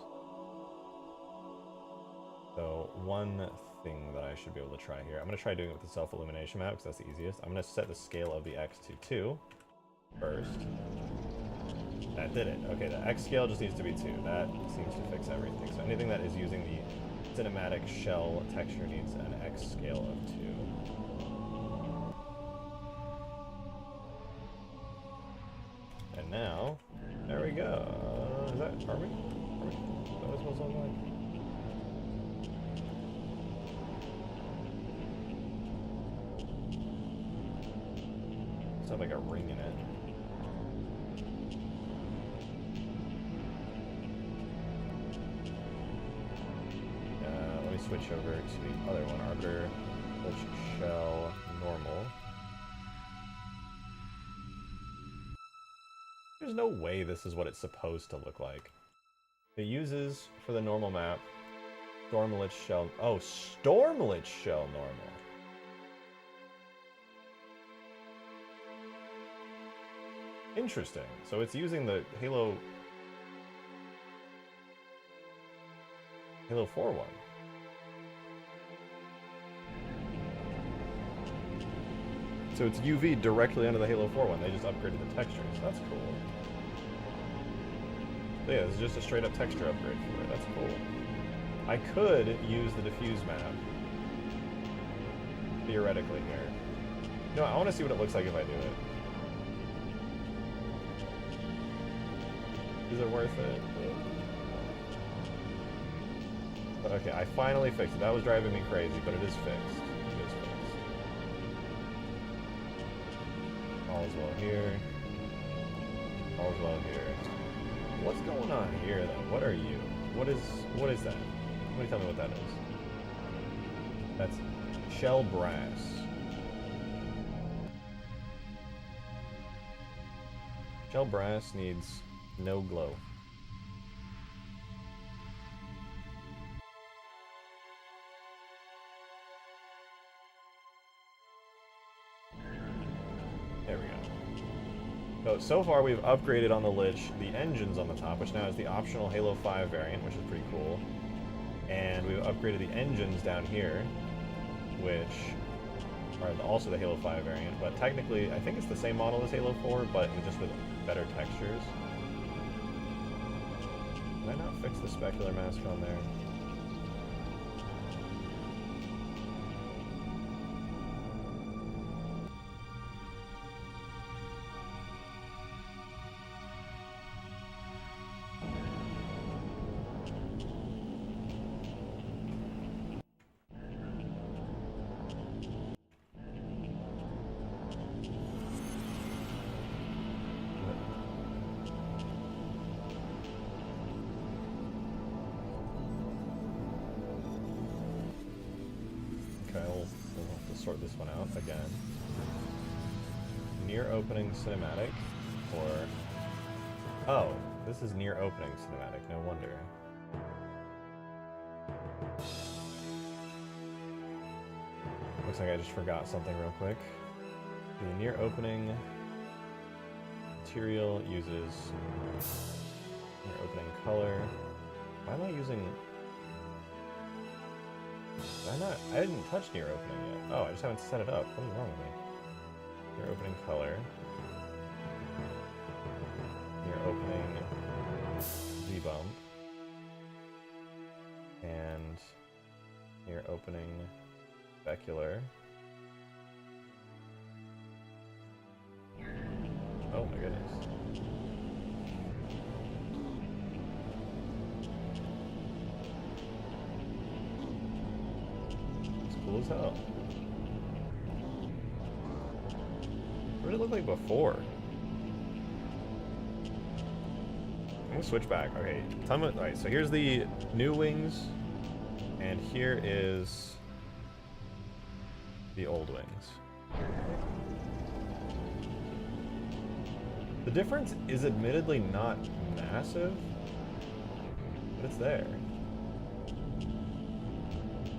So one thing that I should be able to try here, I'm going to try doing it with the self-illumination map because that's the easiest. I'm going to set the scale of the X to 2 first. That did it. Okay, the X scale just needs to be 2. That seems to fix everything. So anything that is using the cinematic shell texture needs an X scale of 2. And now, there we go. Is that Army? Is that what it's supposed to look like? It's not like a ring in it. Let me switch over to the other one, Arbiter, which shell normal. There's no way this is what it's supposed to look like. It uses, for the normal map, Stormlich shell... Oh, Stormlich shell normal. Interesting. So it's using the Halo 4 one. So it's UV directly under the Halo 4 one. They just upgraded the textures. That's cool. So yeah, this is just a straight up texture upgrade for it. That's cool. I could use the diffuse map. Theoretically here. No, I want to see what it looks like if I do it. Is it worth it? Okay, I finally fixed it. That was driving me crazy, but it is fixed. It is fixed. All's well here. All's well here. What's going on here, though? What are you? What is that? Somebody tell me what that is. That's shell brass. Shell brass needs no glow. There we go. So far we've upgraded on the Lich the engines on the top, which now is the optional Halo 5 variant, which is pretty cool. And we've upgraded the engines down here, which are also the Halo 5 variant, but technically I think it's the same model as Halo 4, but just with better textures. Did I not fix the specular mask on there? Sort this one out again. Near opening cinematic, or... Oh, this is near opening cinematic, no wonder. Looks like I just forgot something real quick. The near opening material uses near opening color. Why am I using... I didn't touch near opening yet. Oh, I just haven't set it up. What is wrong with me? Near opening color. Near opening debump. And near opening specular. Oh my goodness. Cool as hell. What did it look like before? I'm gonna switch back. Okay, alright, so here's the new wings, and here is the old wings. The difference is admittedly not massive, but it's there.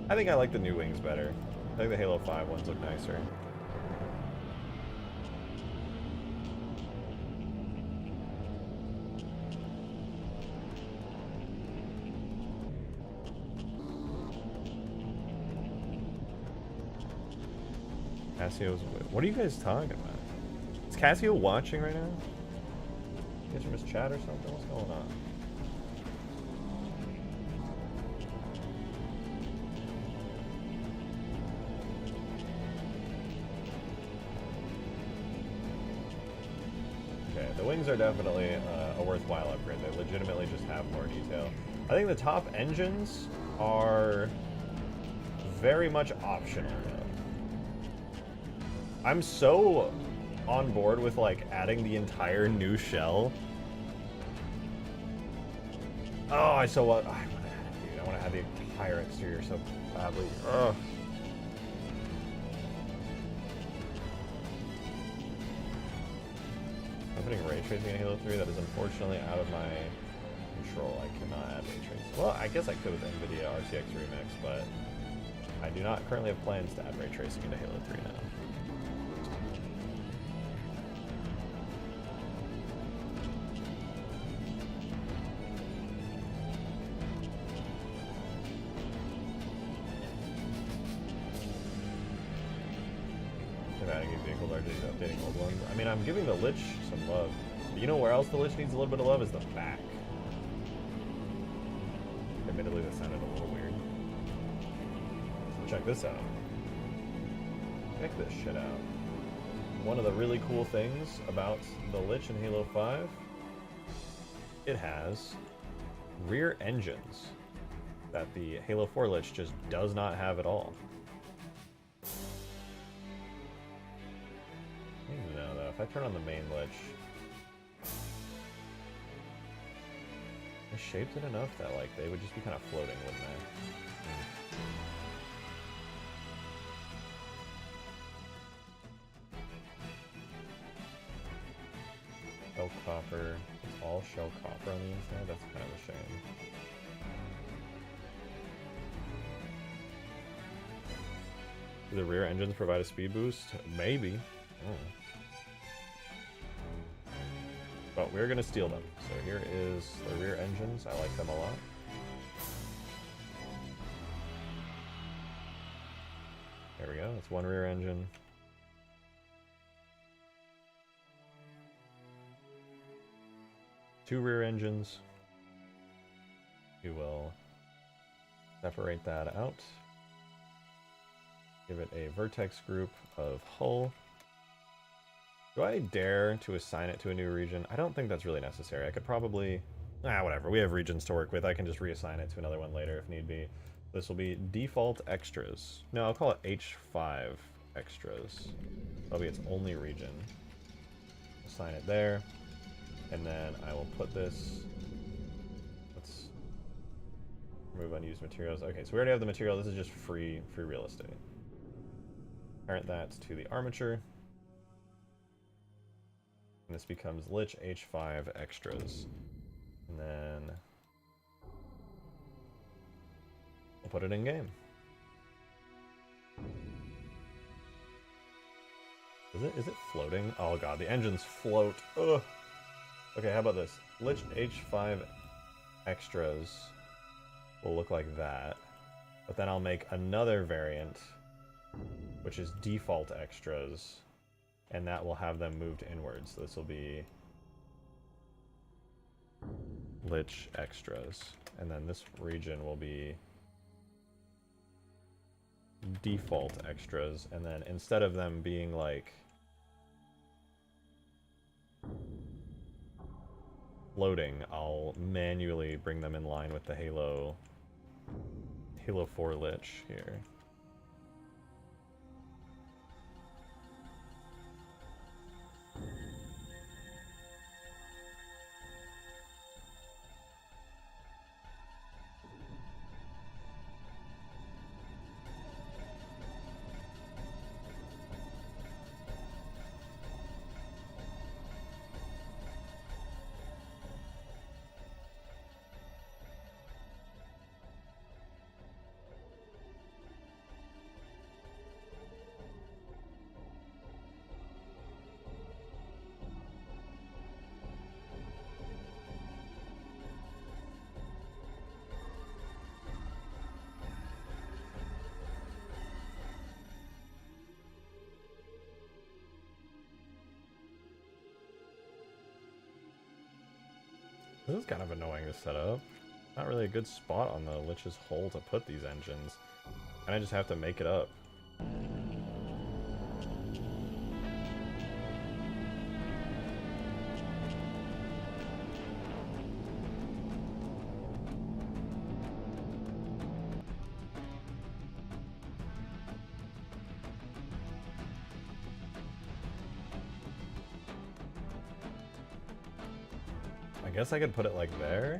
I think I like the new wings better. I think the Halo 5 ones look nicer. Cassio's... What are you guys talking about? Is Cassio watching right now? You guys from his chat or something? What's going on? The wings are definitely a worthwhile upgrade. They legitimately just have more detail. I think the top engines are very much optional, though. I'm so on board with, like, adding the entire new shell. Oh, I want to add it, dude. I want to add the entire exterior so badly. Ugh. Putting ray tracing in Halo 3, that is unfortunately out of my control. I cannot add ray tracing. Well, I guess I could with NVIDIA RTX Remix, but I do not currently have plans to add ray tracing into Halo 3 now. Updating old ones. I mean, I'm giving the Lich some love. But you know where else the Lich needs a little bit of love is the back. Admittedly, that sounded a little weird. Check this out. Check this shit out. One of the really cool things about the Lich in Halo 5, it has rear engines that the Halo 4 Lich just does not have at all. No, though, if I turn on the main Lich, I shaped it enough that, like, they would just be kind of floating, wouldn't they? shell copper. It's all shell copper on the inside? That's kind of a shame. Do the rear engines provide a speed boost? Maybe. Oh. But we're gonna steal them. So here is the rear engines. I like them a lot. There we go. That's one rear engine. Two rear engines. We will separate that out. Give it a vertex group of hull. Do I dare to assign it to a new region? I don't think that's really necessary. I could probably... whatever. We have regions to work with. I can just reassign it to another one later if need be. This will be default extras. No, I'll call it H5 extras. That'll be its only region. Assign it there. And then I will put this... Let's remove unused materials. Okay, so we already have the material. This is just free real estate. Parent that to the armature. And this becomes Lich H5 extras. And then we'll put it in game. Is it floating? Oh god, the engines float. Ugh. Okay, how about this? Lich H5 extras will look like that. But then I'll make another variant, which is default extras, and that will have them moved inwards. So this will be Lich extras, and then this region will be default extras, and then instead of them being like floating, I'll manually bring them in line with the Halo 4 Lich here. This is kind of annoying to set up. Not really a good spot on the Lich's hull to put these engines. And I just have to make it up. I guess I could put it like there.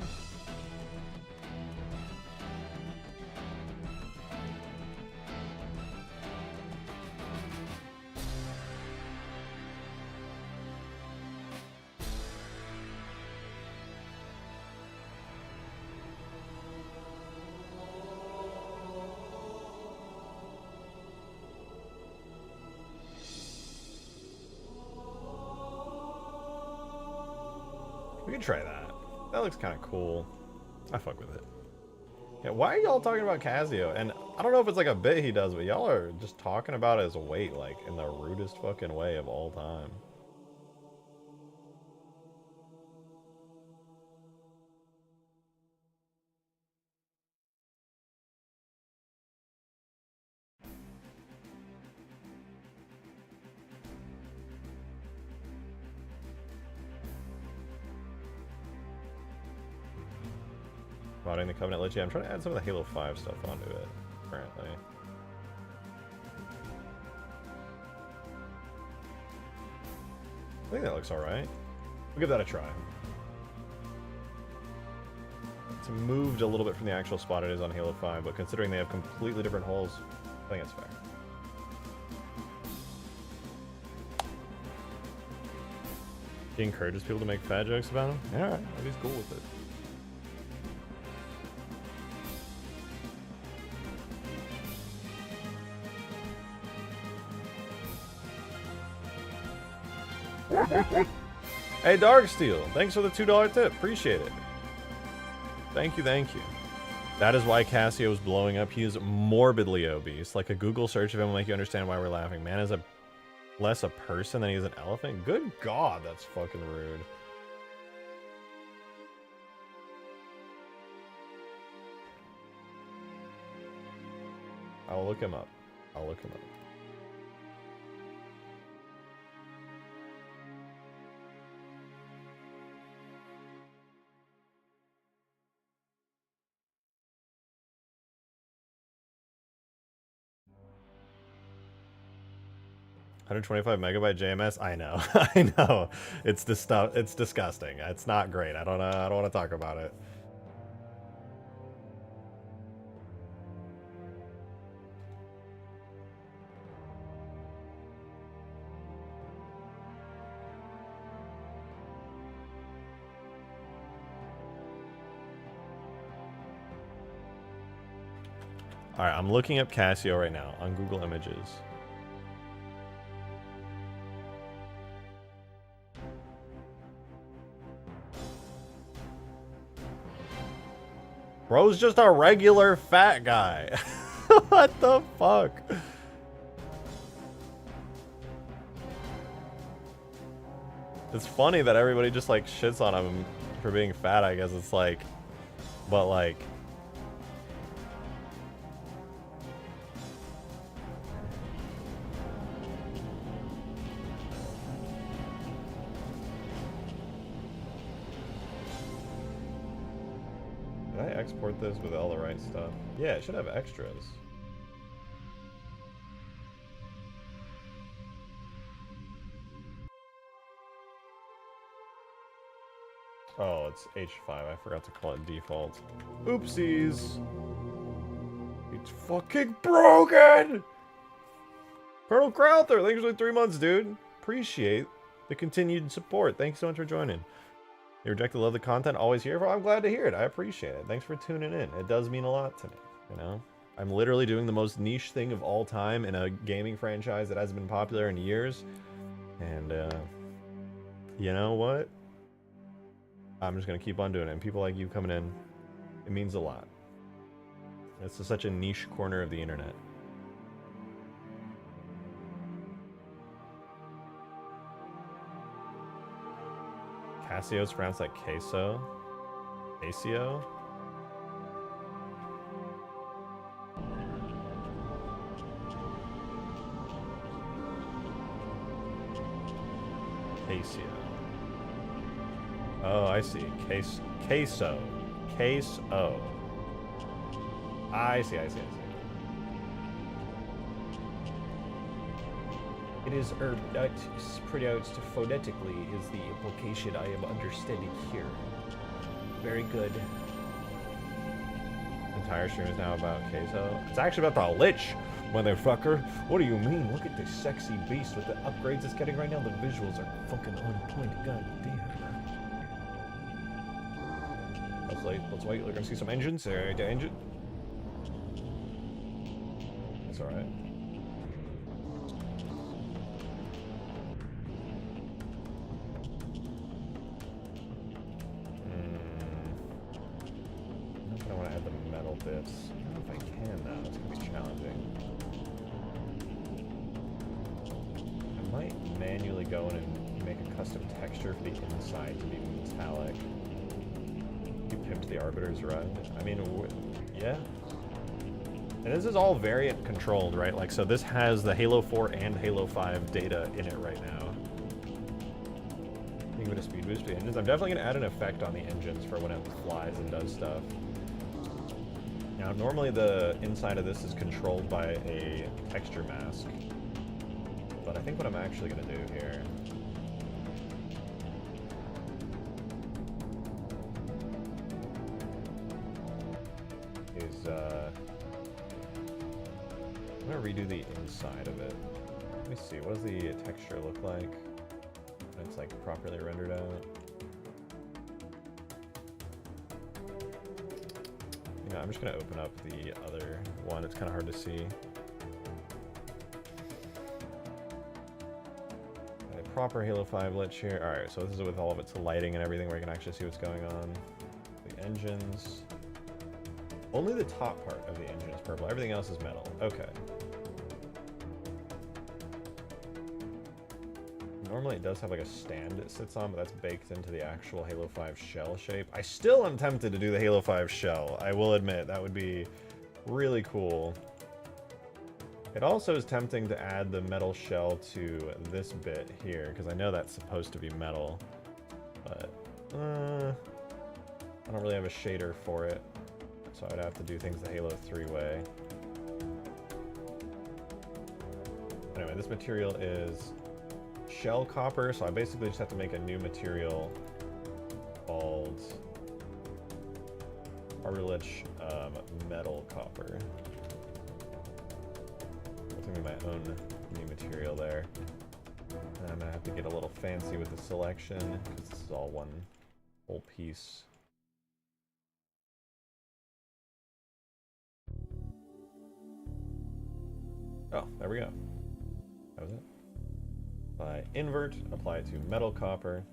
We can try that. That looks kind of cool. I fuck with it. Yeah, why are y'all talking about Casio? And I don't know if it's like a bit he does, but y'all are just talking about his weight like in the rudest fucking way of all time. Modding the Covenant Lich. Yeah, I'm trying to add some of the Halo 5 stuff onto it, apparently. I think that looks alright. We'll give that a try. It's moved a little bit from the actual spot it is on Halo 5, but considering they have completely different holes, I think it's fair. He encourages people to make fat jokes about him? Yeah, alright, he's cool with it. Hey, Darksteel, thanks for the $2 tip. Appreciate it. Thank you, thank you. That is why Cassio's blowing up. He is morbidly obese. Like a Google search of him will make you understand why we're laughing. Man is less a person than he is an elephant. Good God, that's fucking rude. I'll look him up. I'll look him up. $125 megabyte JMS. I know. I know. It's disgusting. It's not great. I don't want to talk about it. All right, I'm looking up Cassio right now on Google Images. Bro's just a regular fat guy. What the fuck? It's funny that everybody just like shits on him for being fat, I guess. It's like, but like, export this with all the right stuff. Yeah, it should have extras. Oh, it's H5. I forgot to call it default. Oopsies. It's fucking broken! Colonel Crowther, thanks for the 3 months, dude. Appreciate the continued support. Thanks so much for joining. You reject the love of the content, always here. Well, I'm glad to hear it. I appreciate it. Thanks for tuning in. It does mean a lot to me, you know? I'm literally doing the most niche thing of all time in a gaming franchise that hasn't been popular in years. And, you know what? I'm just going to keep on doing it. And people like you coming in, it means a lot. It's such a niche corner of the internet. Cassio's pronounced like queso. Casio? Casio. Oh, I see. Queso. Queso. I see. It is not pronounced phonetically is the implication I am understanding here. Very good. The entire stream is now about queso. It's actually about the Lich, motherfucker. What do you mean? Look at this sexy beast with the upgrades it's getting right now. The visuals are fucking on point. God damn. Let's wait. We're gonna see some engines. Alright, the engine. That's alright. I want to add the metal bits. I don't know if I can now. It's gonna be challenging. I might manually go in and make a custom texture for the inside to be metallic. You pimped the arbiters right. I mean, yeah. And this is all variant controlled, right? Like, so this has the Halo 4 and Halo 5 data in it right now. You can give it a speed boost to the engines. I'm definitely going to add an effect on the engines for when it flies and does stuff. Now, normally the inside of this is controlled by a texture mask. But I think what I'm actually going to do here is, I'm going to redo the inside of it. Let me see, what does the texture look like? when it's like properly rendered out. You know, I'm just gonna open up the other one. It's kind of hard to see. A proper Halo 5 Lich here. All right, so this is with all of its lighting and everything, where you can actually see what's going on. The engines. Only the top part of the engine is purple. Everything else is metal. Okay. Normally it does have like a stand it sits on, but that's baked into the actual Halo 5 shell shape. I still am tempted to do the Halo 5 shell. I will admit, that would be really cool. It also is tempting to add the metal shell to this bit here, because I know that's supposed to be metal. But, I don't really have a shader for it. So I'd have to do things the Halo 3 way. Anyway, this material is shell copper, so I basically just have to make a new material called Lich metal copper. That's gonna be my own new material there. And I'm gonna have to get a little fancy with the selection, because this is all one whole piece. Oh, there we go. That was it. Apply invert, apply it to metal copper.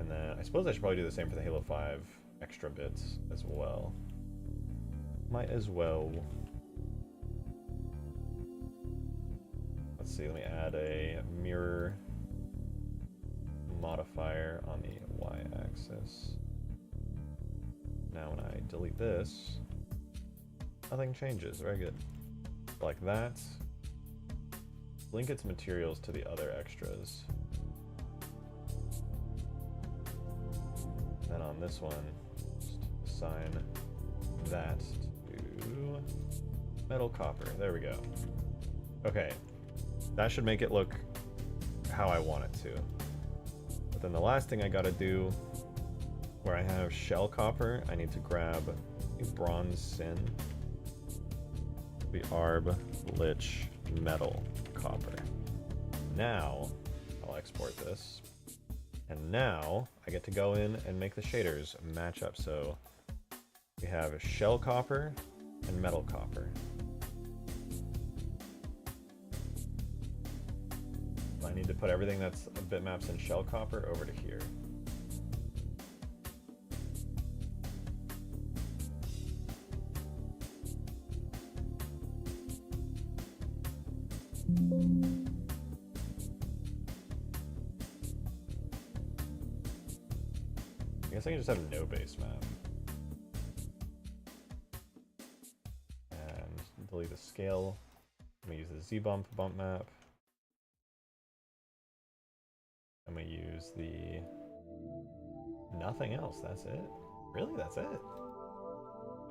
And then I suppose I should probably do the same for the Halo 5 extra bits as well. Might as well. Let's see, let me add a mirror modifier on the y-axis. Now when I delete this, nothing changes. Very good. Like that. Link its materials to the other extras. Then on this one, just assign that to metal copper. There we go. Okay, that should make it look how I want it to. But then the last thing I gotta do, where I have shell copper, I need to grab a bronze sin, the Arb Lich metal copper. Now, I'll export this. And now, I get to go in and make the shaders match up. So, we have shell copper and metal copper. I need to put everything that's bitmaps in shell copper over to here. I guess I can just have no base map. And delete the scale. I'm gonna use the Z-bump bump map. I'm gonna use the nothing else. That's it? Really? That's it?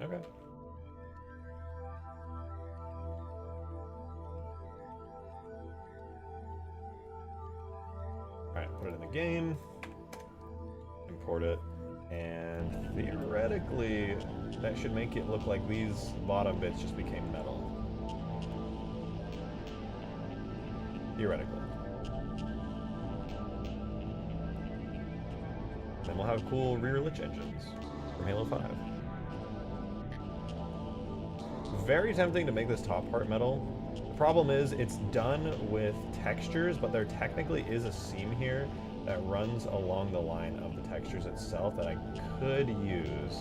Okay. Alright, put it in the game. Import it. And theoretically, that should make it look like these bottom bits just became metal. Theoretically. Then we'll have cool rear Lich engines from Halo 5. Very tempting to make this top part metal. The problem is it's done with textures, but there technically is a seam here that runs along the line of the textures itself that I could use.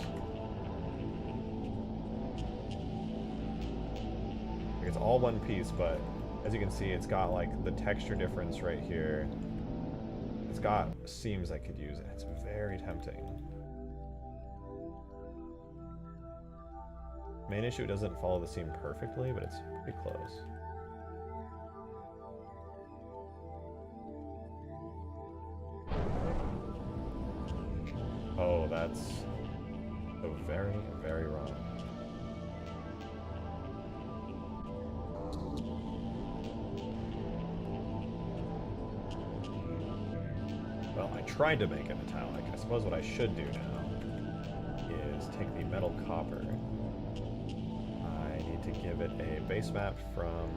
Like it's all one piece, but as you can see, it's got like the texture difference right here. It's got seams I could use, and it's very tempting. Main issue, it doesn't follow the seam perfectly, but it's pretty close. Oh, that's so very, very wrong. Well, I tried to make it metallic. I suppose what I should do now is take the metal copper. I need to give it a base map from,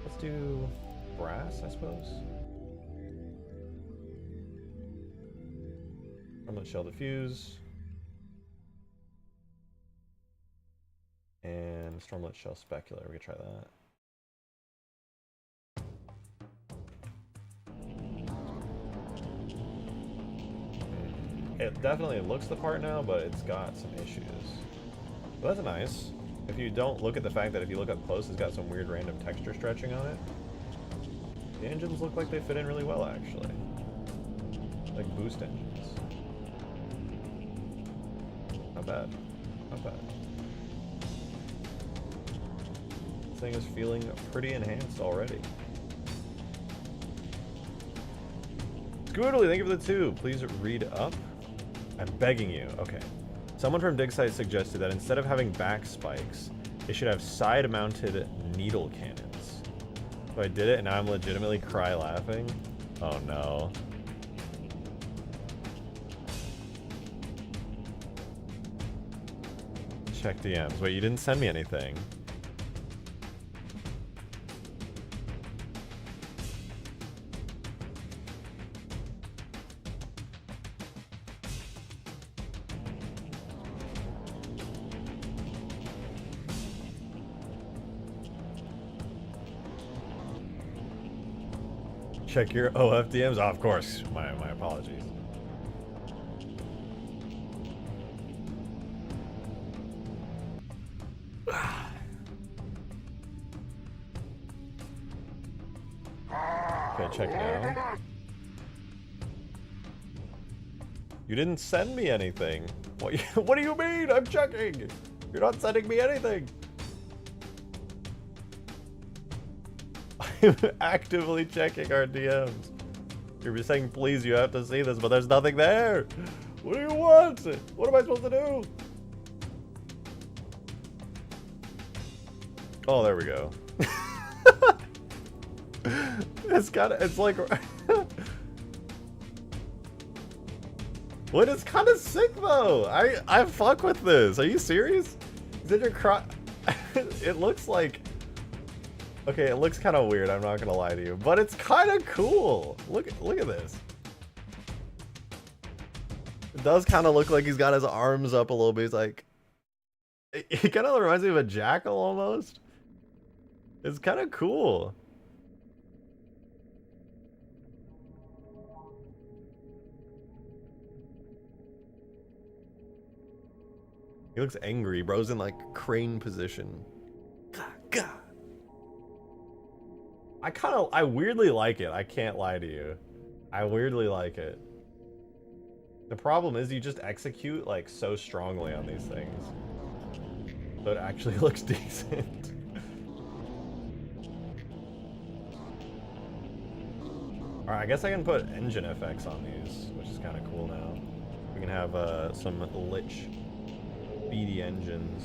let's do brass, I suppose. Stormlit shell diffuse. And Stormlit shell specular. We can try that. It definitely looks the part now, but it's got some issues. But that's nice. If you don't look at the fact that if you look up close, it's got some weird random texture stretching on it. The engines look like they fit in really well, actually. Like boost engines. Not bad. Not bad. This thing is feeling pretty enhanced already. Scootly, thank you for the 2. Please read up. I'm begging you. Okay. Someone from Digsite suggested that instead of having back spikes, it should have side-mounted needle cannons. So I did it, and now I'm legitimately cry laughing. Oh no. Check DMs. Wait, you didn't send me anything. Check your OFDMs? Oh, of course. My apologies. Okay, check now. You didn't send me anything. What do you mean? I'm checking. You're not sending me anything. I'm actively checking our DMs. You're saying, please, you have to see this, but there's nothing there. What do you want? What am I supposed to do? Oh, there we go. It's like... What? It's kind of sick, though. I fuck with this. Are you serious? Is it your It looks like... Okay, it looks kind of weird, I'm not gonna lie to you, but it's kind of cool. Look at this. It does kind of look like he's got his arms up a little bit. He's like, it kind of reminds me of a jackal almost. It's kind of cool. He looks angry. Bro's in like crane position. God. I weirdly like it. I can't lie to you. I weirdly like it. The problem is you just execute like so strongly on these things. So it actually looks decent. Alright, I guess I can put engine effects on these, which is kind of cool now. We can have some Lich speedy engines.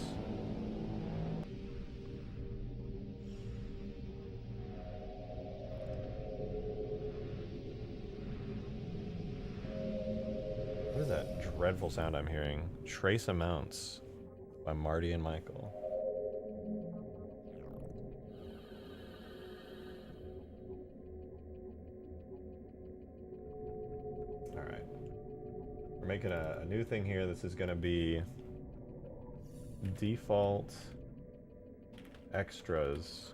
What is that dreadful sound I'm hearing? Trace Amounts by Marty and Michael. Alright. We're making a new thing here. This is going to be default extras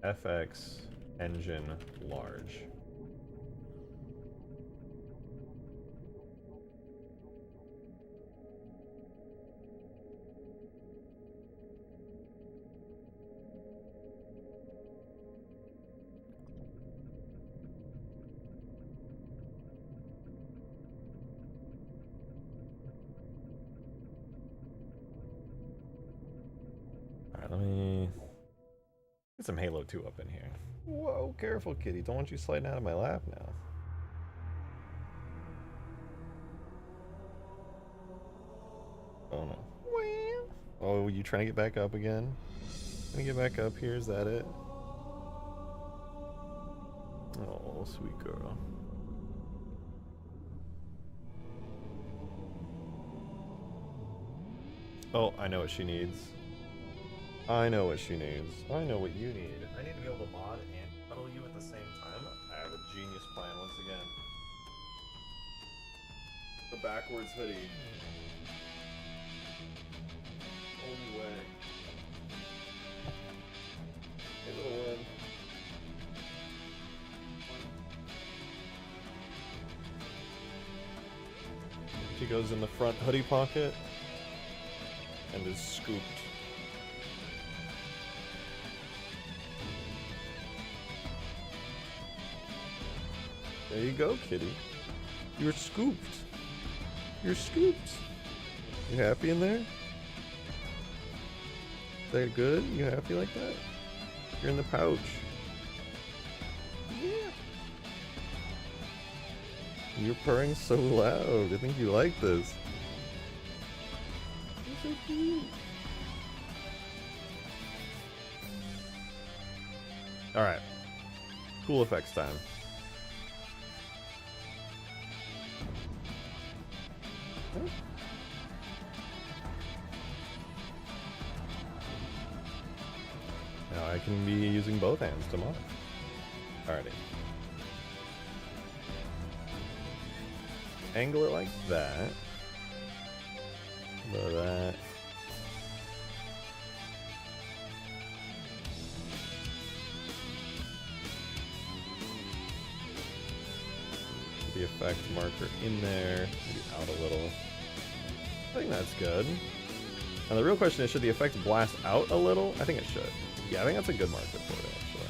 FX engine large. Let me get some Halo 2 up in here. Whoa, careful, kitty. Don't want you sliding out of my lap now. Oh no. Oh, you trying to get back up again? Trying to get back up here? Is that it? Oh, sweet girl. Oh, I know what she needs. I know what she needs. I know what you need. I need to be able to mod and cuddle you at the same time. I have a genius plan once again. The backwards hoodie. Only way. Hey, little worm. She goes in the front hoodie pocket and is scooped. There you go, kitty. You're scooped. You're scooped. You happy in there? Is that good? You happy like that? You're in the pouch. Yeah. You're purring so loud. I think you like this. You're so cute. Alright. Cool effects time. Now I can be using both hands to mod. Alrighty. Angle it like that. Look at that. Put the effect marker in there, maybe out a little. I think that's good. Now the real question is, should the effect blast out a little? I think it should. Yeah, I think that's a good marker for it, actually.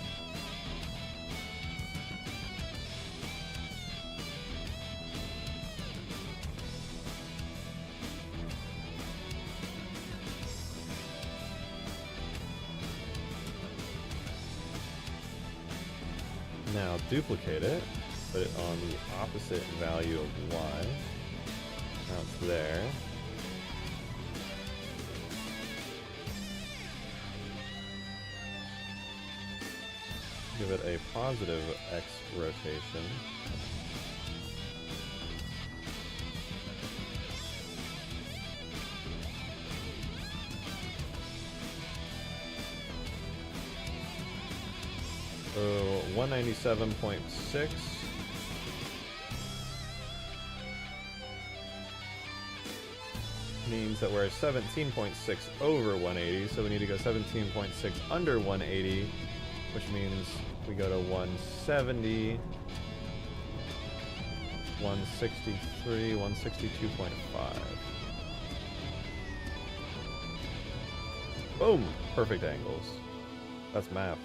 Now duplicate it, put it on the opposite value of y. Now it's there. Give it a positive X rotation. So 197.6. Means that we're 17.6 over 180, so we need to go 17.6 under 180, which means we go to 170, 163, 162.5. Boom! Perfect angles. That's math.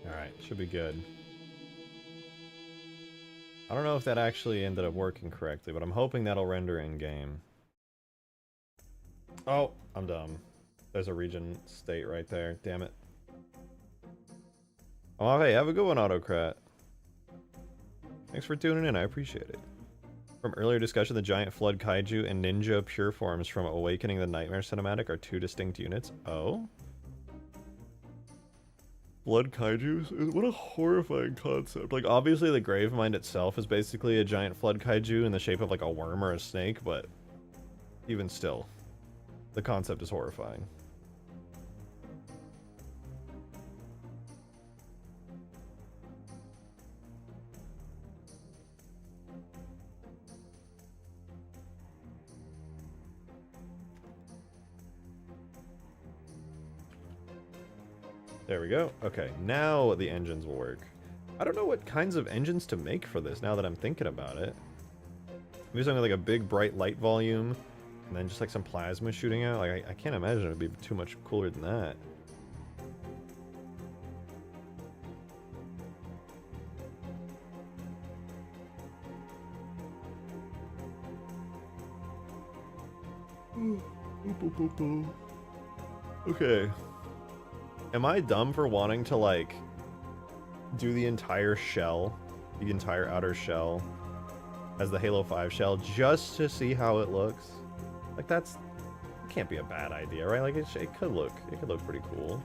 Alright, should be good. I don't know if that actually ended up working correctly, but I'm hoping that'll render in-game. Oh, I'm dumb. There's a region state right there, damn it. Oh, hey, have a good one, Autocrat. Thanks for tuning in, I appreciate it. From earlier discussion, the giant flood kaiju and ninja pure forms from Awakening the Nightmare cinematic are two distinct units. Oh? Blood kaijus? What a horrifying concept. Like, obviously the Gravemind itself is basically a giant flood kaiju in the shape of like a worm or a snake, but even still, the concept is horrifying. There we go. Okay, now the engines will work. I don't know what kinds of engines to make for this now that I'm thinking about it. Maybe something with like a big bright light volume, and then just like some plasma shooting out. Like, I can't imagine it would be too much cooler than that. Okay. Am I dumb for wanting to, like, do the entire shell the entire outer shell as the Halo 5 shell just to see how it looks. Like it can't be a bad idea, right? Like it could look pretty cool.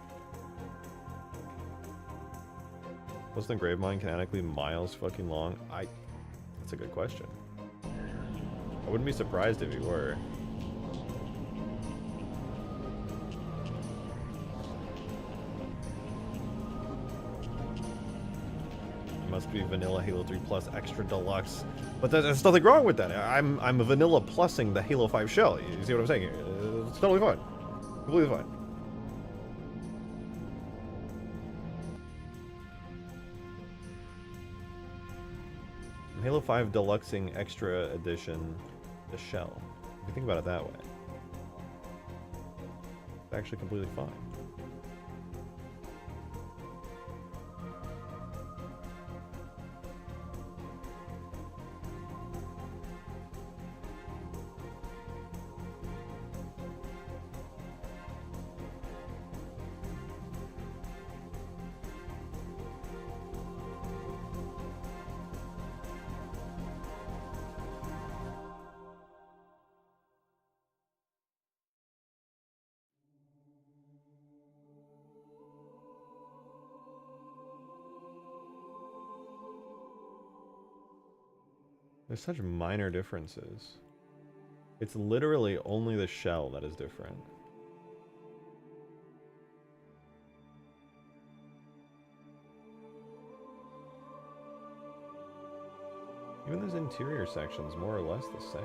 Was the grave mine canonically miles fucking long? That's a good question. I wouldn't be surprised if you were. Must be vanilla Halo 3 Plus Extra Deluxe. But there's nothing wrong with that. I'm a vanilla plussing the Halo 5 shell. You see what I'm saying here? It's totally fine. Completely fine. Halo 5 Deluxing Extra Edition, the shell. If you think about it that way. It's actually completely fine. There's such minor differences. It's literally only the shell that is different. Even those interior sections, more or less the same.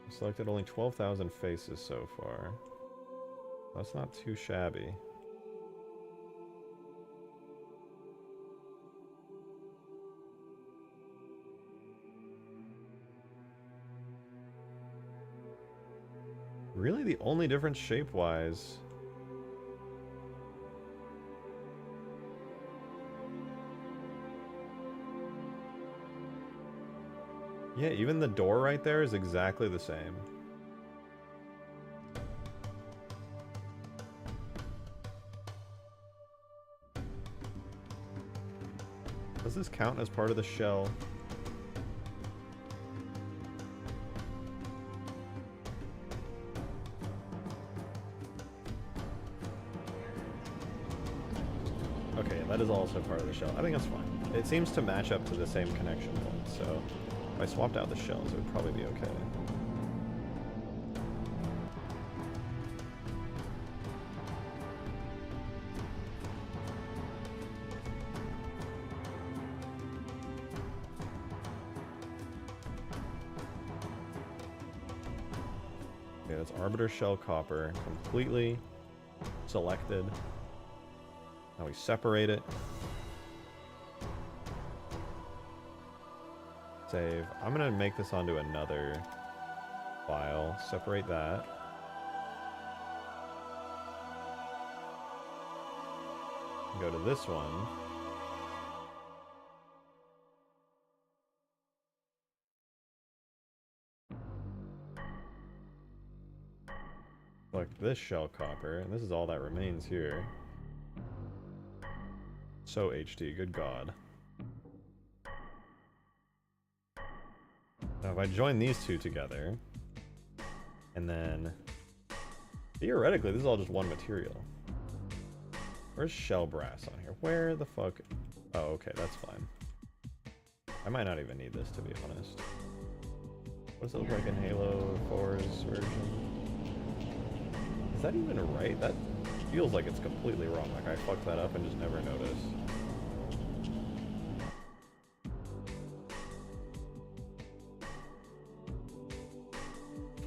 Selected only 12,000 faces so far. That's not too shabby. Really the only difference shape-wise... Yeah, even the door right there is exactly the same. Does this count as part of the shell? Okay, that is also part of the shell. I think that's fine. It seems to match up to the same connection point, so... If I swapped out the shells, it would probably be okay. Okay, that's Arbiter Shell Copper, completely selected. Now we separate it. Save. I'm gonna make this onto another file. Separate that. Go to this one. Select this shell copper, and this is all that remains here. So HD, good God. Now if I join these two together, and then theoretically this is all just one material. Where's shell brass on here? Where the fuck? Oh, okay, that's fine. I might not even need this, to be honest. What does it look like in Halo 4's version? Is that even right? That feels like it's completely wrong. Like I fucked that up and just never noticed.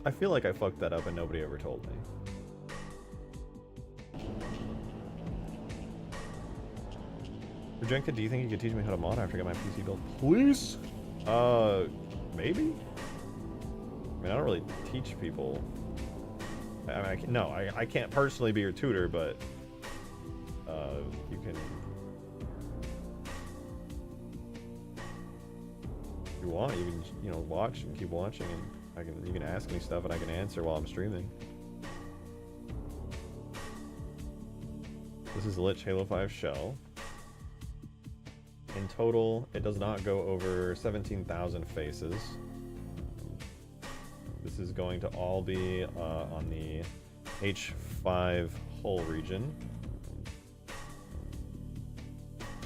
I feel like I fucked that up and nobody ever told me. Rajenka, do you think you could teach me how to mod after I get my PC built? Please? Maybe? I mean, I don't really teach people. I mean, I can't personally be your tutor, but you can If you want, you can, you know, watch and keep watching, and you can ask me stuff and I can answer while I'm streaming. This is Lich Halo 5 shell. In total, it does not go over 17,000 faces. This is going to all be on the H5 hull region.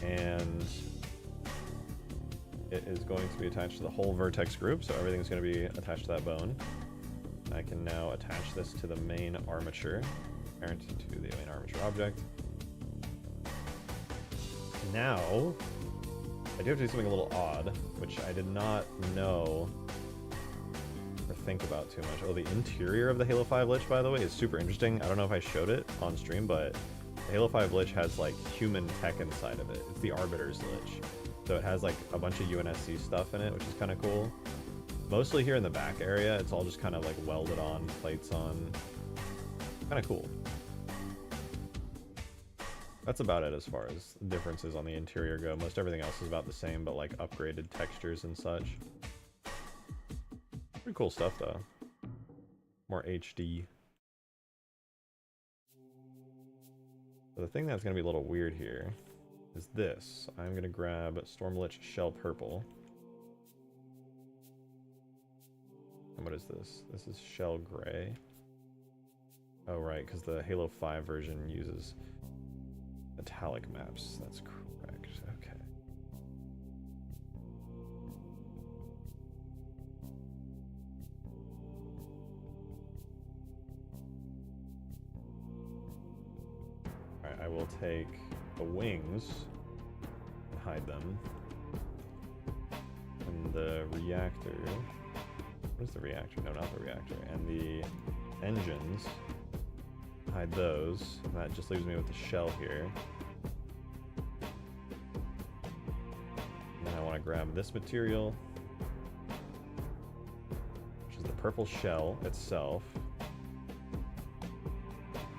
And it is going to be attached to the whole vertex group, so everything's going to be attached to that bone. I can now attach this to the main armature, parent to the main armature object. Now, I do have to do something a little odd, which I did not know or think about too much. Oh, the interior of the Halo 5 Lich, by the way, is super interesting. I don't know if I showed it on stream, but the Halo 5 Lich has like human tech inside of it. It's the Arbiter's Lich. So it has like a bunch of UNSC stuff in it, which is kind of cool. Mostly here in the back area, it's all just kind of like welded on, plates on. Kind of cool. That's about it as far as differences on the interior go. Most everything else is about the same, but like upgraded textures and such. Pretty cool stuff though. More HD. So the thing that's going to be a little weird here is this. I'm going to grab Stormlich Shell Purple. And what is this? This is Shell Gray. Oh right, because the Halo 5 version uses metallic maps. That's correct. Okay. Alright, I will take the wings and hide them. And the reactor. What is the reactor? No, not the reactor. And the engines. Hide those. And that just leaves me with the shell here. And then I want to grab this material, which is the purple shell itself.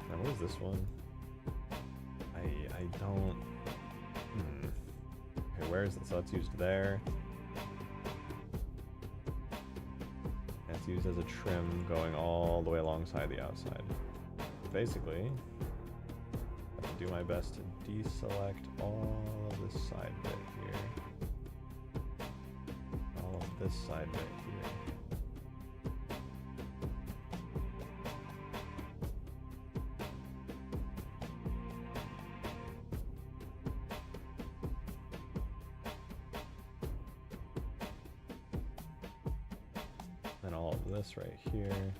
Now what is this one? I don't... Okay, where is it? So it's used there. And it's used as a trim going all the way alongside the outside. Basically, I have to do my best to deselect all of this side bit here. All of this side bit here. And all of this right here.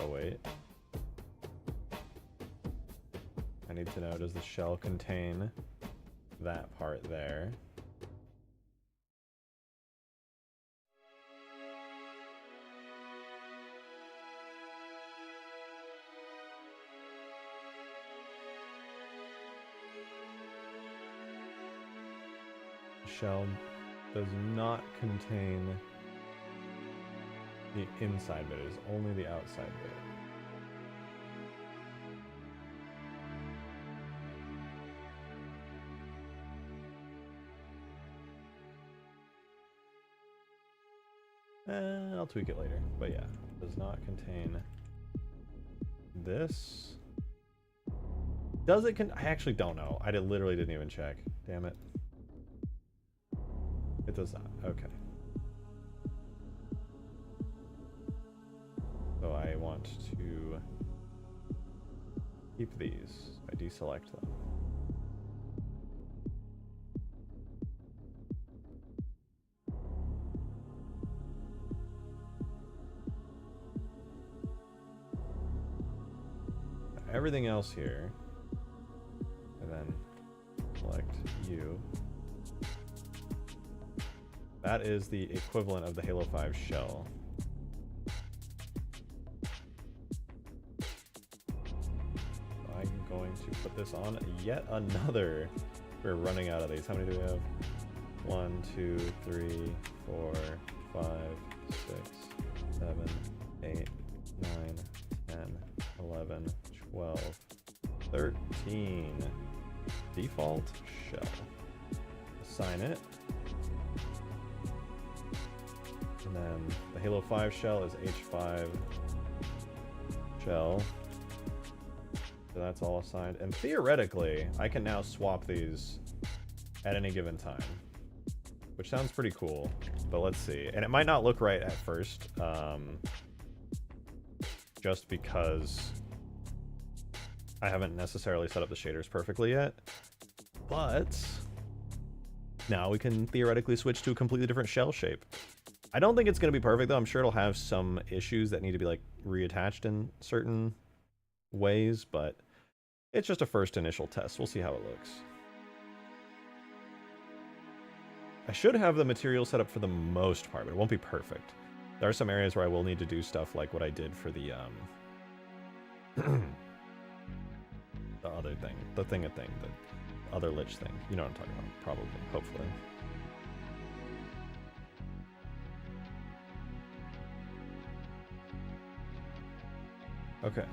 Wait. I need to know, does the shell contain that part there? The shell does not contain the inside bit, is only the outside bit. I'll tweak it later, but yeah, does not contain this. Does it I actually don't know. I literally didn't even check. Damn it. It does not. Okay. So I want to keep these. I deselect them. Everything else here, and then select you. That is the equivalent of the Halo 5 shell. I'm going to put this on yet another. We're running out of these. How many do we have? 1, 2, 3, 4, 5, 6, 7, 8, 9, 10, 11, 12, 13. Default shell. Assign it. And then the Halo 5 shell is H5 shell. So that's all assigned. And theoretically, I can now swap these at any given time, which sounds pretty cool, but let's see. And it might not look right at first, just because I haven't necessarily set up the shaders perfectly yet, but now we can theoretically switch to a completely different shell shape. I don't think it's going to be perfect though. I'm sure it'll have some issues that need to be like reattached in certain ways, but it's just a first initial test. We'll see how it looks. I should have the material set up for the most part, but it won't be perfect. There are some areas where I will need to do stuff like what I did for the the other thing, the other Lich thing. You know what I'm talking about, probably, hopefully. Okay.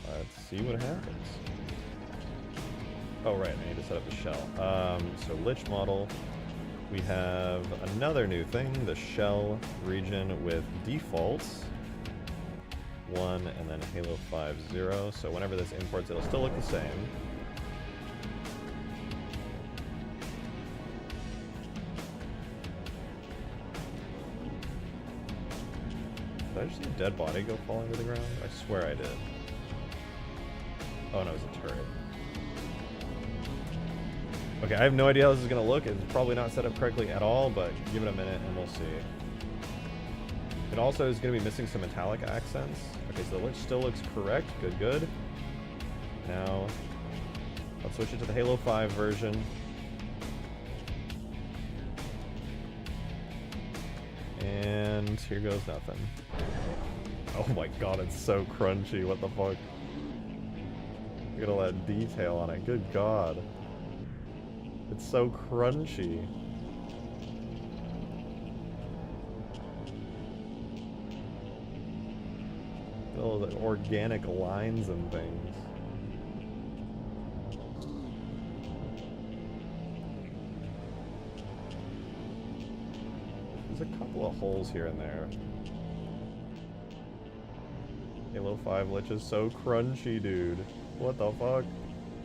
Let's see what happens. Oh, right, I need to set up the shell. So Lich model, we have another new thing, the shell region with defaults. 1 and then Halo 5 0. So whenever this imports, it'll still look the same. Did I just see a dead body go falling to the ground? I swear I did. Oh no, it was a turret. Okay, I have no idea how this is going to look. It's probably not set up correctly at all, but give it a minute and we'll see. It also is going to be missing some metallic accents. Okay, so the Lich still looks correct. Good, good. Now, let's switch it to the Halo 5 version. And here goes nothing. Oh my god, it's so crunchy. What the fuck? Look at all that detail on it. Good god. It's so crunchy. All the organic lines and things. There's a couple of holes here and there. Halo 5 Lich is so crunchy, dude. What the fuck?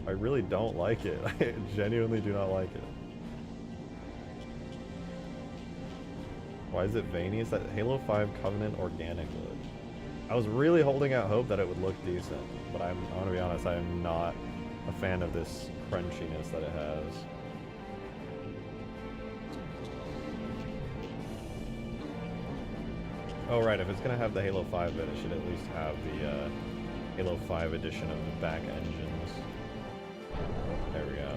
I really don't like it. I genuinely do not like it. Why is it veiny? Is that Halo 5 Covenant Organic Wood? I was really holding out hope that it would look decent, but I want to be honest, I am not a fan of this crunchiness that it has. Oh right, if it's going to have the Halo 5 bit, it should at least have the Halo 5 edition of the back engines. There we go.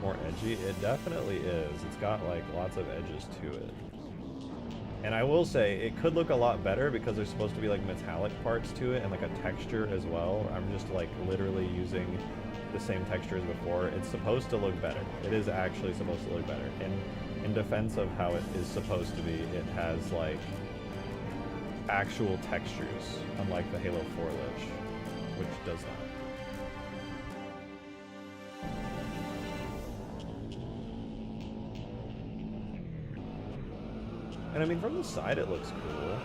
More edgy? It definitely is. It's got like lots of edges to it. And I will say, it could look a lot better because there's supposed to be like metallic parts to it and like a texture as well. I'm just like literally using the same texture as before. It's supposed to look better. It is actually supposed to look better. And in defense of how it is supposed to be, it has like actual textures, unlike the Halo 4 Lich, which does not. And I mean, from the side it looks cool.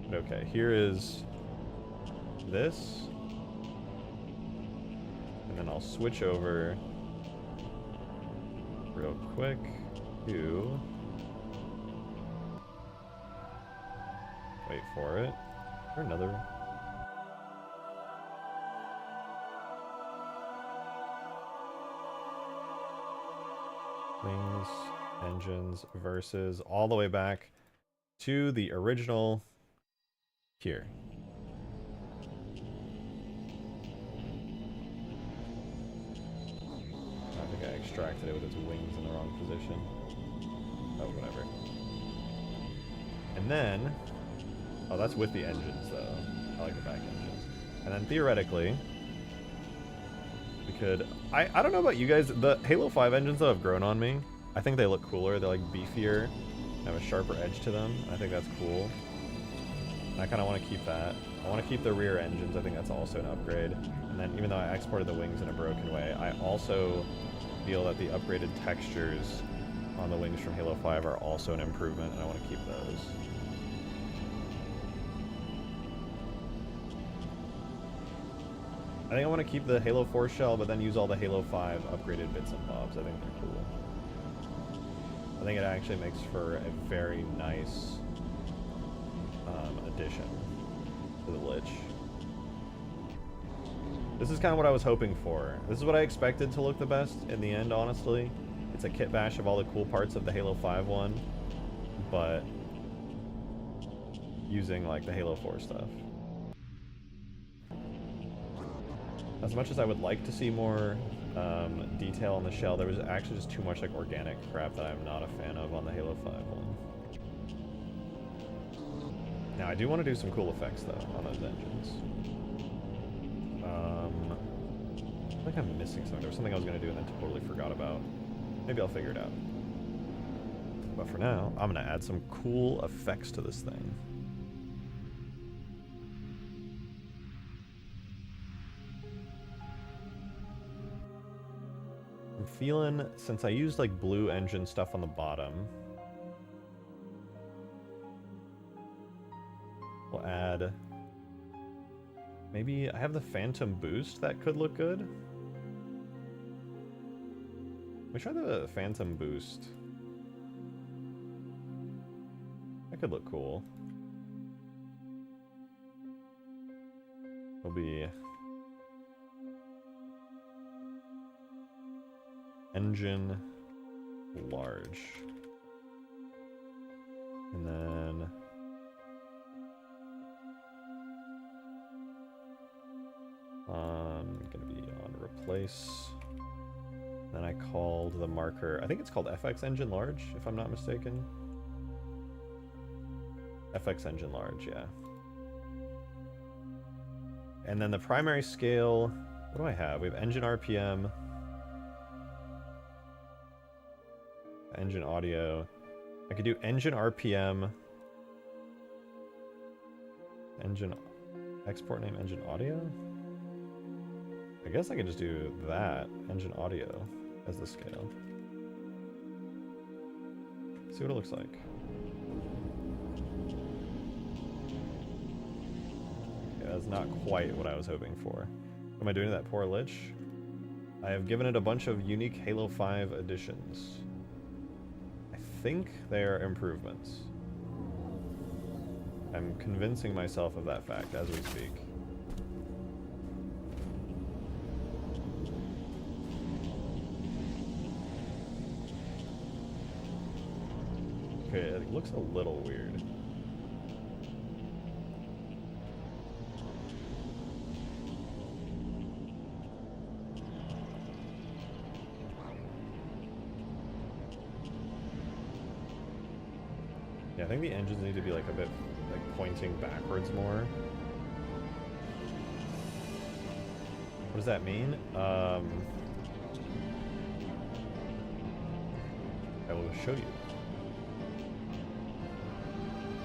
But okay, here is this. And then I'll switch over real quick to... Wait for it. Is there another... Wings, engines, versus all the way back to the original here. I think I extracted it with its wings in the wrong position. Oh, whatever. And then, oh, that's with the engines though. I like the back engines. And then theoretically, we could... I don't know about you guys, the Halo 5 engines that have grown on me, I think they look cooler. They're like beefier, have a sharper edge to them. I think that's cool. And I kind of want to keep that. I want to keep the rear engines. I think that's also an upgrade. And then even though I exported the wings in a broken way, I also feel that the upgraded textures on the wings from Halo 5 are also an improvement, and I want to keep those. I think I want to keep the Halo 4 shell, but then use all the Halo 5 upgraded bits and bobs. I think they're cool. I think it actually makes for a very nice addition to the Lich. This is kind of what I was hoping for. This is what I expected to look the best in the end, honestly. It's a kit bash of all the cool parts of the Halo 5 one, but using like the Halo 4 stuff. As much as I would like to see more detail on the shell, there was actually just too much like organic crap that I'm not a fan of on the Halo 5 one. Now I do want to do some cool effects though on those engines. I think I'm missing something. There was something I was going to do and then totally forgot about. Maybe I'll figure it out. But for now, I'm going to add some cool effects to this thing. I'm feeling, since I used like blue engine stuff on the bottom, we'll add, maybe I have the Phantom Boost, that could look good. Let me try the Phantom Boost. That could look cool. It'll be engine large. And then gonna be on replace. Then I called the marker, I think it's called FX Engine Large, if I'm not mistaken. FX Engine Large, yeah. And then the primary scale, what do I have? We have engine RPM, engine audio. I could do engine RPM, engine export name, engine audio. I guess I could just do that, engine audio, as the scale. See what it looks like. Yeah, that's not quite what I was hoping for. What am I doing to that poor Lich? I have given it a bunch of unique Halo 5 additions. I think they are improvements. I'm convincing myself of that fact as we speak. Okay, it looks a little weird. Yeah, I think the engines need to be like a bit like pointing backwards more. What does that mean? I will show you.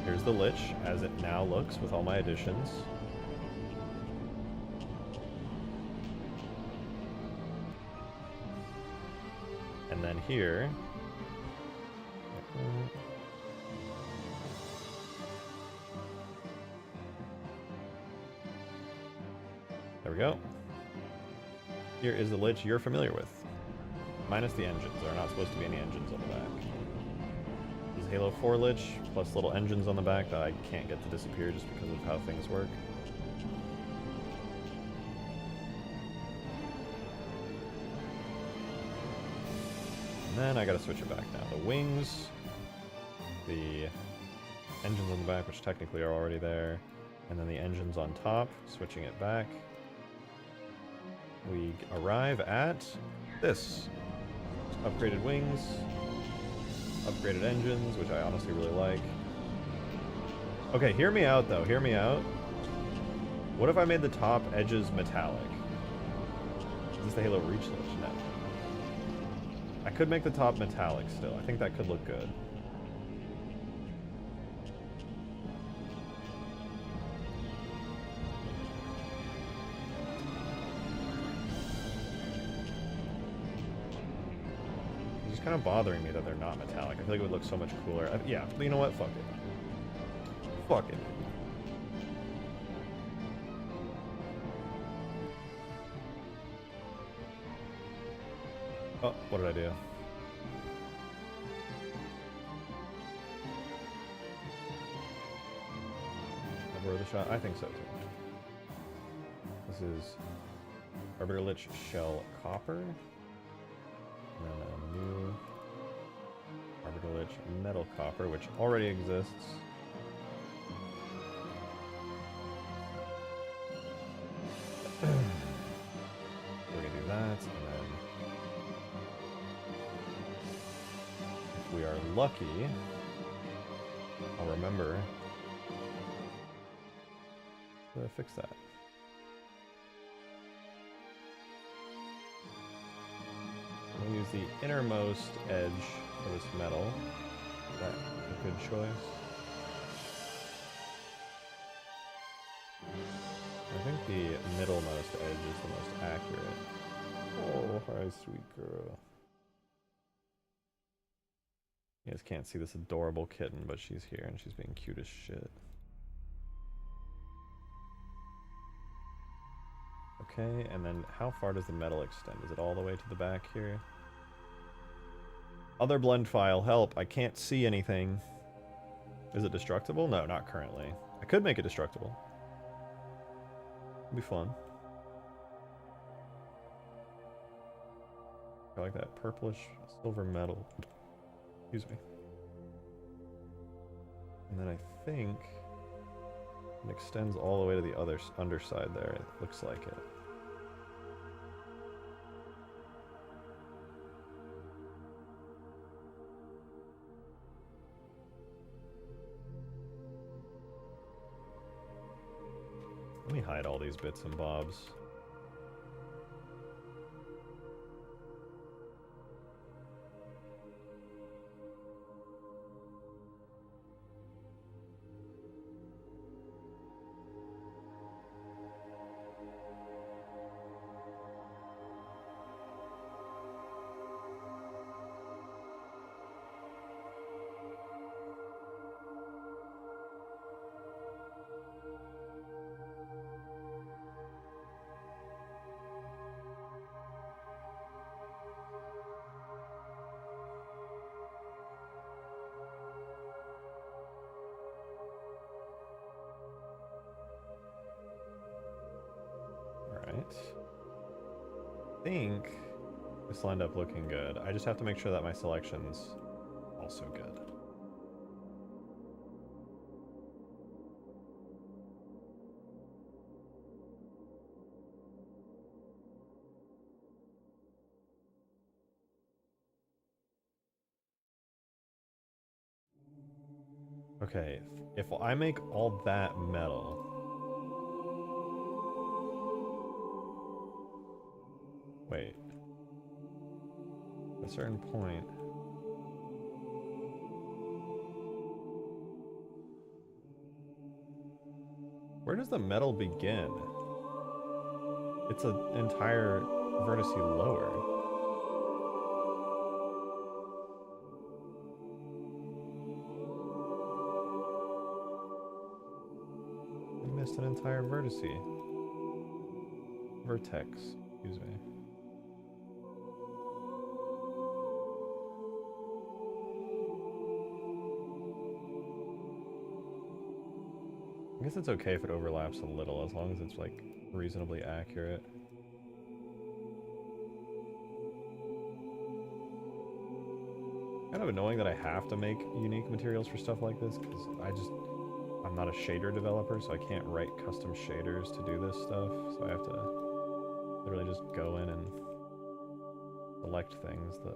Here's the Lich as it now looks with all my additions. And then here, there we go. Here is the Lich you're familiar with. Minus the engines. There are not supposed to be any engines on the back. This is Halo 4 Lich, plus little engines on the back that I can't get to disappear just because of how things work. And then I gotta switch it back now. The wings, the engines on the back, which technically are already there, and then the engines on top, switching it back. We arrive at this. Upgraded wings, upgraded engines, which I honestly really like. Okay, hear me out though, hear me out. What if I made the top edges metallic? Is this the Halo Reach Lich? No. I could make the top metallic still. I think that could look good. It's just kind of bothering me that they're not metallic. I feel like it would look so much cooler. Yeah, but you know what? Fuck it. Fuck it. Oh, what did I do? Over the shot? I think so too. This is Arbiter Lich Shell Copper. And then a new Arbiter Lich Metal Copper, which already exists. We're gonna do that, and then if we are lucky, I'll remember to fix that. We'll use the innermost edge of this metal. Is that a good choice? I think the middlemost edge is the most accurate. Oh, hi, sweet girl. You guys can't see this adorable kitten, but she's here and she's being cute as shit. Okay, and then how far does the metal extend? Is it all the way to the back here? Other blend file, help. I can't see anything. Is it destructible? No, not currently. I could make it destructible. It'd be fun. I like that purplish silver metal. Excuse me. And then I think it extends all the way to the other underside there. It looks like it. Let me hide all these bits and bobs. I think this lined up looking good. I just have to make sure that my selection's also good. Okay, if I make all that metal, wait, at a certain point, where does the metal begin? It's an entire vertice lower. I missed an entire vertex. Excuse me. I guess it's okay if it overlaps a little, as long as it's like reasonably accurate. Kind of annoying that I have to make unique materials for stuff like this, because I'm not a shader developer, so I can't write custom shaders to do this stuff, so I have to literally just go in and select things the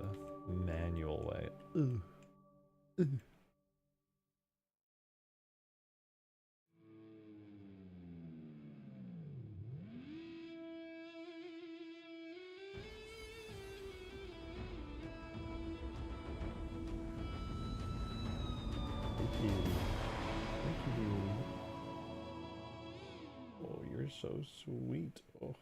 manual way. Ugh. Ugh. You're so sweet. Oh,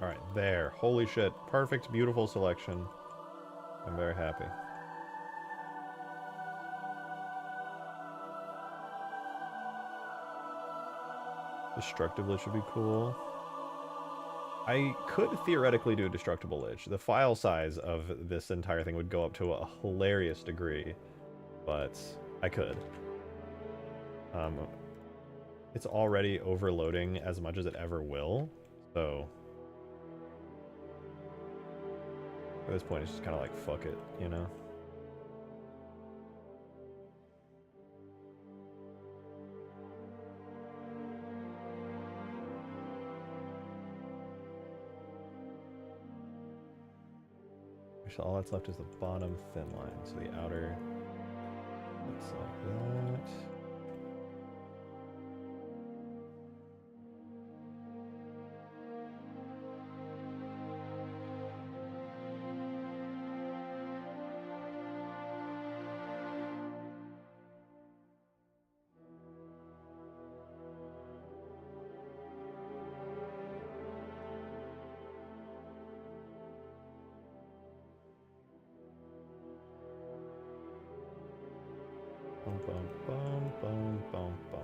alright, there. Holy shit. Perfect, beautiful selection. I'm very happy. Destructive Lich would be cool. I could theoretically do a Destructible Lich. The file size of this entire thing would go up to a hilarious degree, but I could. It's already overloading as much as it ever will, so at this point it's just kind of like, fuck it, you know? So all that's left is the bottom thin line, so the outer looks like that. Bum, bum, bum, bum, bum, bum.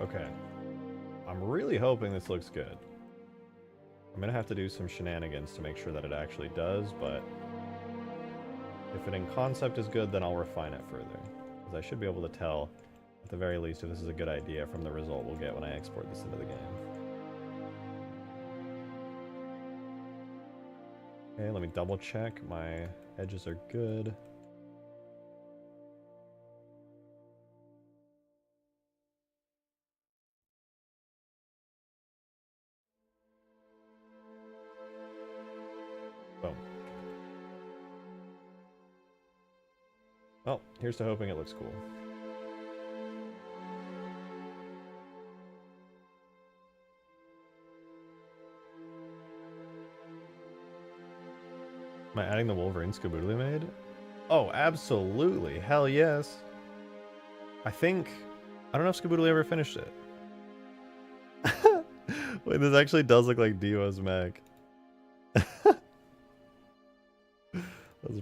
Okay. I'm really hoping this looks good. I'm gonna have to do some shenanigans to make sure that it actually does, but if it in concept is good, then I'll refine it further. Because I should be able to tell, at the very least, if this is a good idea from the result we'll get when I export this into the game. Okay, let me double check. My edges are good. Boom. Well, here's to hoping it looks cool. Am I adding the Wolverine Skaboodly made? Oh, absolutely. Hell yes. I don't know if Skaboodly ever finished it. Wait, this actually does look like Dio's mech. That's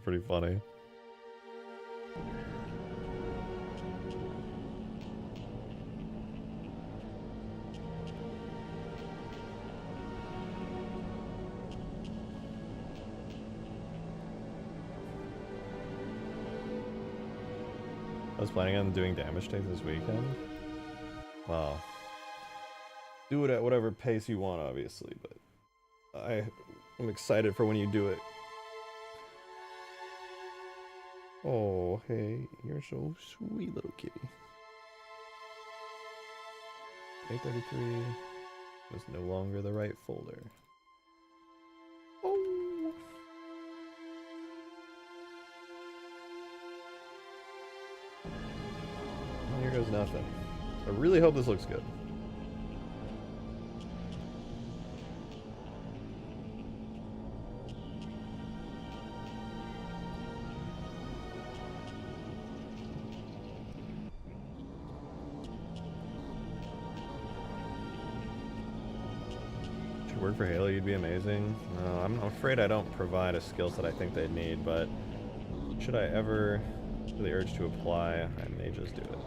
pretty funny. I was planning on doing damage takes this weekend. Well, do it at whatever pace you want, obviously, but I'm excited for when you do it. Oh, hey, you're so sweet, little kitty. 833 was no longer the right folder. Oh. Well, here goes nothing. I really hope this looks good. Work for Halo, you'd be amazing. No, I'm afraid I don't provide a skill set I think they'd need, but should I ever feel the urge to apply, I may just do it.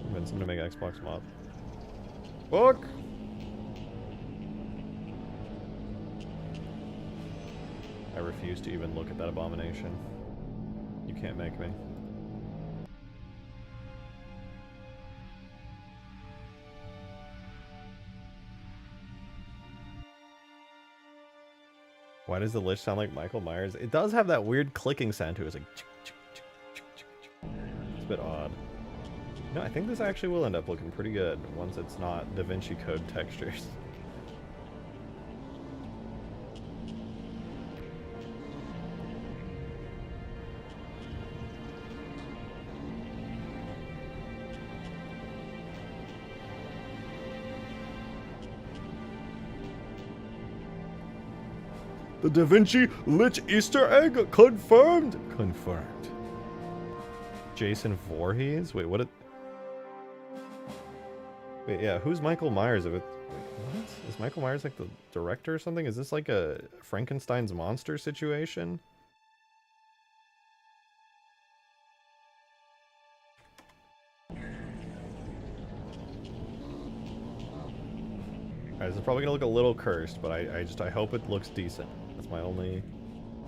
Convince them to make Xbox mod. Fuck! I refuse to even look at that abomination. You can't make me. Why does the Lich sound like Michael Myers? It does have that weird clicking sound to it. It's like... It's a bit odd. No, I think this actually will end up looking pretty good once it's not Da Vinci Code textures. The Da Vinci Lich Easter egg confirmed. Confirmed. Jason Voorhees? Wait, what? Wait, yeah, who's Michael Myers? Wait, what? Is Michael Myers like the director or something? Is this like a Frankenstein's monster situation? Alright, this is probably gonna look a little cursed, but I hope it looks decent. That's my only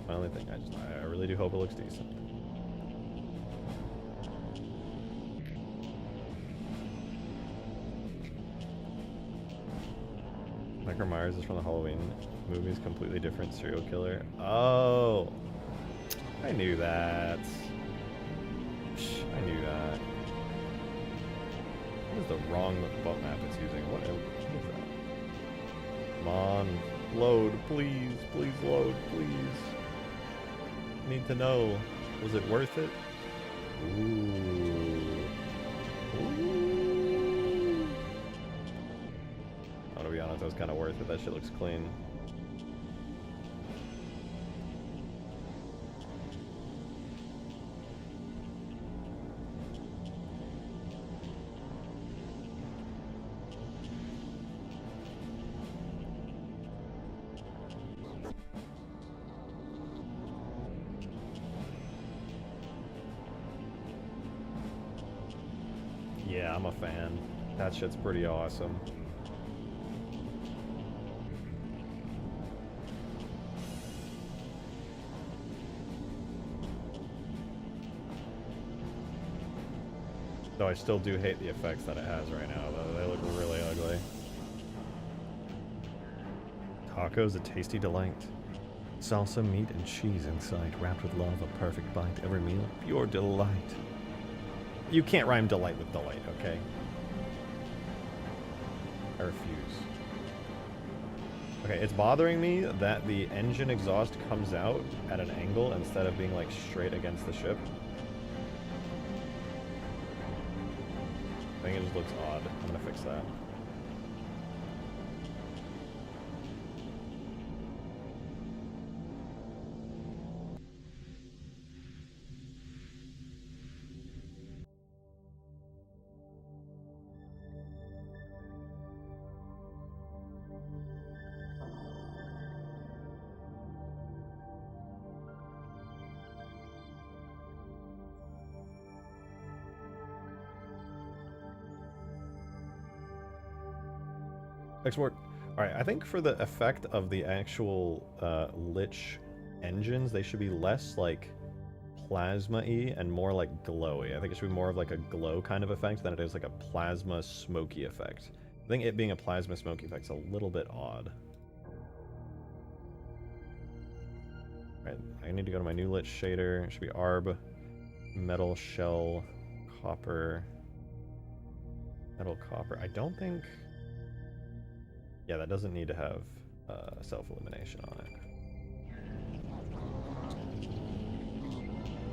thing. I really do hope it looks decent. Michael Myers is from the Halloween movies, completely different serial killer. Oh, I knew that. I knew that. What is the wrong boat map it's using? What is that? Come on, load, please, please load, please. Need to know, was it worth it? Ooh. Ooh. Oh, to be honest, that was kind of worth it. That shit looks clean. Yeah, I'm a fan. That shit's pretty awesome. Though I still do hate the effects that it has right now, though. They look really ugly. Tacos, a tasty delight. Salsa, meat, and cheese inside, wrapped with love, a perfect bite. Every meal, pure delight. You can't rhyme delight with delight, okay? I refuse. Okay, it's bothering me that the engine exhaust comes out at an angle instead of being like straight against the ship. I think it just looks odd. I'm gonna fix that. Export. Alright, I think for the effect of the actual Lich engines, they should be less like plasma-y and more like glowy. I think it should be more of like a glow kind of effect than it is like a plasma smoky effect. I think it being a plasma smoky effect is a little bit odd. Alright, I need to go to my new Lich shader. It should be ARB, metal, shell, copper, metal, copper. I don't think... Yeah, that doesn't need to have self-illumination on it.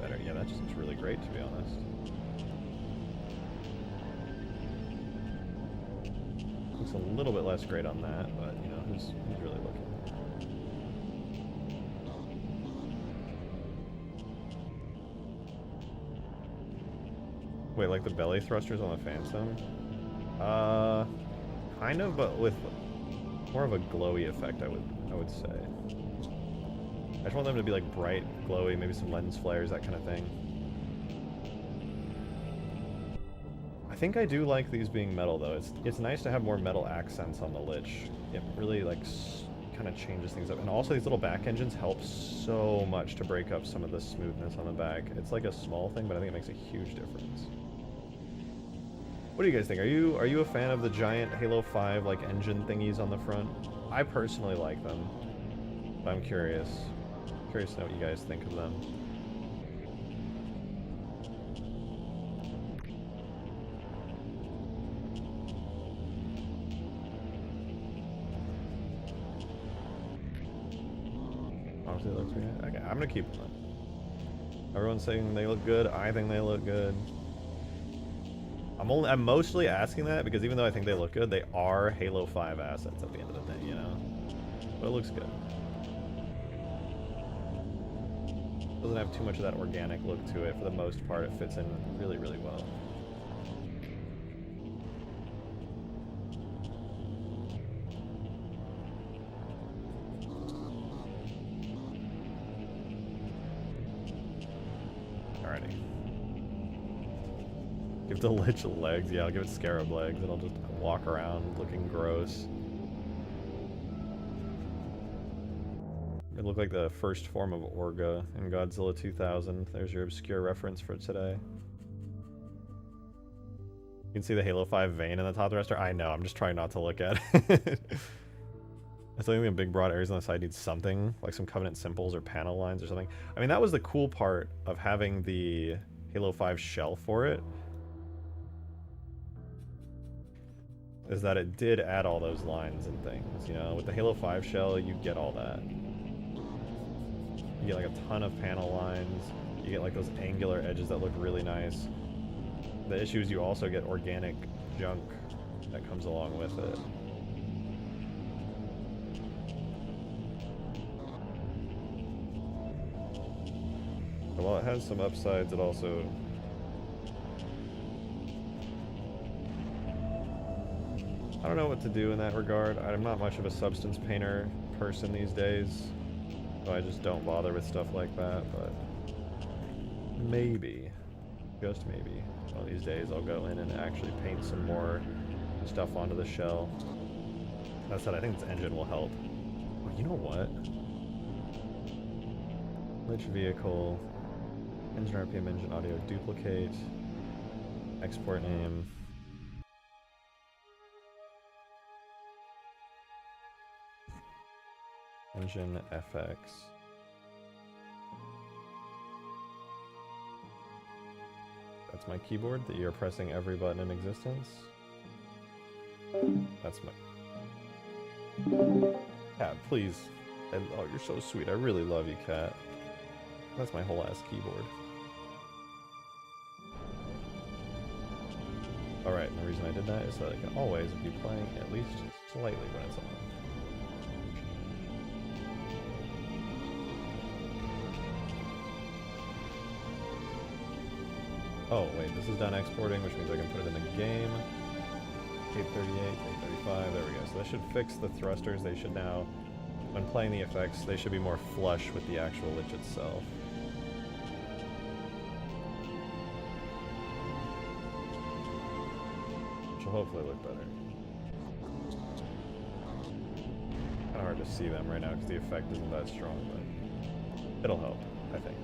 Better. Yeah, that just looks really great, to be honest. Looks a little bit less great on that, but, you know, who's really looking? Wait, like the belly thrusters on the Phantom? Kind of, but with more of a glowy effect, I would say. I just want them to be like bright, glowy, maybe some lens flares, that kind of thing. I think I do like these being metal though. It's nice to have more metal accents on the Lich. It really like kind of changes things up. And also these little back engines help so much to break up some of the smoothness on the back. It's like a small thing, but I think it makes a huge difference. What do you guys think? Are you a fan of the giant Halo 5 like engine thingies on the front? I personally like them, but I'm curious to know what you guys think of them. Honestly, it looks pretty good. Okay, I'm gonna keep them. Everyone's saying they look good. I think they look good. I'm mostly asking that because even though I think they look good, they are Halo 5 assets at the end of the day, you know? But it looks good. Doesn't have too much of that organic look to it. For the most part, it fits in really, really well. Alrighty. Give the Lich legs. Yeah, I'll give it Scarab legs. It'll just walk around looking gross. It looked like the first form of Orga in Godzilla 2000. There's your obscure reference for today. You can see the Halo 5 vein in the top of the rester. I know, I'm just trying not to look at it. I think the big broad areas on the side need something, like some Covenant symbols or panel lines or something. I mean, that was the cool part of having the Halo 5 shell for it. Is that it did add all those lines and things, you know? With the Halo 5 shell, you get all that. You get like a ton of panel lines. You get like those angular edges that look really nice. The issue is you also get organic junk that comes along with it. But while it has some upsides, it also... I don't know what to do in that regard. I'm not much of a substance painter person these days. So I just don't bother with stuff like that, but maybe, just maybe, one of these days I'll go in and actually paint some more stuff onto the shell. That said, I think this engine will help. Oh, you know what? Lich vehicle, engine RPM, engine audio, duplicate, export name. Engine FX. That's my keyboard that you're pressing every button in existence. That's my... Cat, please. Oh, you're so sweet. I really love you, Cat. That's my whole ass keyboard. Alright, and the reason I did that is so that I can always be playing at least slightly when it's on. Oh, wait, this is done exporting, which means I can put it in the game. 838, 835, there we go. So that should fix the thrusters. They should now, when playing the effects, they should be more flush with the actual Lich itself. Which will hopefully look better. Kind of hard to see them right now because the effect isn't that strong, but it'll help, I think.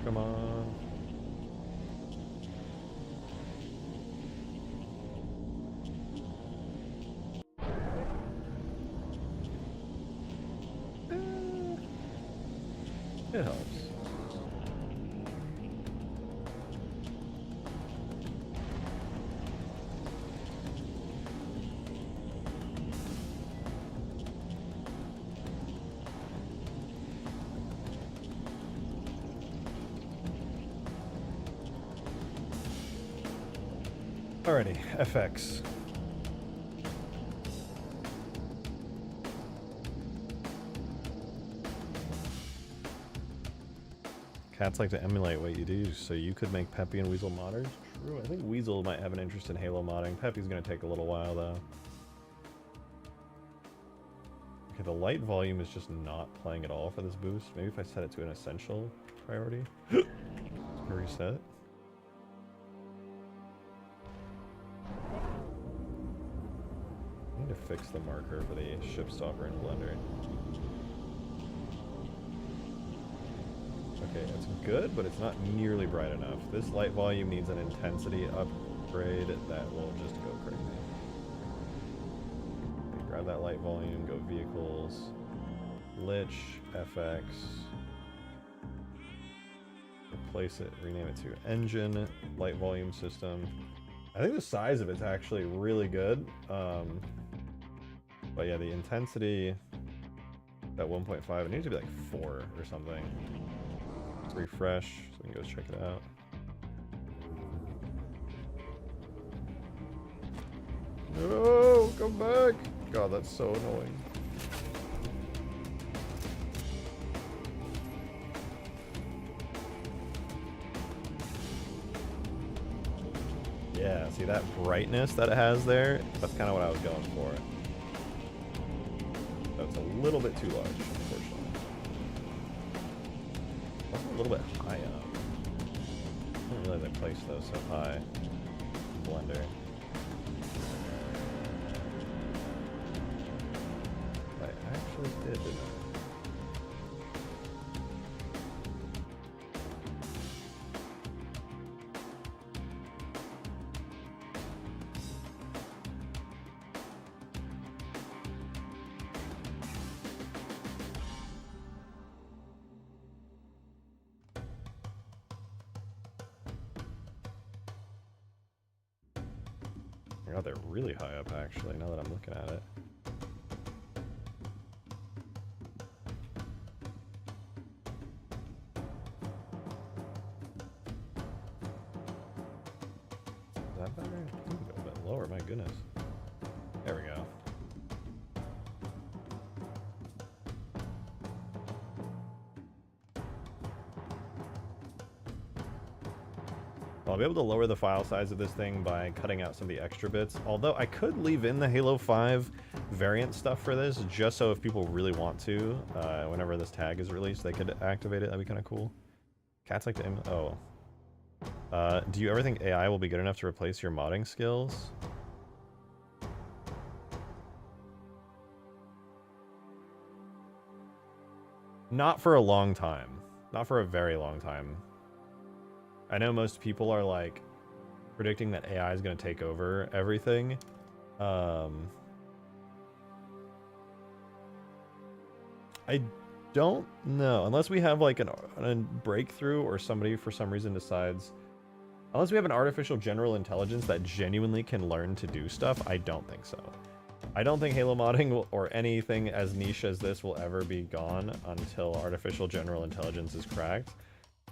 Come on. It helps. Alrighty, FX. Cats like to emulate what you do, so you could make Peppy and Weasel modders? True, I think Weasel might have an interest in Halo modding. Peppy's gonna take a little while, though. Okay, the light volume is just not playing at all for this boost. Maybe if I set it to an essential priority. Reset. I need to fix the marker for the ship stopper in Blender. Okay, it's good, but it's not nearly bright enough. This light volume needs an intensity upgrade that will just go crazy. Okay, grab that light volume, go vehicles, Lich, FX, replace it, rename it to engine, light volume system. I think the size of it's actually really good. But yeah, the intensity at 1.5, it needs to be like 4 or something. refresh so we can go check it out. No, come back! God, that's so annoying. Yeah, see that brightness that it has there? That's kind of what I was going for. So it's a little bit too large, unfortunately. Also a little bit high up. I didn't realize I placed those so high. Blender. I actually did, didn't I? Oh, they're really high up, actually, now that I'm looking at it. Is that better? Ooh, a bit lower, my goodness. There we go. I'll be able to lower the file size of this thing by cutting out some of the extra bits, although I could leave in the Halo 5 variant stuff for this, just so if people really want to, whenever this tag is released, they could activate it. That'd be kind of cool. Cats like to oh. Do you ever think AI will be good enough to replace your modding skills? Not for a long time. Not for a very long time. I know most people are like predicting that AI is going to take over everything. I don't know. Unless we have like a breakthrough or somebody for some reason decides... Unless we have an artificial general intelligence that genuinely can learn to do stuff, I don't think so. I don't think Halo modding or anything as niche as this will ever be gone until artificial general intelligence is cracked.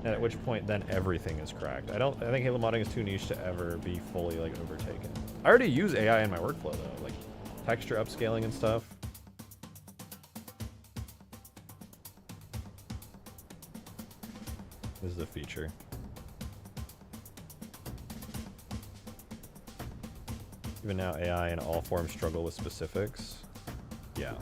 And at which point, then everything is cracked. I think Halo modding is too niche to ever be fully, like, overtaken. I already use AI in my workflow, though. Like, texture upscaling and stuff. This is a feature. Even now, AI in all forms struggle with specifics. Yeah.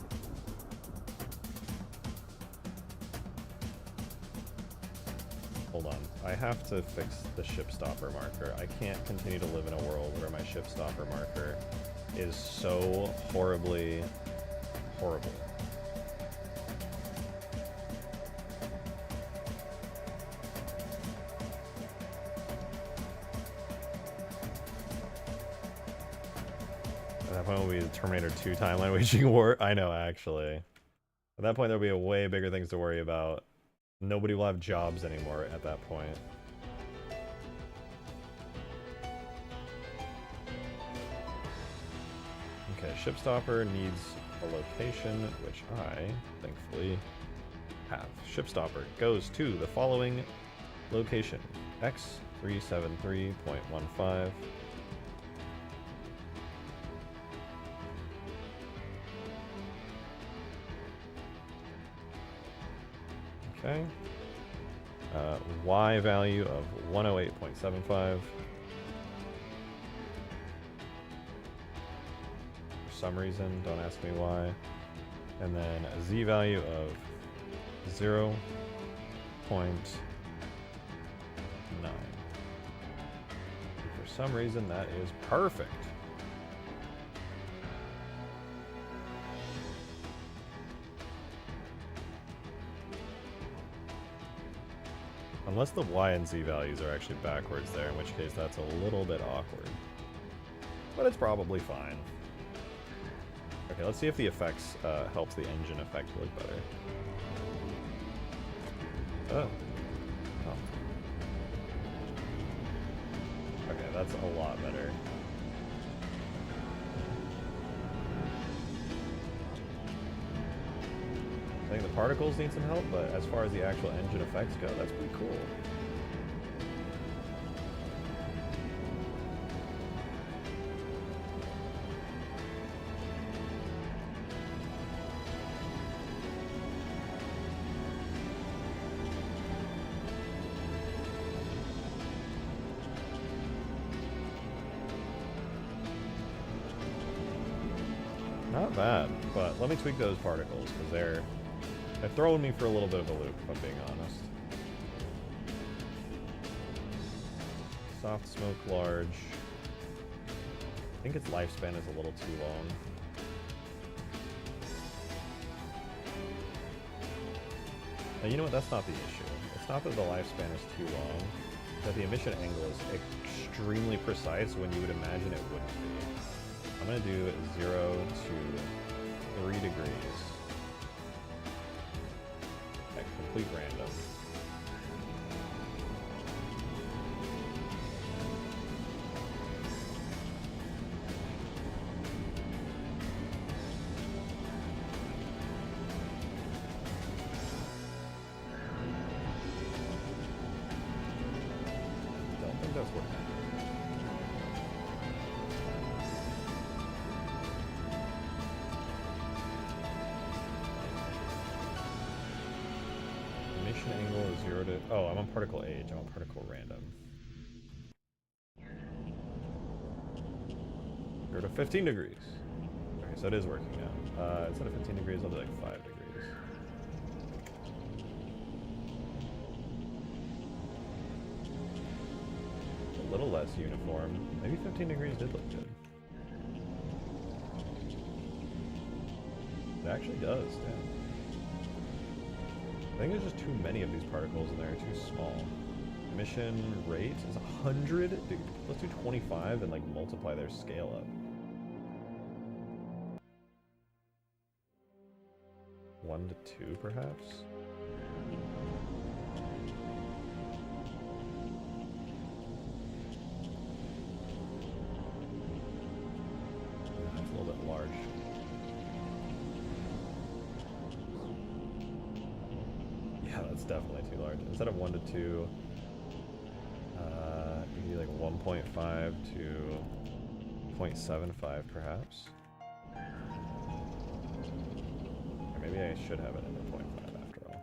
Hold on. I have to fix the ship stopper marker. I can't continue to live in a world where my ship stopper marker is so horribly horrible. At that point will be the Terminator 2 timeline waging war. I know, actually. At that point, there'll be a way bigger things to worry about. Nobody will have jobs anymore at that point. Okay, Shipstopper needs a location, which I, thankfully, have. Shipstopper goes to the following location. X373.15. Okay. Y value of 108.75. For some reason, don't ask me why. And then a Z value of 0.9. For some reason, that is perfect. Unless the Y and Z values are actually backwards there, in which case that's a little bit awkward. But it's probably fine. Okay, let's see if the effects helps the engine effect look better. Oh. Oh. Okay, that's a lot better. I think think the particles need some help, but as far as the actual engine effects go, that's pretty cool. Not bad, but let me tweak those particles, because they're throwing me for a little bit of a loop, if I'm being honest. Soft smoke large. I think its lifespan is a little too long. Now, you know what? That's not the issue. It's not that the lifespan is too long, it's that the emission angle is extremely precise when you would imagine it wouldn't be. I'm going to do 0 to 3 degrees. At complete random. Don't think that's working. Angle is 0 to... Oh, I'm on particle age. I'm on particle random. 0 to 15 degrees. Okay, so it is working now. Instead of 15 degrees, I'll do like 5 degrees. A little less uniform. Maybe 15 degrees did look good. It actually does, damn. I think there's just too many of these particles and they're too small. Emission rate is 100? Dude, let's do 25 and like multiply their scale up. 1 to 2 perhaps? That's a little bit large. Yeah, that's definitely too large. Instead of 1 to 2, maybe like 1.5 to 0.75 perhaps. Or maybe I should have it in the 0.5 after all.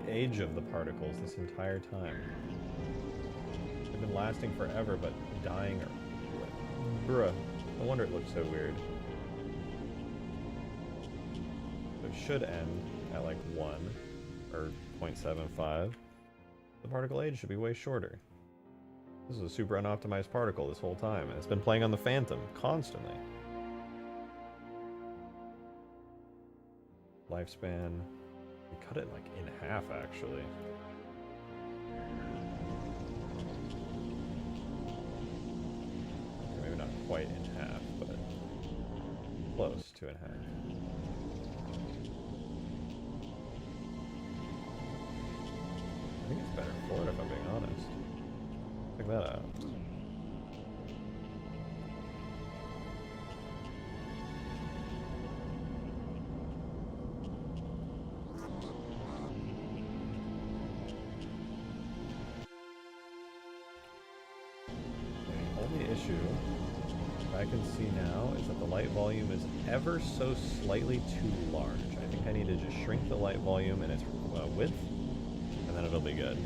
Age of the particles this entire time. They've been lasting forever, but dying or... Bruh. No wonder it looks so weird. So it should end at like 1 or 0.75. The particle age should be way shorter. This is a super unoptimized particle this whole time, and it's been playing on the Phantom constantly. Lifespan... We cut it like in half, actually. Maybe not quite in half, but close to in half. I think it's better for it, if I'm being honest. Check that out. I can see now is that the light volume is ever so slightly too large. I think I need to just shrink the light volume and its width, and then it'll be good.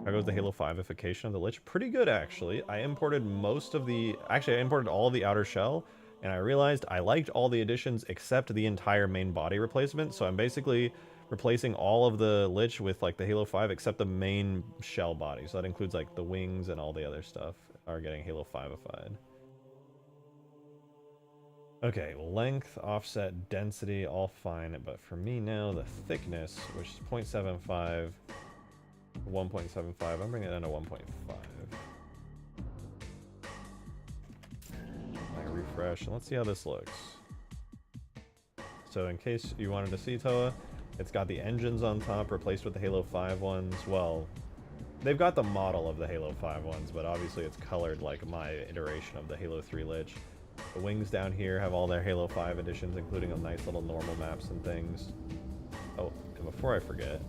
How goes the Halo 5ification of the Lich? Pretty good, actually. I imported most of the... Actually, I imported all of the outer shell, and I realized I liked all the additions except the entire main body replacement, so I'm basically replacing all of the Lich with like the Halo 5 except the main shell body. So that includes like the wings and all the other stuff are getting Halo 5ified. Okay, length, offset, density, all fine, but for me now the thickness, which is 0.75, 1.75. I'm bringing it down to 1.5. I refresh, and let's see how this looks. So in case you wanted to see, Toa, it's got the engines on top replaced with the Halo 5 ones. Well, they've got the model of the Halo 5 ones, but obviously it's colored like my iteration of the Halo 3 Lich. The wings down here have all their Halo 5 editions, including a nice little normal maps and things. Oh, and before I forget,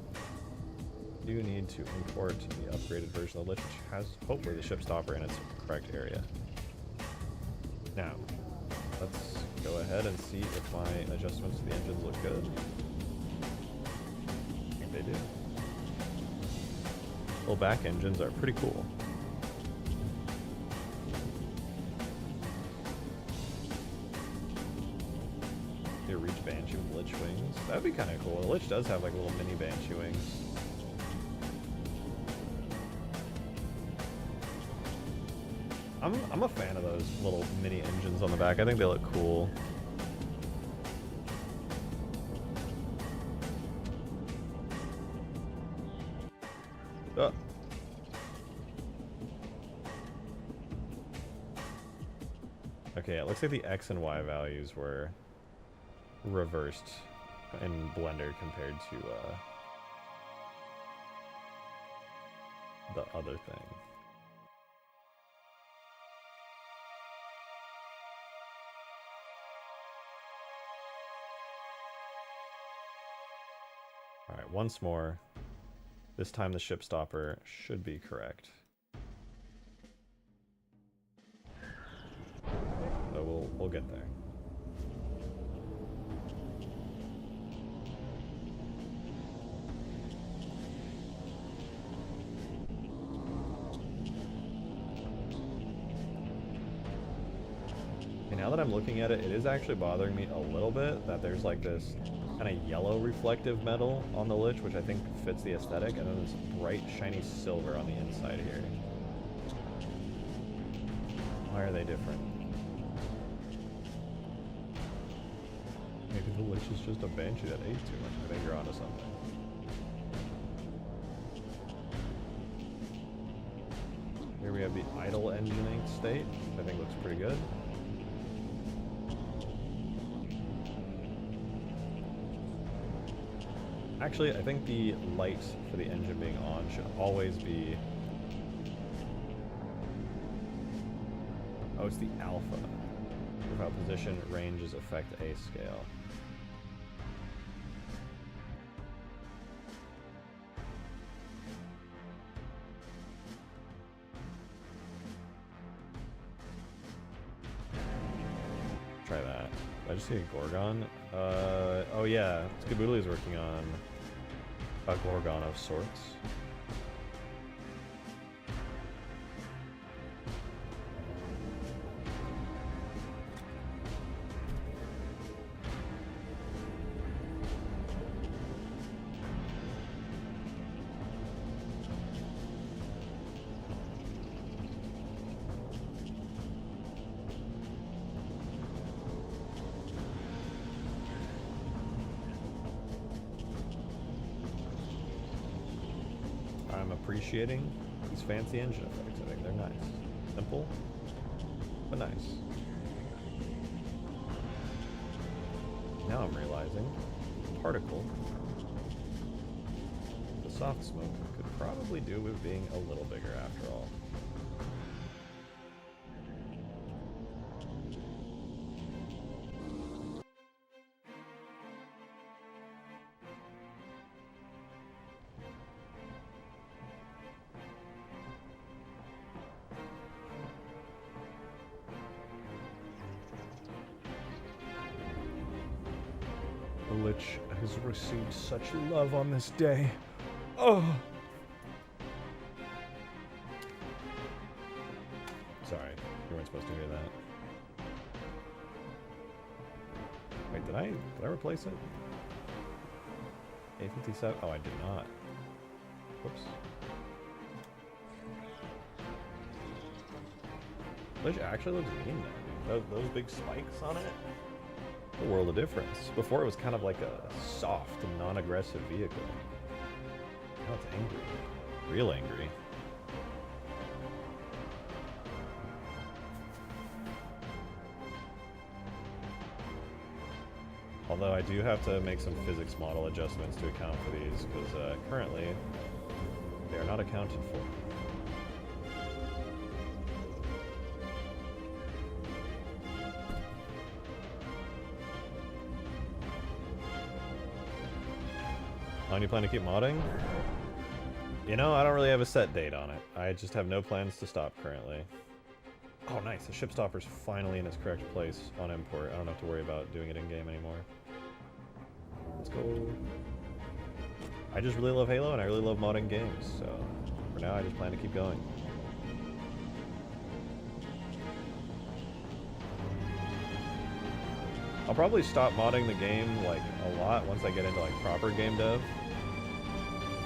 you need to import the upgraded version of the Lich, which has hopefully the ship stopper in its correct area. Now, let's go ahead and see if my adjustments to the engines look good. I think they do. Little back engines are pretty cool. Your Reach Banshee with Lich wings. That'd be kind of cool. The Lich does have like little mini Banshee wings. I'm a fan of those little mini engines on the back. I think they look cool. Okay, it looks like the X and Y values were reversed in Blender compared to the other thing. Alright, once more. This time the ship stopper should be correct. So we'll get there. Okay, now that I'm looking at it, it is actually bothering me a little bit that there's like this kind of yellow reflective metal on the Lich, which I think fits the aesthetic, and then this bright shiny silver on the inside here. Why are they different? Maybe the Lich is just a Banshee that ate too much. I think you're onto something. Here we have the idle engineering state, which I think looks pretty good. Actually, I think the light for the engine being on should always be... Oh, it's the alpha. Profile position, ranges affect A scale. Try that. I just see a Gorgon. Oh yeah, Skaboodle is working on a Gorgon of sorts. Appreciating these fancy engine effects. I think they're nice. Simple, but nice. Now I'm realizing particle, the soft smoke, could probably do with being a little bigger after all. The Lich has received such love on this day. Oh! Sorry, you weren't supposed to hear that. Wait, did I replace it? A57? Oh, I did not. Whoops. Lich actually looks mean now, dude. Those big spikes on it? A world of difference. Before it was kind of like a soft and non-aggressive vehicle. Now it's angry. real angry. Although I do have to make some physics model adjustments to account for these, because currently they are not accounted for. How long do you plan to keep modding? You know, I don't really have a set date on it. I just have no plans to stop currently. Oh nice, the ship stopper's finally in its correct place on import. I don't have to worry about doing it in-game anymore. Let's go. I just really love Halo and I really love modding games, so for now I just plan to keep going. I'll probably stop modding the game like a lot once I get into like proper game dev,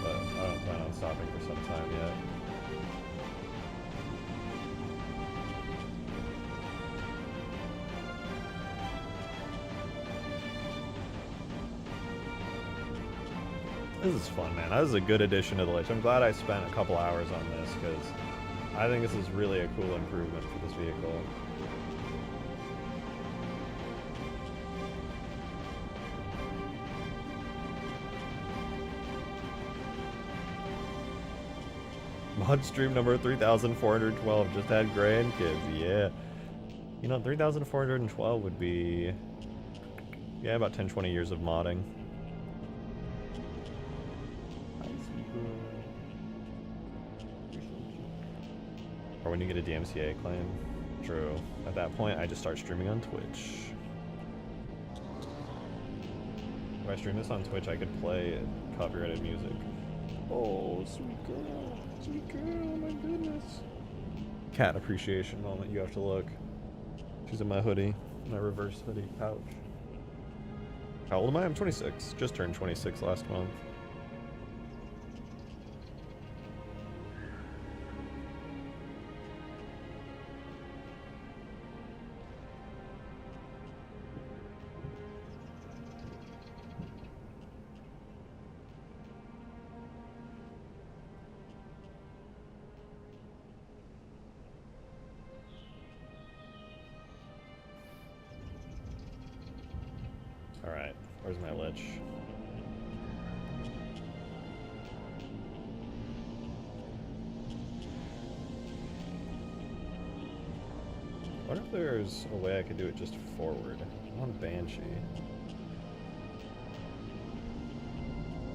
but I don't plan on stopping for some time yet. This is fun, man. This is a good addition to the Lich. I'm glad I spent a couple hours on this, because I think this is really a cool improvement for this vehicle. Mod stream number 3,412 just had grandkids, yeah. You know, 3,412 would be, yeah, about 10-20 years of modding. Or when you get a DMCA claim. True. At that point, I just start streaming on Twitch. If I stream this on Twitch, I could play copyrighted music. Oh, sweet girl. Sweet girl, my goodness. Cat appreciation moment, you have to look. She's in my hoodie, my reverse hoodie pouch. How old am I? I'm 26. Just turned 26 last month. Alright, where's my Lich? What if there's a way I could do it just forward? I'm on Banshee.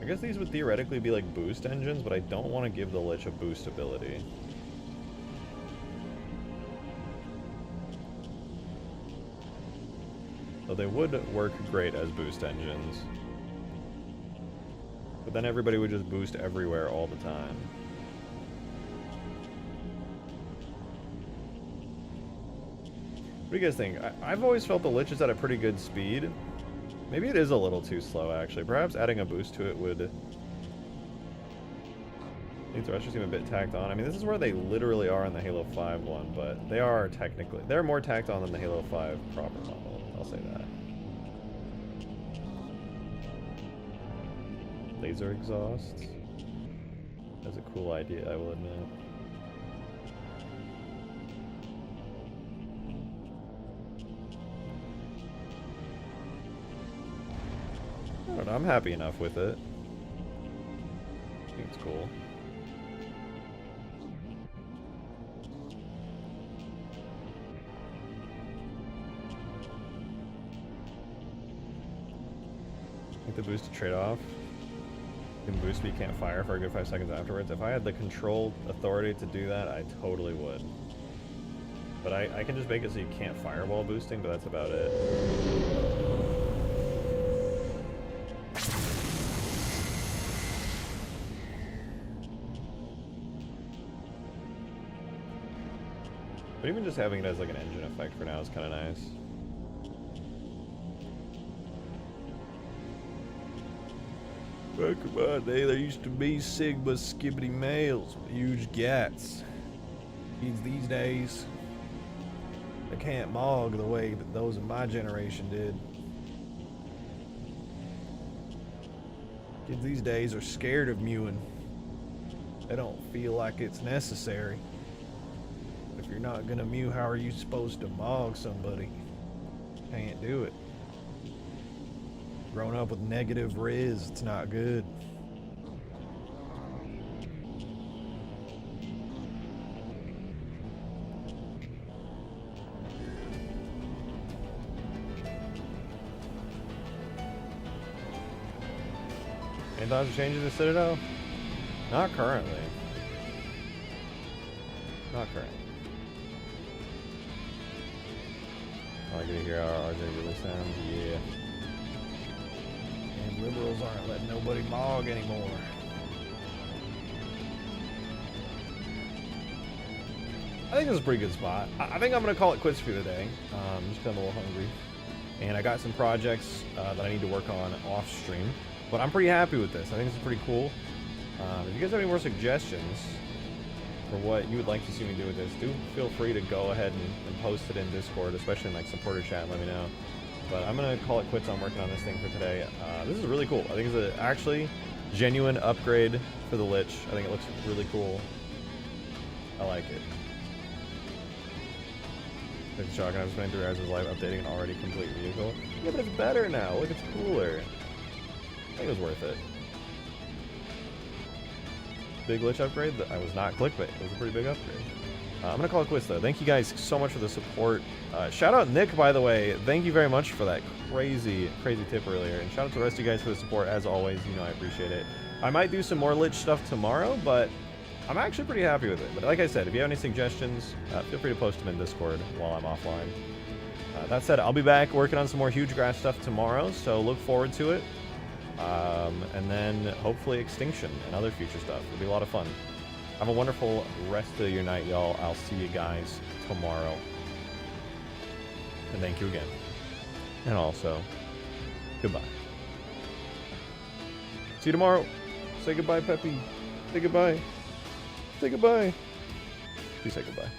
I guess these would theoretically be like boost engines, but I don't want to give the Lich a boost ability. So they would work great as boost engines. But then everybody would just boost everywhere all the time. What do you guys think? I've always felt the Lich is at a pretty good speed. Maybe it is a little too slow, actually. Perhaps adding a boost to it would make the rest seem a bit tacked on. I mean, this is where they literally are in the Halo 5 one, but they are technically... They're more tacked on than the Halo 5 proper model. I'll say that. Laser exhaust. That's a cool idea, I will admit. I don't know, I'm happy enough with it. I think it's cool. I think the boost to trade off. You can boost but you can't fire for a good 5 seconds afterwards. If I had the control authority to do that, I totally would. But I can just make it so you can't fire while boosting, but that's about it. But even just having it as like an engine effect for now is kind of nice. Back in my day, there used to be Sigma skibbity males with huge gats. Kids these days, they can't mog the way that those of my generation did. Kids these days are scared of mewing. They don't feel like it's necessary. If you're not gonna Mew, how are you supposed to mog somebody? Can't do it. Growing up with negative riz, it's not good. Any thoughts of changing the Citadel? Not currently. Not currently. I like to hear how RJ really sounds. Yeah. And liberals aren't letting nobody mog anymore. I think this is a pretty good spot. I think I'm going to call it quits for the day. Just 'cause I'm a little hungry. And I got some projects that I need to work on off stream. But I'm pretty happy with this. I think this is pretty cool. If you guys have any more suggestions for what you would like to see me do with this, do feel free to go ahead and post it in Discord, especially in like supporter chat, and let me know. But I'm gonna call it quits on working on this thing for today. This is really cool. I think it's a actually genuine upgrade for the Lich. I think it looks really cool. I like it. It's shocking. I was spending 3 hours of his life updating an already complete vehicle. Yeah, but it's better now. Look, it's cooler. I think it was worth it. Big Lich upgrade? I was not clickbait. It was a pretty big upgrade. I'm going to call it quits, though. Thank you guys so much for the support. Shout out Nick, by the way. Thank you very much for that crazy tip earlier. And shout out to the rest of you guys for the support. As always, you know I appreciate it. I might do some more Lich stuff tomorrow, but I'm actually pretty happy with it. But like I said, if you have any suggestions, feel free to post them in Discord while I'm offline. That said, I'll be back working on some more huge grass stuff tomorrow, so look forward to it. And then hopefully Extinction and other future stuff. It'll be a lot of fun. Have a wonderful rest of your night, y'all. I'll see you guys tomorrow. And thank you again. And also, goodbye. See you tomorrow. Say goodbye, Peppy. Say goodbye. Say goodbye. Please say goodbye.